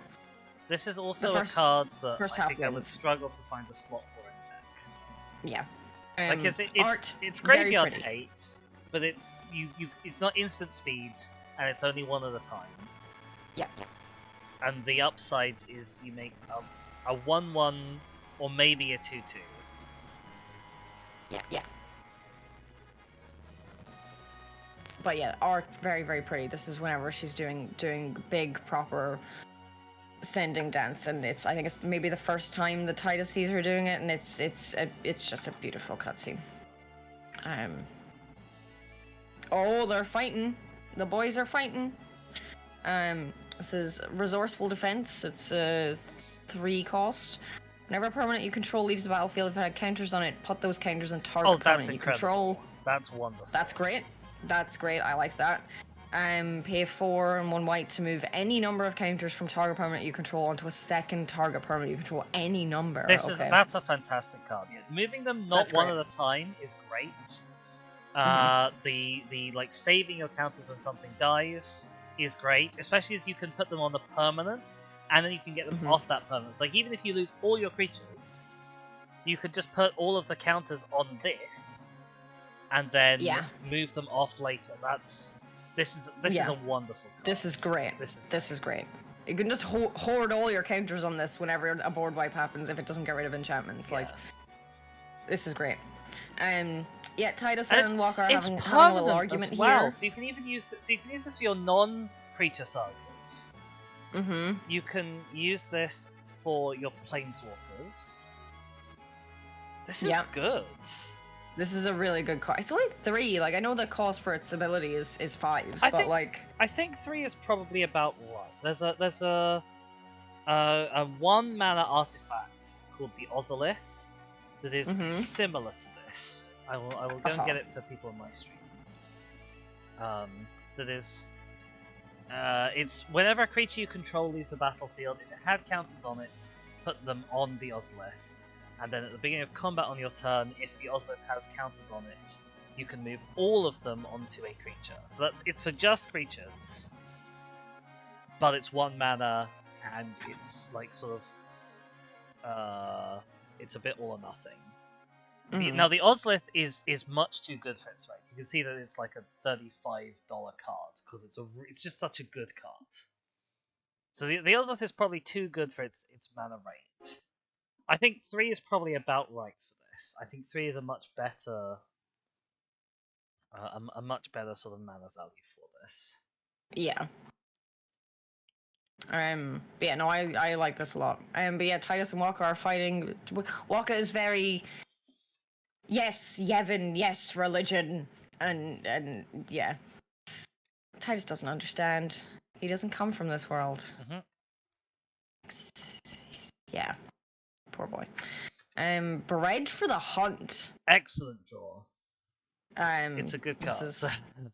this is also first- a card that first I half think I would wins. struggle to find a slot for in the deck. yeah. Like Art, it's very graveyard pretty. hate, but it's not instant speed, and it's only 1 at a time. Yeah. And the upside is you make a 1/1 or maybe a 2/2. Yeah. But yeah, art's very, very pretty. This is whenever she's doing big proper sending dance, and I think it's maybe the first time the Titus sees her doing it, and it's just a beautiful cutscene. Oh, they're fighting. The boys are fighting. This is resourceful defense. It's 3 cost. Whenever a permanent you control leaves the battlefield, if it had counters on it, put those counters on target Oh, that's permanent you incredible. control. That's wonderful. That's great. I like that. Pay 4 and 1 white to move any number of counters from target permanent you control onto a second target permanent you control any number. That's a fantastic card. Yeah. Moving them not That's one great. at a time is great. The like saving your counters when something dies is great, especially as you can put them on the permanent, and then you can get them off that permanent. Like even if you lose all your creatures, you could just put all of the counters on this, and then move them off later. This is a wonderful card. This is great. This is great. You can just hoard all your counters on this whenever a board wipe happens if it doesn't get rid of enchantments. Like, this is great. Titus and Walker are having a little argument as well. here. So you can even use this. So you can use this for your non-creature sagas. You can use this for your planeswalkers. This is good. This is a really good card. It's only 3. Like I know the cost for its ability is 5, I think 3 is probably about right. There's a 1 mana artifact called the Ozolith that is similar to this. I will go and get it for people on my stream. That is, it's whenever a creature you control leaves the battlefield, if it had counters on it, put them on the Ozolith. And then at the beginning of combat on your turn, if the Ozolith has counters on it, you can move all of them onto a creature. So it's for just creatures, but it's 1 mana, and it's like sort of, it's a bit all or nothing. Now the Ozolith is much too good for its rate. You can see that it's like a $35 card because it's just such a good card. So the Ozolith is probably too good for its mana rate. I think 3 is probably about right for this. I think 3 is a much better, sort of mana value for this. Yeah. I like this a lot. But yeah, Titus and Walker are fighting. Walker is very, yes, Yevon, yes, religion, and yeah. Titus doesn't understand. He doesn't come from this world. Yeah. Poor boy. Bred for the Hunt. Excellent draw. It's a good card.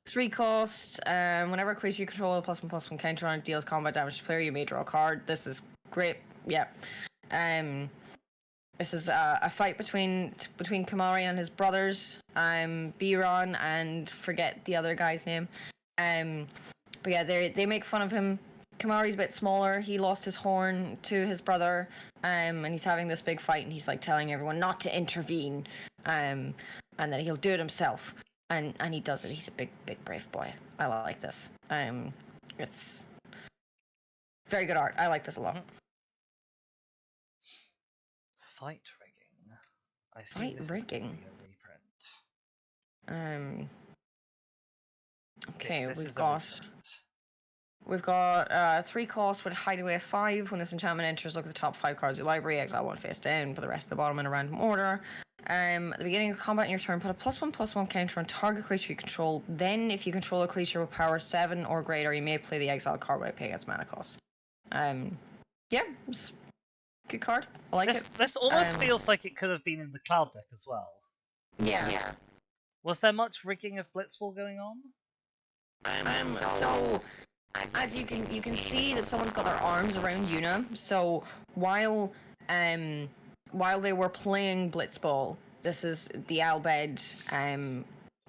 3 cost. Whenever a creature you control a +1/+1 counter on it deals combat damage to player, you may draw a card. This is great. Yeah. This is a fight between Kamari and his brothers. Biron and forget the other guy's name. But yeah, they make fun of him. Kamari's a bit smaller. He lost his horn to his brother, and he's having this big fight, and he's like telling everyone not to intervene, and then he'll do it himself, and he does it. He's a big brave boy. I like this. It's very good art. I like this a lot. Fight rigging. I see. Fight this rigging. Is a reprint. Okay, this we've got 3 costs with Hideaway 5. When this enchantment enters, look at the top 5 cards of your library, exile 1 face down, put the rest of the bottom in a random order. At the beginning of combat in your turn, put a +1/+1 counter on target creature you control. Then, if you control a creature with power 7 or greater, you may play the exile card without paying its mana cost. Yeah, it's a good card. I like it. This almost feels like it could have been in the Cloud deck as well. Yeah. Was there much rigging of Blitzball going on? So as you can see that someone's got their arms around Yuna. So while they were playing Blitzball, this is the Albed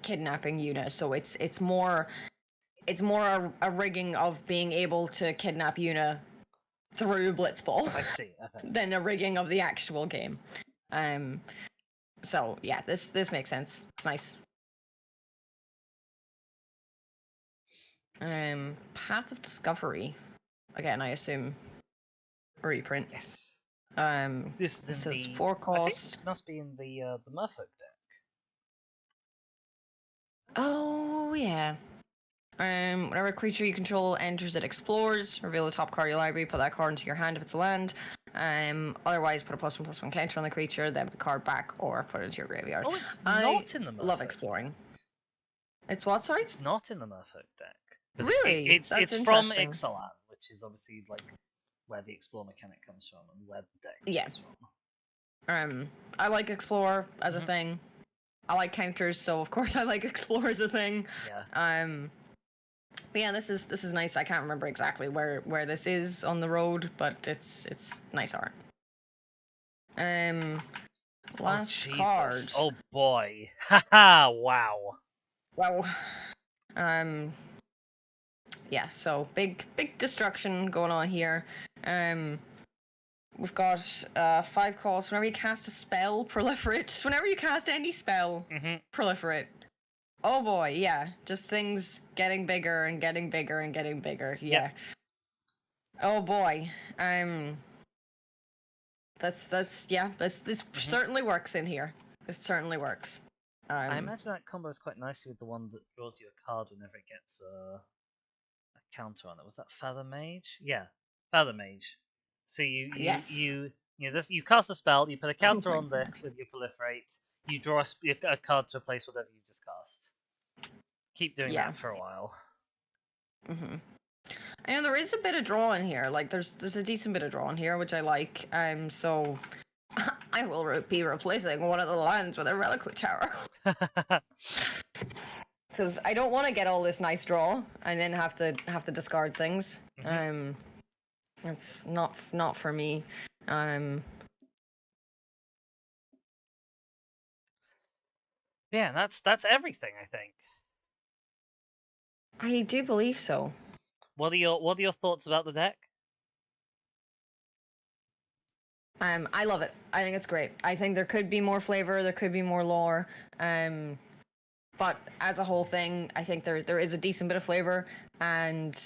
kidnapping Yuna. So it's more a rigging of being able to kidnap Yuna through Blitzball. I see. Okay. Than a rigging of the actual game. So yeah, this makes sense. It's nice. Path of Discovery. Again, I assume a reprint. Yes. This is 4 cost. I think this must be in the Merfolk deck. Oh yeah. Whenever a creature you control enters, it explores. Reveal the top card of your library. Put that card into your hand if it's a land. Otherwise, put a +1/+1 counter on the creature. Then put the card back, or put it into your graveyard. Oh, it's not in the Merfolk. Love exploring. It's what? Sorry. It's not in the Merfolk deck. But really? It's from Ixalan, which is obviously like where the explore mechanic comes from and where the deck comes from. I like explore as a thing. I like counters, so of course I like explore as a thing. Yeah. But yeah, this is nice. I can't remember exactly where this is on the road, but it's nice art. Last Jesus. card. Oh boy. Haha, wow. Wow. Yeah, so big destruction going on here. We've got 5 costs. Whenever you cast a spell, proliferate. Just whenever you cast any spell, proliferate. Oh boy, yeah. Just things getting bigger and getting bigger and getting bigger. Yeah. Yep. Oh boy. This certainly works in here. It certainly works. I imagine that combos quite nicely with the one that draws you a card whenever it gets a counter on it. Was that Feather Mage? Yeah, Feather Mage. So you cast a spell, you put a counter on this with your proliferate, you draw a card to replace whatever you just cast. Keep doing that for a while. I know there is a bit of draw in here. Like there's a decent bit of draw in here, which I like. So I will be replacing one of the lands with a Reliquary Tower. Because I don't want to get all this nice draw and then have to discard things. It's not for me. Yeah, that's everything, I think. I do believe so. What are your thoughts about the deck? I love it. I think it's great. I think there could be more flavor, there could be more lore. But as a whole thing, I think there is a decent bit of flavor, and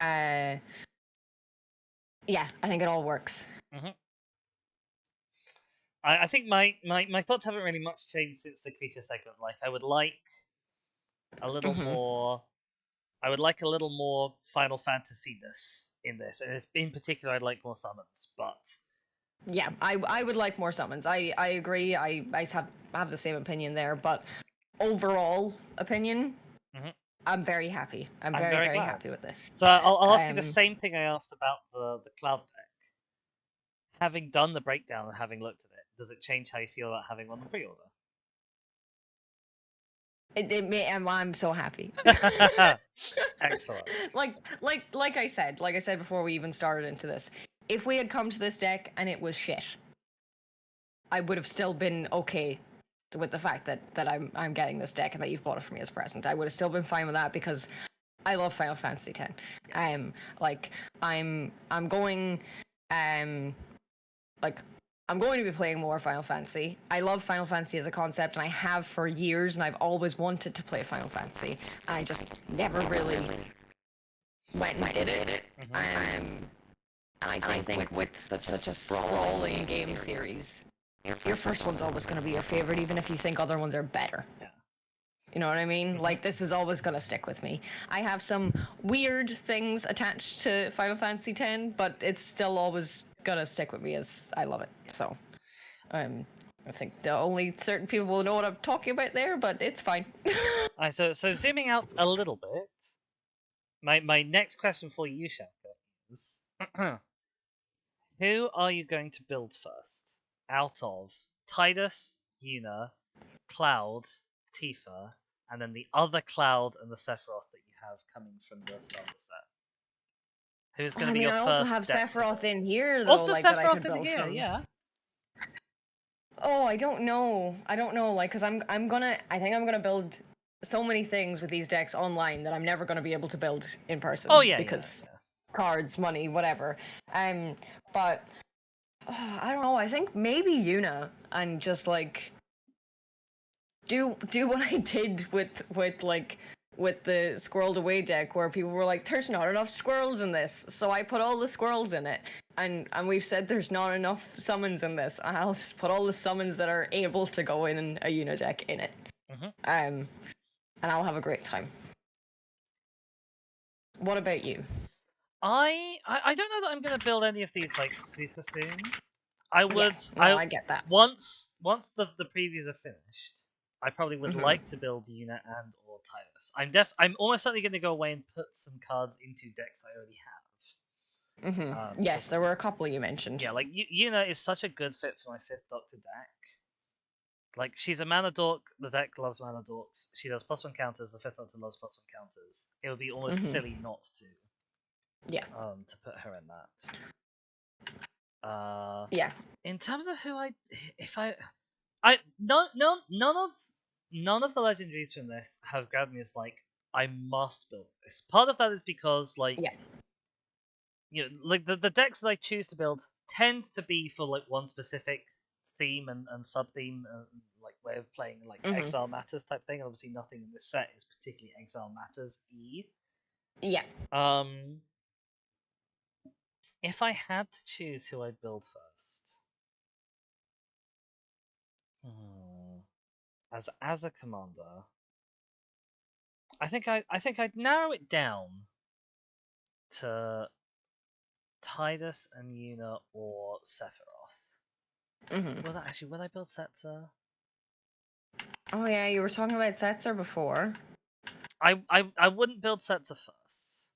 yeah, I think it all works. I think my thoughts haven't really much changed since the creature segment. Like I would like a little more. I would like a little more Final Fantasy-ness in this, and in particular, I'd like more summons. But yeah, I would like more summons. I agree. I have the same opinion there, but overall opinion, I'm very happy. I'm very happy with this. So I'll ask you the same thing I asked about the Cloud deck. Having done the breakdown and having looked at it, does it change how you feel about having one on pre-order? I'm so happy. Excellent. Like I said before we even started into this, if we had come to this deck and it was shit, I would have still been okay with the fact that I'm getting this deck and that you've bought it for me as a present. I would have still been fine with that because I love Final Fantasy X. I'm going to be playing more Final Fantasy. I love Final Fantasy as a concept, and I have for years, and I've always wanted to play Final Fantasy. I just never really went and did it. And I think with such a sprawling game series, your first one's always going to be your favorite, even if you think other ones are better. Yeah. You know what I mean? Like, this is always going to stick with me. I have some weird things attached to Final Fantasy X, but it's still always gonna stick with me as I love it. So I think the only certain people will know what I'm talking about there, but it's fine. So zooming out a little bit, my next question for you, Shanka, is who are you going to build first out of Tidus, Yuna, Cloud, Tifa, and then the other Cloud and the Sephiroth that you have coming from the starter set? Who's going to be your first? I also have Sephiroth in here, though. Also, like, Sephiroth in here, yeah. Oh, I don't know. Like, because I think I'm gonna build so many things with these decks online that I'm never gonna be able to build in person. Oh yeah, because cards, money, whatever. But I don't know. I think maybe Yuna and just like do what I did with the Squirreled Away deck, where people were like, there's not enough squirrels in this, so I put all the squirrels in it, and we've said there's not enough summons in this, and I'll just put all the summons that are able to go in a Yuna deck in it. And I'll have a great time. What about you? I don't know that I'm going to build any of these like super soon. I would. Yeah, I get that. Once the previews are finished, I probably would like to build Yuna and or Tidus. I'm almost certainly going to go away and put some cards into decks I already have. Yes, there were a couple you mentioned. Yeah, like Yuna is such a good fit for my 5th Doctor deck. Like, she's a mana dork. The deck loves mana dorks. She does +1 counters. The 5th Doctor loves +1 counters. It would be almost silly not to. Yeah. To put her in that. Yeah. In terms of who none of the legendaries from this have grabbed me as like I must build this. Part of that is because like like the decks that I choose to build tend to be for like one specific theme and sub theme, like way of playing, like Exile Matters type thing. Obviously, nothing in this set is particularly Exile Matters Yeah. If I had to choose who I'd build first, as a commander, I think I'd narrow it down to Tidus and Yuna or Sephiroth. Would I build Setzer? Oh yeah, you were talking about Setzer before. I wouldn't build Setzer first.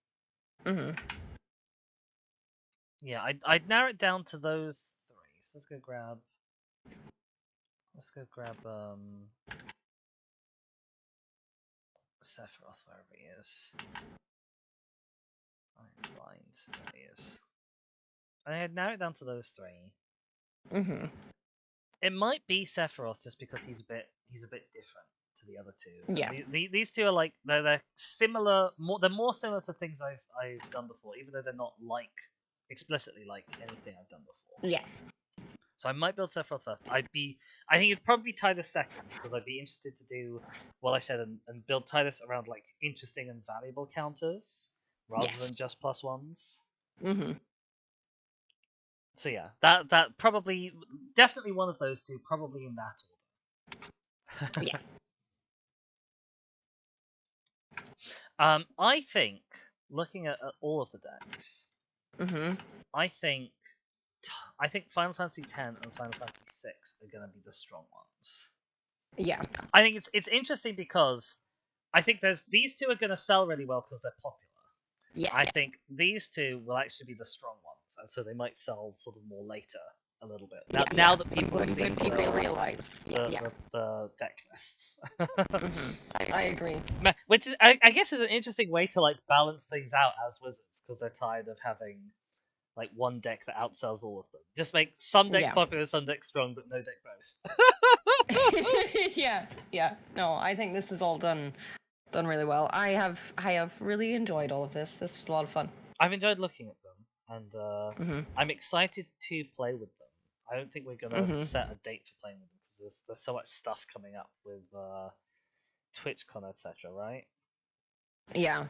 Yeah, I'd narrow it down to those three. So let's go grab Sephiroth wherever he is. I'm blind. There he is. I'd narrow it down to those three. It might be Sephiroth just because he's a bit different to the other two. Yeah. These two are like they're similar. They're more similar to things I've done before, even though they're not like explicitly like anything I've done before. Yeah. So I might build Sephiroth first. I think it'd probably be Tidus second because I'd be interested to do what I said and build Tidus around like interesting and valuable counters rather than just +1s. So yeah, that probably definitely one of those two, probably in that order. Yeah. I think looking at all of the decks, I think Final Fantasy X and Final Fantasy VI are going to be the strong ones. Yeah. I think it's interesting because I think these two are going to sell really well because they're popular. Yeah. I think these two will actually be the strong ones, and so they might sell sort of more later a little bit. Now that people realize the deck lists. I agree. Which is, I guess is an interesting way to like balance things out as wizards because they're tired of having like one deck that outsells all of them. Just make some decks popular, some decks strong, but no deck both. Yeah. No, I think this is all done really well. I have really enjoyed all of this. This was a lot of fun. I've enjoyed looking at them, and I'm excited to play with them. I don't think we're gonna set a date for playing with them because there's so much stuff coming up with TwitchCon, etc. Right? Yeah.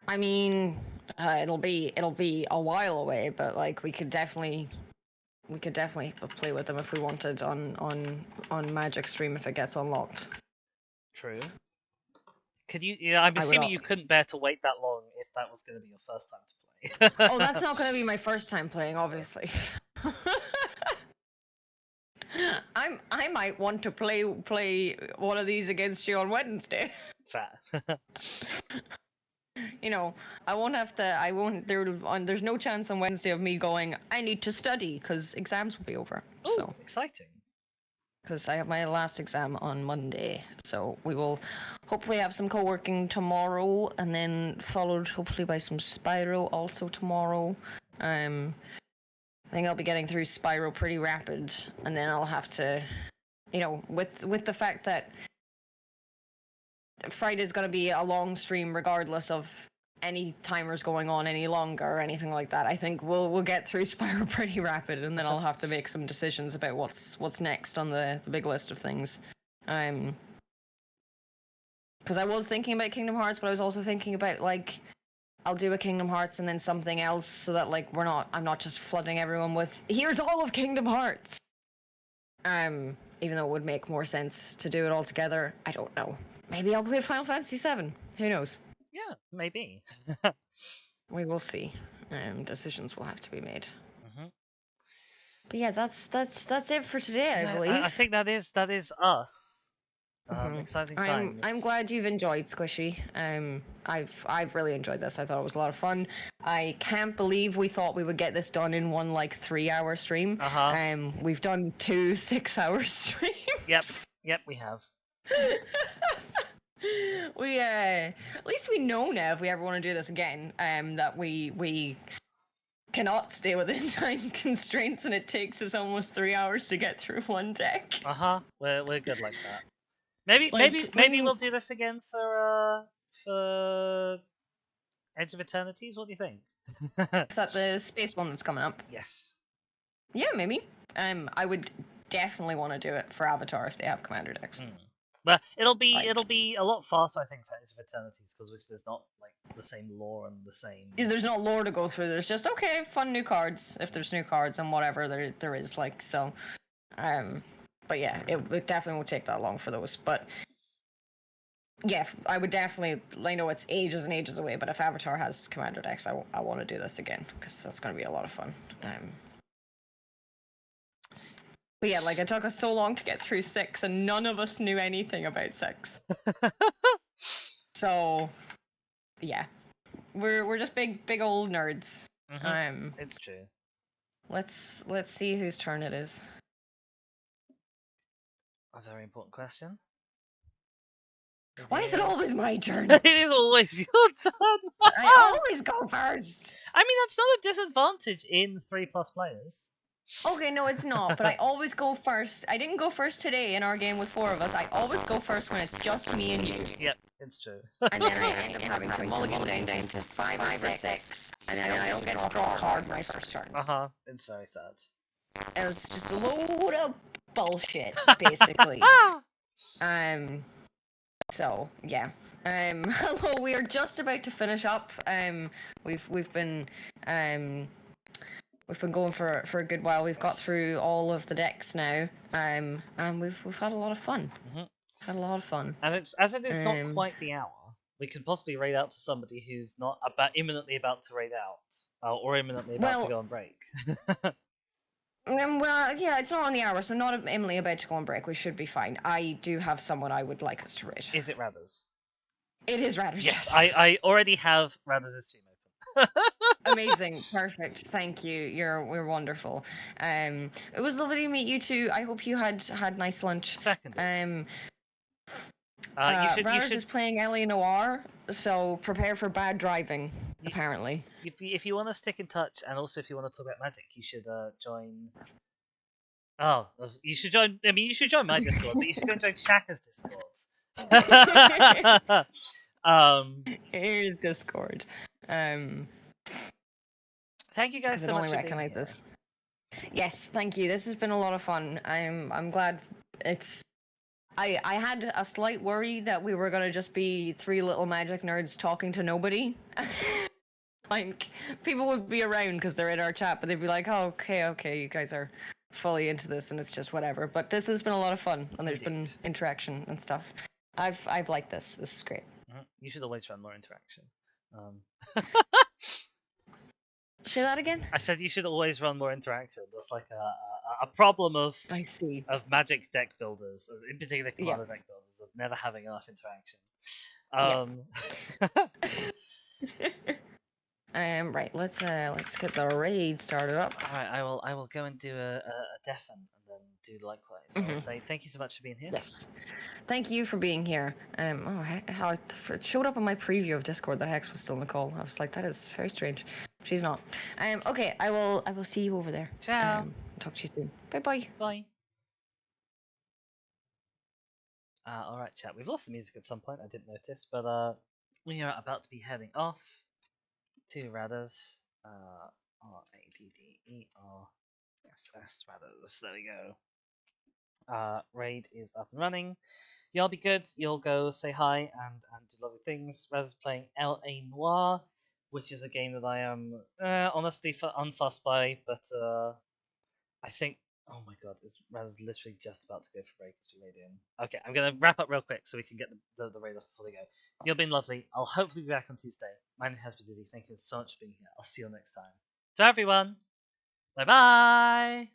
I mean, it'll be a while away, but like we could definitely play with them if we wanted on Magic Stream if it gets unlocked. True. Could you? Yeah, I'm assuming you couldn't bear to wait that long if that was going to be your first time to play. Oh, that's not going to be my first time playing, obviously. I might want to play one of these against you on Wednesday. Fair. You know, I won't have to. There's no chance on Wednesday of me going, I need to study because exams will be over. Ooh, so exciting. Because I have my last exam on Monday, so we will hopefully have some co-working tomorrow, and then followed hopefully by some Spyro also tomorrow. I think I'll be getting through Spyro pretty rapid, and then I'll have to, with the fact that Friday's going to be a long stream regardless of any timers going on any longer or anything like that. I think we'll get through Spyro pretty rapid, and then I'll have to make some decisions about what's next on the big list of things. Because I was thinking about Kingdom Hearts, but I was also thinking about like I'll do a Kingdom Hearts and then something else, so that like I'm not just flooding everyone with here's all of Kingdom Hearts. Even though it would make more sense to do it all together, I don't know. Maybe I'll play Final Fantasy VII. Who knows? Yeah, maybe. We will see. Decisions will have to be made. But yeah, that's it for today, I believe. I think that is us. Exciting I'm times. glad you've enjoyed Squishy. I've really enjoyed this. I thought it was a lot of fun. I can't believe we thought we would get this done in one 3-hour stream. We've done 2 6-hour streams. Yep, we have. We at least we know now if we ever want to do this again, that we cannot stay within time constraints, and it takes us almost 3 hours to get through one deck. We're good like that. Maybe we'll do this again for Edge of Eternities. What do you think? Is that the space one that's coming up? Yes. Yeah, maybe. I would definitely want to do it for Avatar if they have commander decks. But it'll be a lot faster, I think, for Edge of Eternities because there's not like the same lore and the same. Yeah, there's no lore to go through. There's just fun new cards if there's new cards and whatever there is like so. But yeah, it definitely won't take that long for those. But yeah, I would definitely. I know it's ages and ages away, but if Avatar has commander decks, I want to do this again because that's going to be a lot of fun. But yeah, like it took us so long to get through 6, and none of us knew anything about 6. So yeah, we're just big old nerds. It's true. Let's see whose turn it is. A very important question. Why is it always my turn? It is always your turn. I always go first. I mean, that's not a disadvantage in 3+ players. Okay, no, it's not. But I always go first. I didn't go first today in our game with 4 of us. I always go first when it's just me and you. Yep, it's true. And then I end up having to mulligan down to 5 or 6, and then I don't get to draw a card my first turn. It's very sad. It was just a load of bullshit, basically. So yeah. Hello, we are just about to finish up. We've been going for a good while. We've got through all of the decks now. And we've had a lot of fun. Had a lot of fun. And it is not quite the hour. We could possibly raid out to somebody who's not imminently about to raid out, or imminently about to go on break. Well, yeah, it's not on the hour, so not imminently about to go on break. We should be fine. I do have someone I would like us to raid. Is it Rathers? It is Rathers. Yes, I already have Rathers' stream open. Amazing, perfect. Thank you. You're wonderful. It was lovely to meet you too. I hope you had nice lunch. Second. Rathers is playing Ellie Noir, so prepare for bad driving. Apparently. If you want to stick in touch, and also if you want to talk about Magic, you should join. Oh, you should join. I mean, you should join my Discord, but you should go and join Shaka's Discord. Here's Discord. Thank you guys so much for being here. Yes, thank you. This has been a lot of fun. I'm glad it's. I had a slight worry that we were gonna just be 3 little Magic nerds talking to nobody. Like people would be around because they're in our chat, but they'd be like, "Oh, okay, you guys are fully into this, and it's just whatever." But this has been a lot of fun, and there's been interaction and stuff. I've liked this. This is great. You should always run more interaction. Say that again? I said you should always run more interaction. That's like a problem of Magic deck builders, in particular Commander deck builders, of never having enough interaction. Right. Let's get the raid started up. All right. I will go and do a deafen and then do likewise. I'll say thank you so much for being here. Yes. Thank you for being here. How it showed up on my preview of Discord that Hex was still in the call. I was like, that is very strange. She's not. Okay. I will see you over there. Ciao. Talk to you soon. Bye. Bye. All right, chat. We've lost the music at some point. I didn't notice, but we are about to be heading off to Rathers. RADDERSS Rathers. There we go. Raid is up and running. Y'all be good. You'll go say hi and do lovely things. Rathers playing L.A. Noir, which is a game that I am honestly unfussed by, but I think. Oh my god, Rathers literally just about to go for break. Okay, I'm gonna wrap up real quick so we can get the raid off before they go. You've been lovely. I'll hopefully be back on Tuesday. My name has been Dizzy. Thank you so much for being here. I'll see you next time. To everyone, bye bye.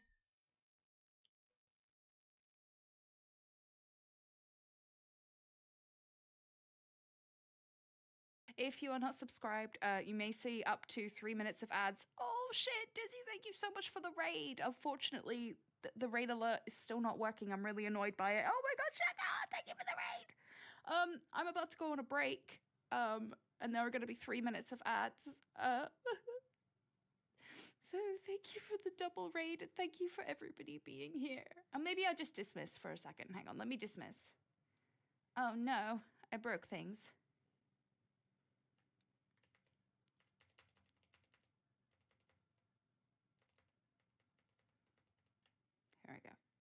If you are not subscribed, you may see up to 3 minutes of ads. Oh shit, Dizzy, thank you so much for the raid. Unfortunately, the raid alert is still not working. I'm really annoyed by it. Oh my god, Shaka, thank you for the raid. I'm about to go on a break. And there are going to be 3 minutes of ads. So thank you for the double raid, and thank you for everybody being here. And maybe I just dismiss for a second. Hang on, let me dismiss. Oh no, I broke things.